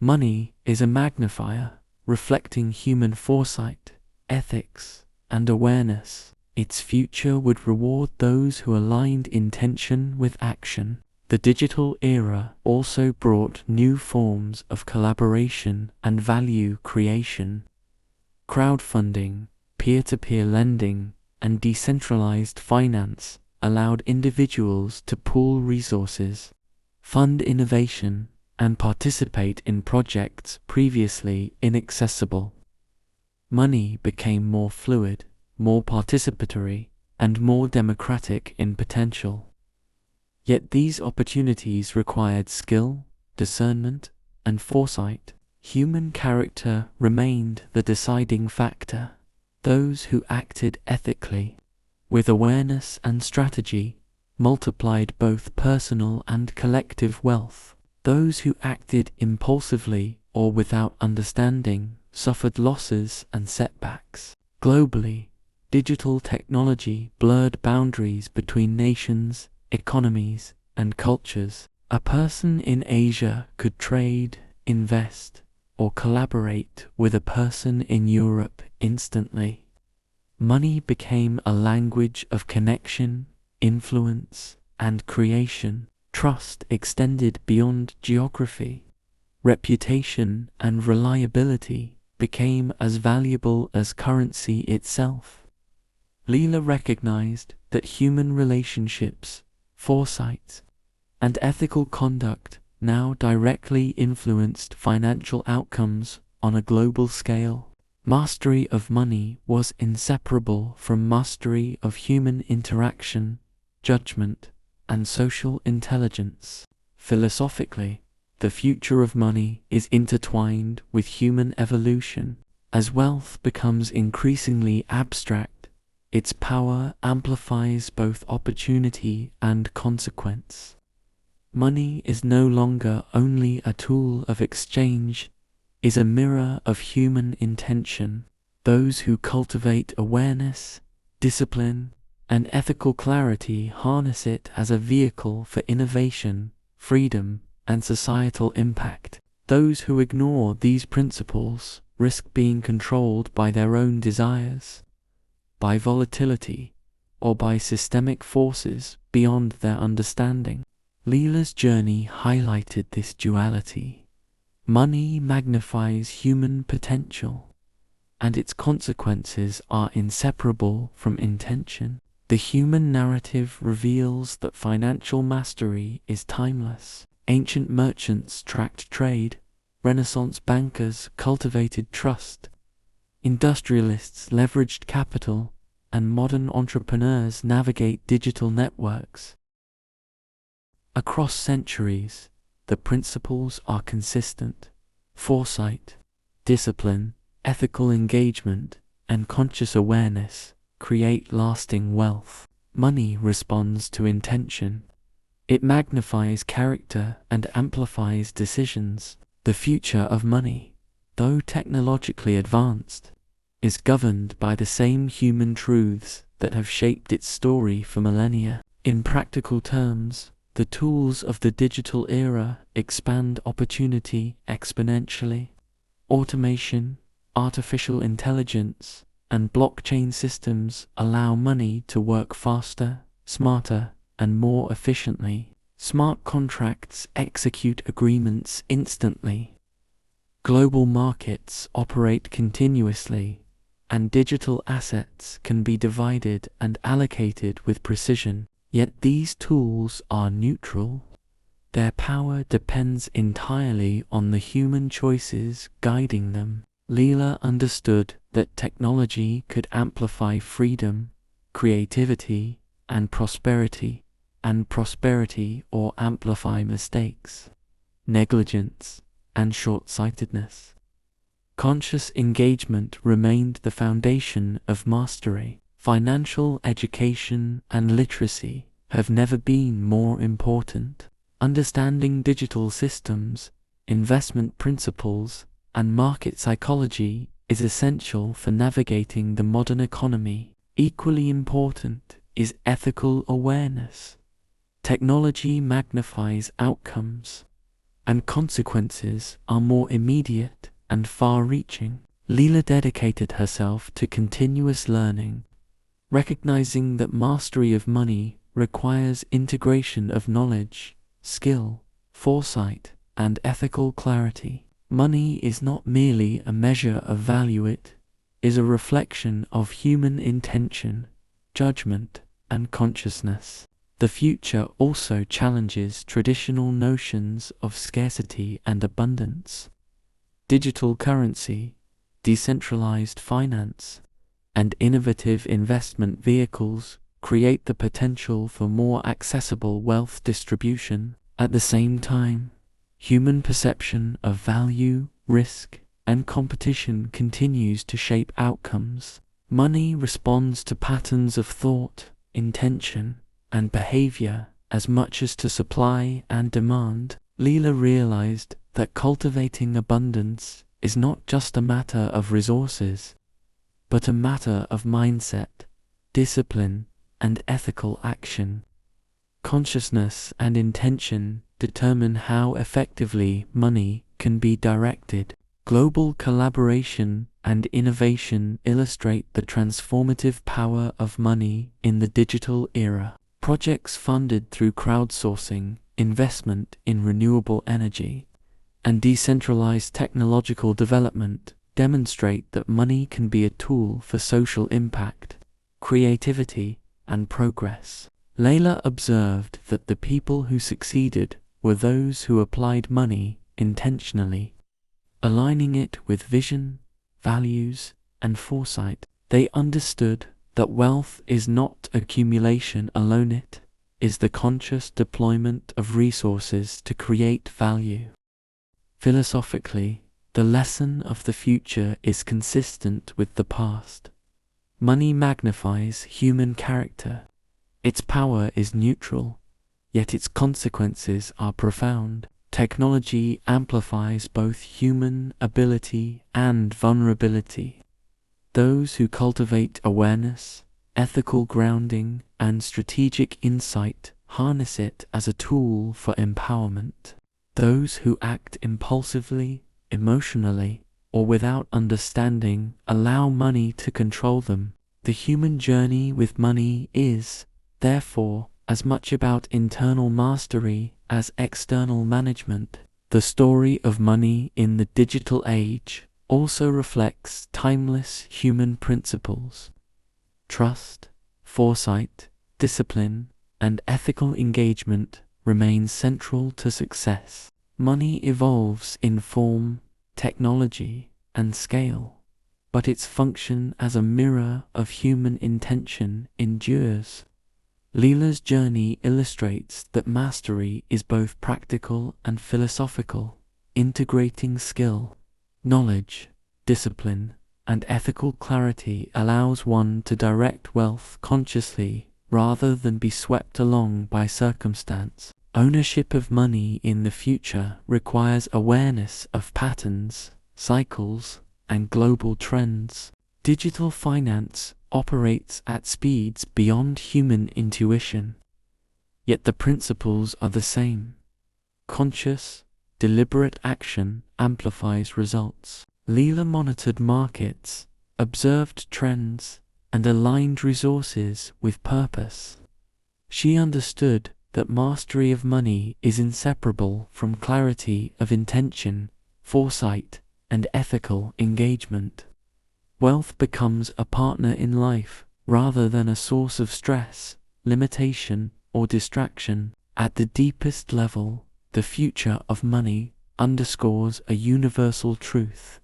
Money is a magnifier, reflecting human foresight, ethics, and awareness. Its future would reward those who aligned intention with action. The digital era also brought new forms of collaboration and value creation. Crowdfunding, peer-to-peer lending, and decentralized finance allowed individuals to pool resources, fund innovation, and participate in projects previously inaccessible. Money became more fluid, more participatory, and more democratic in potential. Yet these opportunities required skill, discernment, and foresight. Human character remained the deciding factor. Those who acted ethically, with awareness and strategy, multiplied both personal and collective wealth. Those who acted impulsively or without understanding suffered losses and setbacks. Globally, digital technology blurred boundaries between nations, economies, and cultures. A person in Asia could trade, invest, or collaborate with a person in Europe instantly. Money became a language of connection, influence, and creation. Trust extended beyond geography. Reputation and reliability became as valuable as currency itself. Leela recognized that human relationships, foresight, and ethical conduct now directly influenced financial outcomes on a global scale. Mastery of money was inseparable from mastery of human interaction, judgment, and social intelligence. Philosophically, the future of money is intertwined with human evolution. As wealth becomes increasingly abstract, its power amplifies both opportunity and consequence. Money is no longer only a tool of exchange, it is a mirror of human intention. Those who cultivate awareness, discipline, and ethical clarity harness it as a vehicle for innovation, freedom, and societal impact. Those who ignore these principles risk being controlled by their own desires, by volatility, or by systemic forces beyond their understanding. Leela's journey highlighted this duality. Money magnifies human potential, and its consequences are inseparable from intention. The human narrative reveals that financial mastery is timeless. Ancient merchants tracked trade, Renaissance bankers cultivated trust, industrialists leveraged capital, and modern entrepreneurs navigate digital networks. Across centuries, the principles are consistent. Foresight, discipline, ethical engagement, and conscious awareness create lasting wealth. Money responds to intention. It magnifies character and amplifies decisions. The future of money, though technologically advanced, is governed by the same human truths that have shaped its story for millennia. In practical terms, The tools of the digital era expand opportunity exponentially. Automation, artificial intelligence, and blockchain systems allow money to work faster, smarter, and more efficiently. Smart contracts execute agreements instantly. Global markets operate continuously, and digital assets can be divided and allocated with precision. Yet these tools are neutral. Their power depends entirely on the human choices guiding them. Leela understood that technology could amplify freedom, creativity, and prosperity or amplify mistakes, negligence, and short-sightedness. Conscious engagement remained the foundation of mastery. Financial education and literacy have never been more important. Understanding digital systems, investment principles, and market psychology is essential for navigating the modern economy. Equally important is ethical awareness. Technology magnifies outcomes, and consequences are more immediate and far-reaching. Leela dedicated herself to continuous learning, recognizing that mastery of money requires integration of knowledge, skill, foresight, and ethical clarity. Money is not merely a measure of value, it is a reflection of human intention, judgment, and consciousness. The future also challenges traditional notions of scarcity and abundance. Digital currency, decentralized finance, and innovative investment vehicles create the potential for more accessible wealth distribution. At the same time, human perception of value, risk, and competition continues to shape outcomes. Money responds to patterns of thought, intention, and behavior as much as to supply and demand. Leela realized that cultivating abundance is not just a matter of resources, but a matter of mindset, discipline, and ethical action. Consciousness and intention determine how effectively money can be directed. Global collaboration and innovation illustrate the transformative power of money in the digital era. Projects funded through crowdsourcing, investment in renewable energy, and decentralized technological development demonstrate that money can be a tool for social impact, creativity, and progress. Leila observed that the people who succeeded were those who applied money intentionally, aligning it with vision, values, and foresight. They understood that wealth is not accumulation alone, it is the conscious deployment of resources to create value. Philosophically, the lesson of the future is consistent with the past. Money magnifies human character. Its power is neutral, yet its consequences are profound. Technology amplifies both human ability and vulnerability. Those who cultivate awareness, ethical grounding, and strategic insight harness it as a tool for empowerment. Those who act impulsively, emotionally, or without understanding allow money to control them. The human journey with money is, therefore, as much about internal mastery as external management. The story of money in the digital age also reflects timeless human principles. Trust, foresight, discipline, and ethical engagement remain central to success. Money evolves in form, technology, and scale, but its function as a mirror of human intention endures. Leela's journey illustrates that mastery is both practical and philosophical, integrating skill, knowledge, discipline, and ethical clarity allows one to direct wealth consciously rather than be swept along by circumstance. Ownership of money in the future requires awareness of patterns, cycles, and global trends. Digital finance operates at speeds beyond human intuition. yet the principles are the same. Conscious, deliberate action amplifies results. Leela monitored markets, observed trends, and aligned resources with purpose. She understood that mastery of money is inseparable from clarity of intention, foresight, and ethical engagement. Wealth becomes a partner in life rather than a source of stress, limitation, or distraction. At the deepest level, the future of money underscores a universal truth.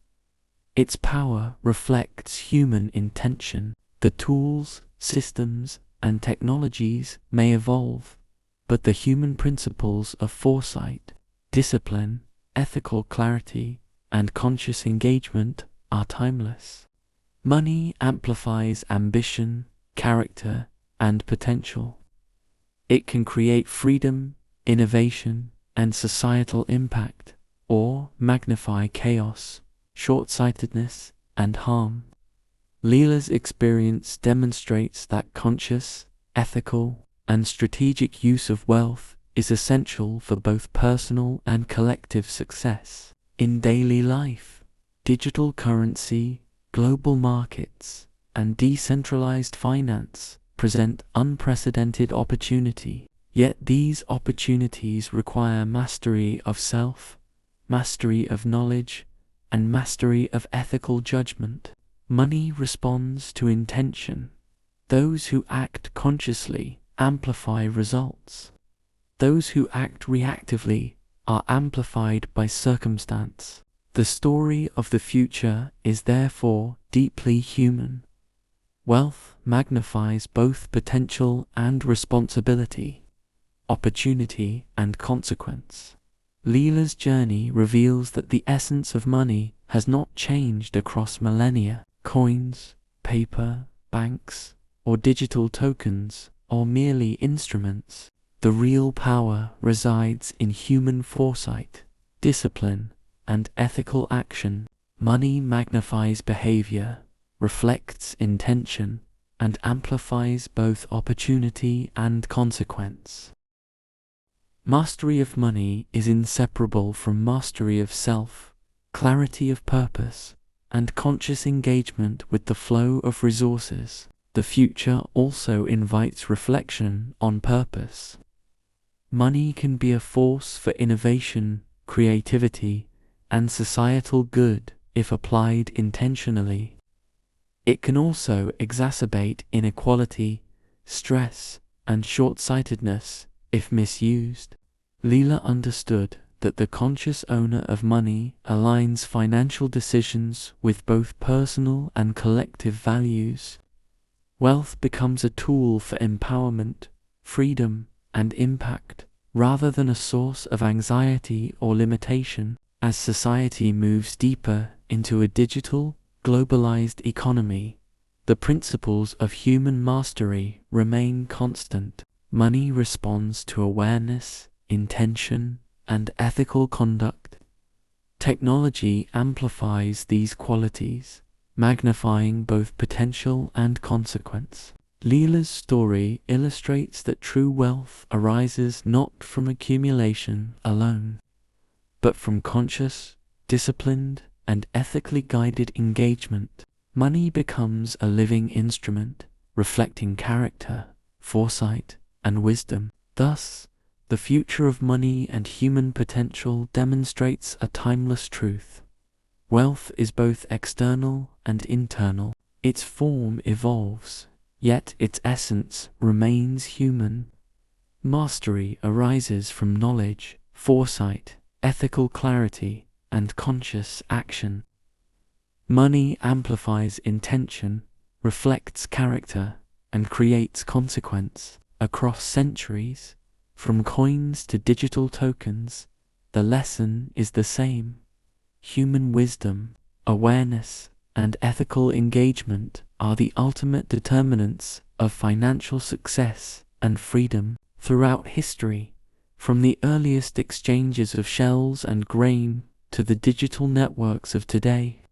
Its power reflects human intention. The tools, systems, and technologies may evolve, but the human principles of foresight, discipline, ethical clarity, and conscious engagement are timeless. Money amplifies ambition, character, and potential. It can create freedom, innovation, and societal impact, or magnify chaos, short-sightedness, and harm. Leela's experience demonstrates that conscious, ethical, and strategic use of wealth is essential for both personal and collective success. In daily life, digital currency, global markets, and decentralized finance present unprecedented opportunity. Yet these opportunities require mastery of self, mastery of knowledge, and mastery of ethical judgment. Money responds to intention. Those who act consciously amplify results. Those who act reactively are amplified by circumstance. The story of the future is therefore deeply human. Wealth magnifies both potential and responsibility, opportunity and consequence. Leela's journey reveals that the essence of money has not changed across millennia. Coins, paper, banks, or digital tokens are merely instruments. The real power resides in human foresight, discipline, and ethical action. Money magnifies behavior, reflects intention, and amplifies both opportunity and consequence. Mastery of money is inseparable from mastery of self, clarity of purpose, and conscious engagement with the flow of resources. The future also invites reflection on purpose. Money can be a force for innovation, creativity, and societal good if applied intentionally. It can also exacerbate inequality, stress, and short-sightedness if misused. Leela understood that the conscious owner of money aligns financial decisions with both personal and collective values. Wealth becomes a tool for empowerment, freedom, and impact, rather than a source of anxiety or limitation. As society moves deeper into a digital, globalized economy, the principles of human mastery remain constant. Money responds to awareness, intention, and ethical conduct. Technology amplifies these qualities, magnifying both potential and consequence. Leela's story illustrates that true wealth arises not from accumulation alone, but from conscious, disciplined, and ethically guided engagement. Money becomes a living instrument, reflecting character, foresight, and wisdom. Thus, the future of money and human potential demonstrates a timeless truth. Wealth is both external and internal. Its form evolves, yet its essence remains human. Mastery arises from knowledge, foresight, ethical clarity, and conscious action. Money amplifies intention, reflects character, and creates consequence. Across centuries, from coins to digital tokens, the lesson is the same. Human wisdom, awareness, and ethical engagement are the ultimate determinants of financial success and freedom. Throughout history, from the earliest exchanges of shells and grain to the digital networks of today,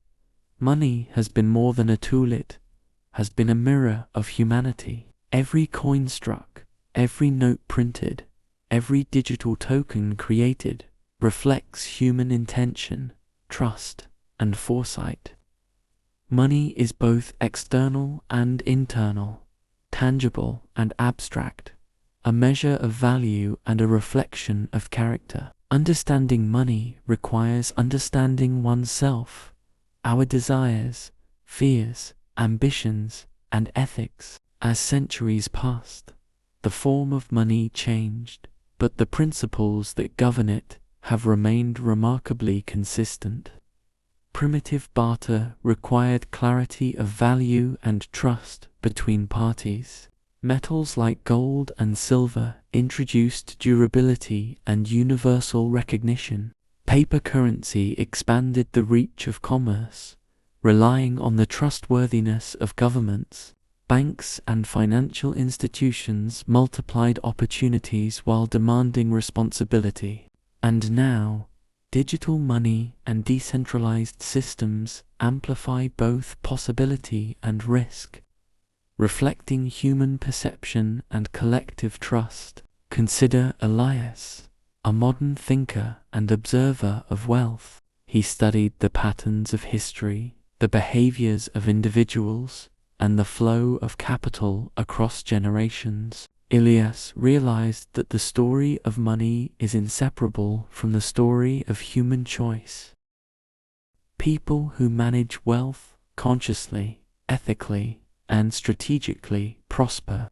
money has been more than a tool. It has been a mirror of humanity. Every coin struck, Every note printed, every digital token created, reflects human intention, trust, and foresight. Money is both external and internal, tangible and abstract, a measure of value and a reflection of character. Understanding money requires understanding oneself, our desires, fears, ambitions, and ethics. As centuries passed, the form of money changed, but the principles that govern it have remained remarkably consistent. Primitive barter required clarity of value and trust between parties. Metals like gold and silver introduced durability and universal recognition. Paper currency expanded the reach of commerce, relying on the trustworthiness of governments. Banks and financial institutions multiplied opportunities while demanding responsibility. And now, digital money and decentralized systems amplify both possibility and risk, reflecting human perception and collective trust. Consider Elias, a modern thinker and observer of wealth. He studied the patterns of history, the behaviors of individuals, and the flow of capital across generations. Elias realized that the story of money is inseparable from the story of human choice. People who manage wealth consciously, ethically, and strategically prosper.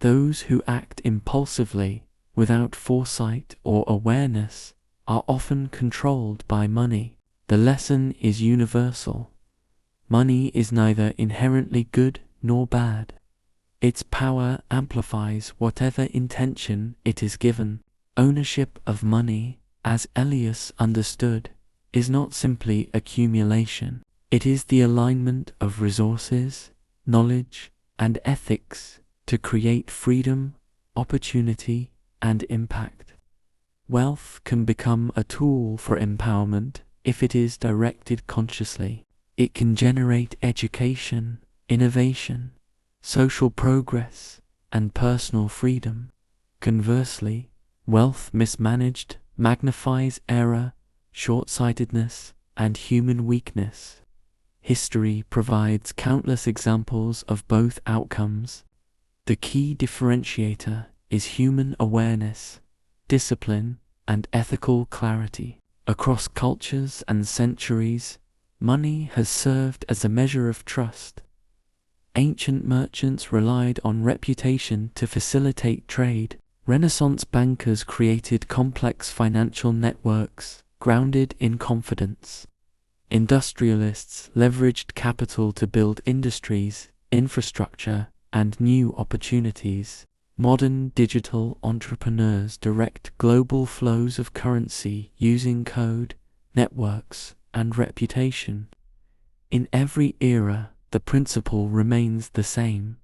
Those who act impulsively, without foresight or awareness, are often controlled by money. The lesson is universal. Money is neither inherently good nor bad. Its power amplifies whatever intention it is given. Ownership of money, as Elias understood, is not simply accumulation. It is the alignment of resources, knowledge, and ethics to create freedom, opportunity, and impact. Wealth can become a tool for empowerment if it is directed consciously. It can generate education, innovation, social progress, and personal freedom. Conversely, wealth mismanaged magnifies error, short-sightedness, and human weakness. History provides countless examples of both outcomes. The key differentiator is human awareness, discipline, and ethical clarity. Across cultures and centuries, money has served as a measure of trust. Ancient merchants relied on reputation to facilitate trade. Renaissance bankers created complex financial networks grounded in confidence. Industrialists leveraged capital to build industries, infrastructure, and new opportunities. Modern digital entrepreneurs direct global flows of currency using code, networks, and reputation. In every era, the principle remains the same.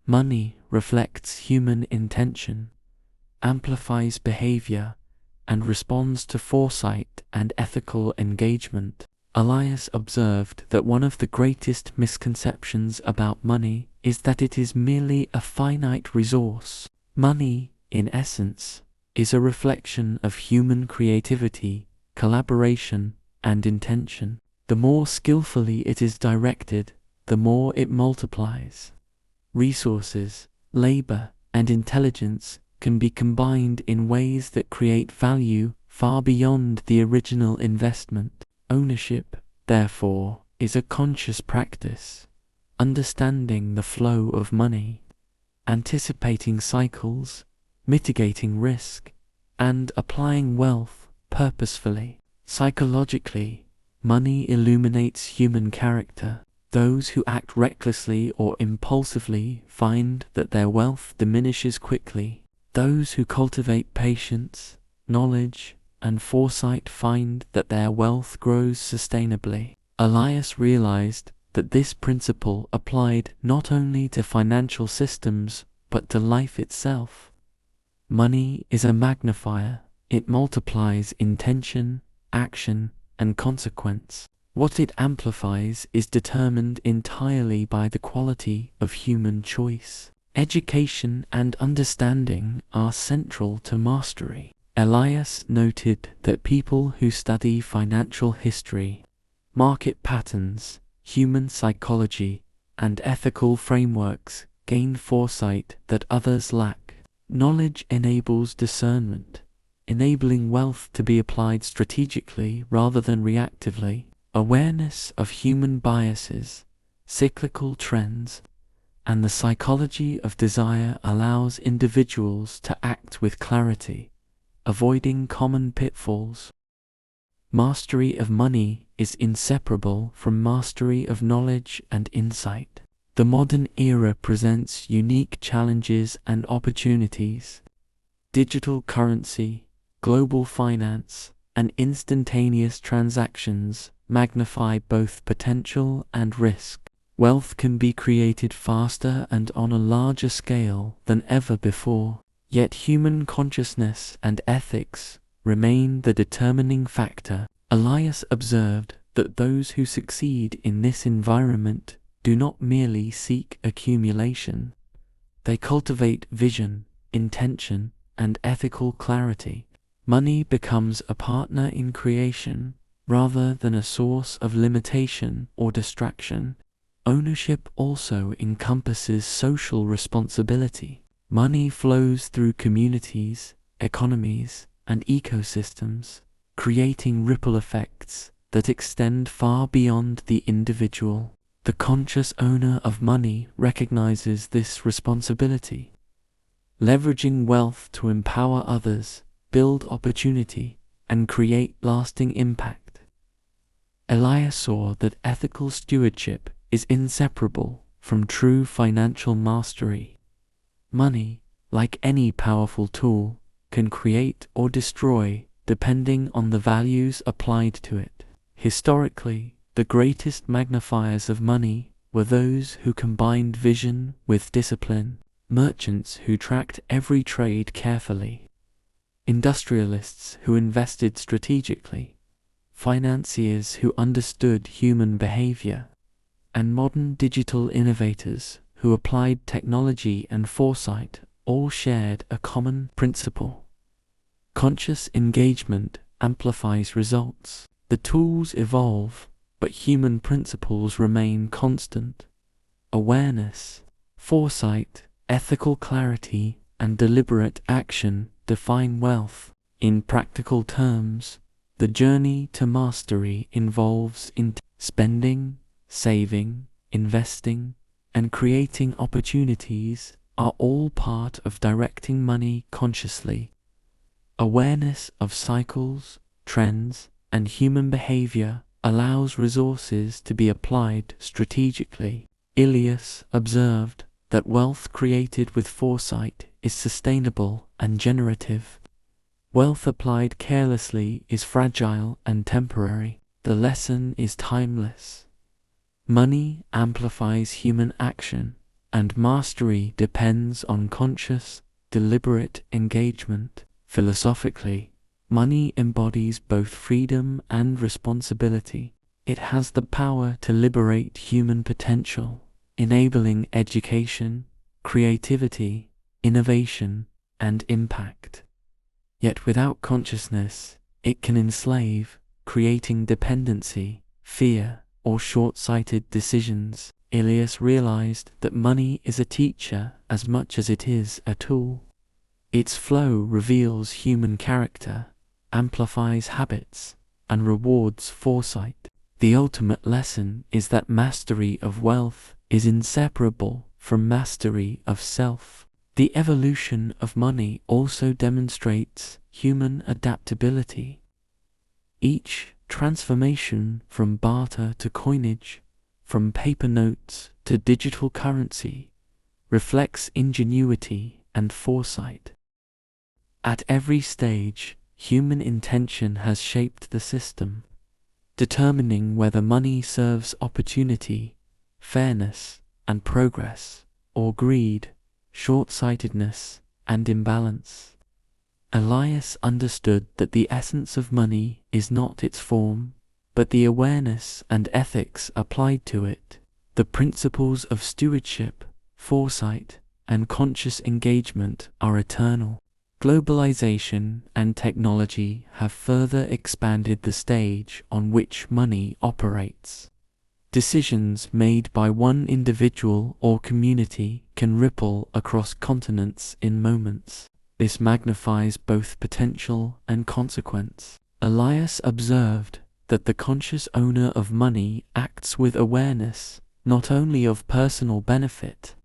Money reflects human intention, amplifies behavior, and responds to foresight and ethical engagement. Elias observed that one of the greatest misconceptions about money is that it is merely a finite resource. Money, in essence, is a reflection of human creativity, collaboration, and intention. The more skillfully it is directed, the more it multiplies. Resources, labor, and intelligence can be combined in ways that create value far beyond the original investment. Ownership, therefore, is a conscious practice. Understanding the flow of money, anticipating cycles, mitigating risk, and applying wealth purposefully. Psychologically, money illuminates human character. Those who act recklessly or impulsively find that their wealth diminishes quickly. Those who cultivate patience, knowledge, and foresight find that their wealth grows sustainably. Elias realized that this principle applied not only to financial systems, but to life itself. Money is a magnifier. It multiplies intention, action, and consequence. What it amplifies is determined entirely by the quality of human choice. Education and understanding are central to mastery. Elias noted that people who study financial history, market patterns, human psychology, and ethical frameworks gain foresight that others lack. Knowledge enables discernment, enabling wealth to be applied strategically rather than reactively. Awareness of human biases, cyclical trends, and the psychology of desire allows individuals to act with clarity, avoiding common pitfalls. Mastery of money is inseparable from mastery of knowledge and insight. The modern era presents unique challenges and opportunities. Digital currency, global finance, and instantaneous transactions magnify both potential and risk. Wealth can be created faster and on a larger scale than ever before, yet human consciousness and ethics remain the determining factor. Elias observed that those who succeed in this environment do not merely seek accumulation. They cultivate vision, intention, and ethical clarity. Money becomes a partner in creation rather than a source of limitation or distraction. Ownership also encompasses social responsibility. Money flows through communities, economies, and ecosystems, creating ripple effects that extend far beyond the individual. The conscious owner of money recognizes this responsibility, leveraging wealth to empower others, build opportunity, and create lasting impact. Elias saw that ethical stewardship is inseparable from true financial mastery. Money, like any powerful tool, can create or destroy depending on the values applied to it. Historically, the greatest magnifiers of money were those who combined vision with discipline, merchants who tracked every trade carefully, industrialists who invested strategically, financiers who understood human behavior, and modern digital innovators who applied technology and foresight all shared a common principle. Conscious engagement amplifies results. The tools evolve, but human principles remain constant. Awareness, foresight, ethical clarity, and deliberate action define wealth. In practical terms, the journey to mastery involves spending, saving, investing, and creating opportunities are all part of directing money consciously. Awareness of cycles, trends, and human behavior allows resources to be applied strategically. Elias observed that wealth created with foresight is sustainable and generative. Wealth applied carelessly is fragile and temporary. The lesson is timeless. Money amplifies human action, and mastery depends on conscious, deliberate engagement. Philosophically, money embodies both freedom and responsibility. It has the power to liberate human potential, enabling education, creativity, innovation, and impact. Yet without consciousness, it can enslave, creating dependency, fear, or short-sighted decisions. Elias realized that money is a teacher as much as it is a tool. Its flow reveals human character, amplifies habits, and rewards foresight. The ultimate lesson is that mastery of wealth is inseparable from mastery of self. The evolution of money also demonstrates human adaptability. Each transformation from barter to coinage, from paper notes to digital currency, reflects ingenuity and foresight. At every stage, human intention has shaped the system, determining whether money serves opportunity, fairness, and progress, or greed, short-sightedness, and imbalance. Elias understood that the essence of money is not its form, but the awareness and ethics applied to it. The principles of stewardship, foresight, and conscious engagement are eternal. Globalization and technology have further expanded the stage on which money operates. Decisions made by one individual or community can ripple across continents in moments. This magnifies both potential and consequence. Elias observed that the conscious owner of money acts with awareness not only of personal benefit,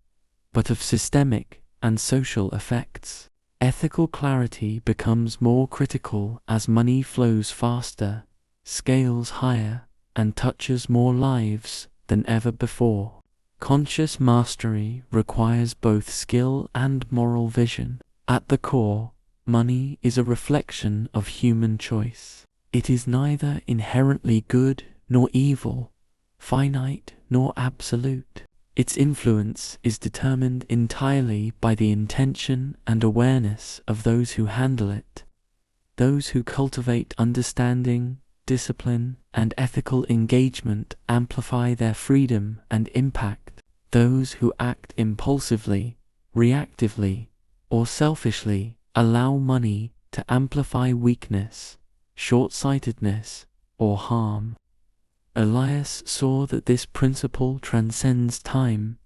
but of systemic and social effects. Ethical clarity becomes more critical as money flows faster, scales higher, and touches more lives than ever before. Conscious mastery requires both skill and moral vision. At the core, money is a reflection of human choice. It is neither inherently good nor evil, finite nor absolute. Its influence is determined entirely by the intention and awareness of those who handle it. Those who cultivate understanding, discipline, and ethical engagement amplify their freedom and impact. Those who act impulsively, reactively, or selfishly allow money to amplify weakness, short-sightedness, or harm. Elias saw that this principle transcends time.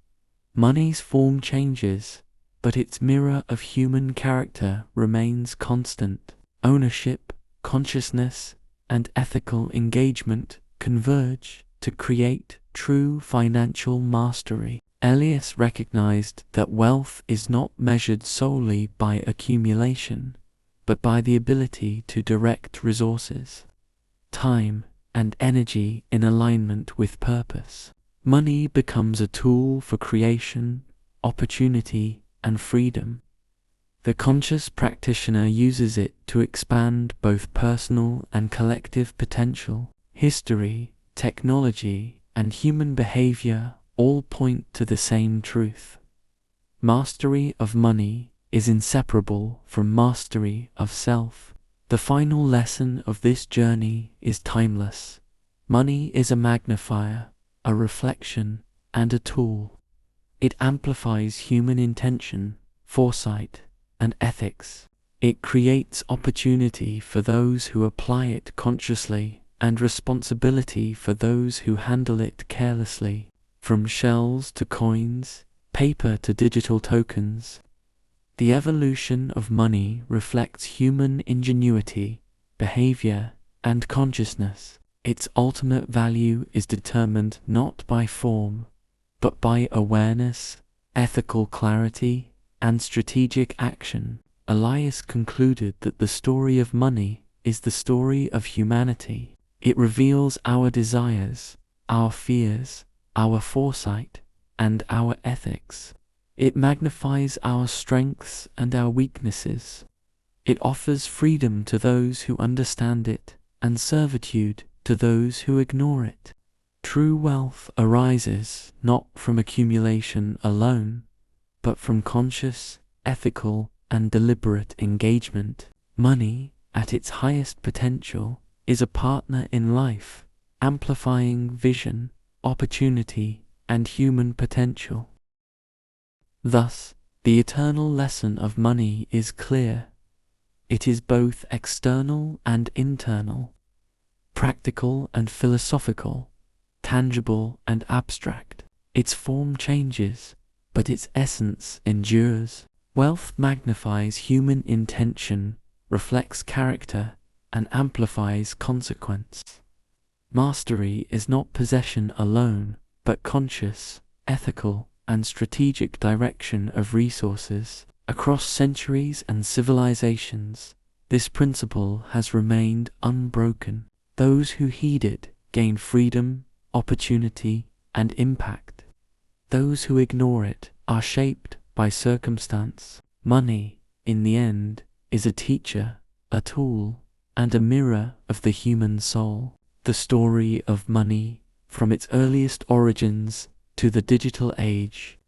Money's form changes, but its mirror of human character remains constant. Ownership, consciousness, and ethical engagement converge to create true financial mastery. Elias recognized that wealth is not measured solely by accumulation, but by the ability to direct resources, time, and energy in alignment with purpose. Money becomes a tool for creation, opportunity, and freedom. The conscious practitioner uses it to expand both personal and collective potential. History, technology, and human behavior all point to the same truth. Mastery of money is inseparable from mastery of self. The final lesson of this journey is timeless. Money is a magnifier, a reflection, and a tool. It amplifies human intention, foresight, and ethics. It creates opportunity for those who apply it consciously, and responsibility for those who handle it carelessly. From shells to coins, paper to digital tokens, the evolution of money reflects human ingenuity, behavior, and consciousness. Its ultimate value is determined not by form, but by awareness, ethical clarity, and strategic action. Elias concluded that the story of money is the story of humanity. It reveals our desires, our fears, our foresight, and our ethics. It magnifies our strengths and our weaknesses. It offers freedom to those who understand it, and servitude to those who ignore it. True wealth arises not from accumulation alone, but from conscious, ethical, and deliberate engagement. Money, at its highest potential, is a partner in life, amplifying vision, opportunity, and human potential. Thus, the eternal lesson of money is clear. It is both external and internal, practical and philosophical, tangible and abstract. Its form changes, but its essence endures. Wealth magnifies human intention, reflects character, and amplifies consequence. Mastery is not possession alone, but conscious, ethical, and strategic direction of resources. Across centuries and civilizations, this principle has remained unbroken. Those who heed it gain freedom, opportunity, and impact. Those who ignore it are shaped by circumstance. Money, in the end, is a teacher, a tool, and a mirror of the human soul. The story of money, from its earliest origins to the digital age,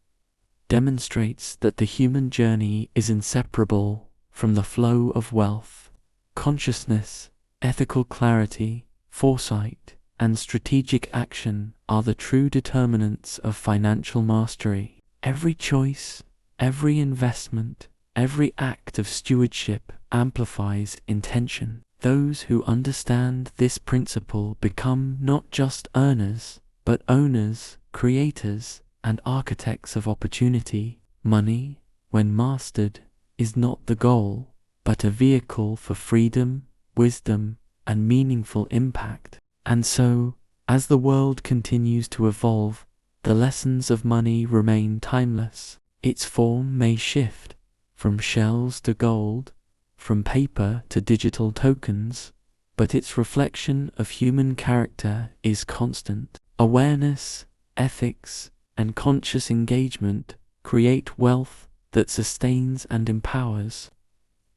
demonstrates that the human journey is inseparable from the flow of wealth. Consciousness, ethical clarity, foresight, and strategic action are the true determinants of financial mastery. Every choice, Every investment, every act of stewardship amplifies intention. Those who understand this principle become not just earners, but owners, creators, and architects of opportunity. Money, when mastered, is not the goal, but a vehicle for freedom, wisdom, and meaningful impact. And so, as the world continues to evolve, the lessons of money remain timeless. Its form may shift, from shells to gold, from paper to digital tokens, but its reflection of human character is constant. Awareness, ethics, and conscious engagement create wealth that sustains and empowers.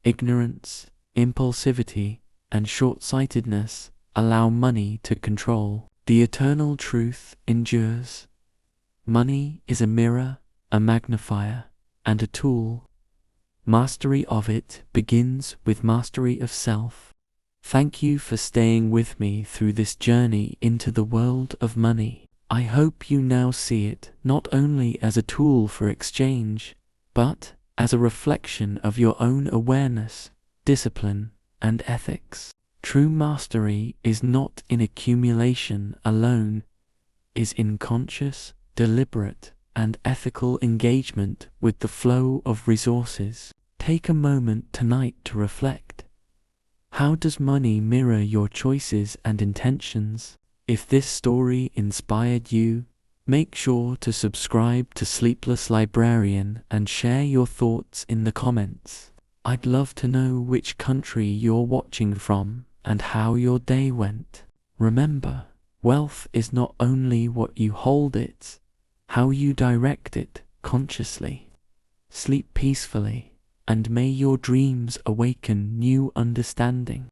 Ignorance, impulsivity, and short-sightedness allow money to control. The eternal truth endures. Money is a mirror, a magnifier, and a tool. Mastery of it begins with mastery of self. Thank you for staying with me through this journey into the world of money. I hope you now see it not only as a tool for exchange, but as a reflection of your own awareness, discipline, and ethics. True mastery is not in accumulation alone, is in conscious, deliberate, and ethical engagement with the flow of resources. Take a moment tonight to reflect. How does money mirror your choices and intentions? If this story inspired you, make sure to subscribe to Sleepless Librarian and share your thoughts in the comments. I'd love to know which country you're watching from and how your day went. Remember, wealth is not only what you hold, it's how you direct it consciously. Sleep peacefully, and may your dreams awaken new understanding.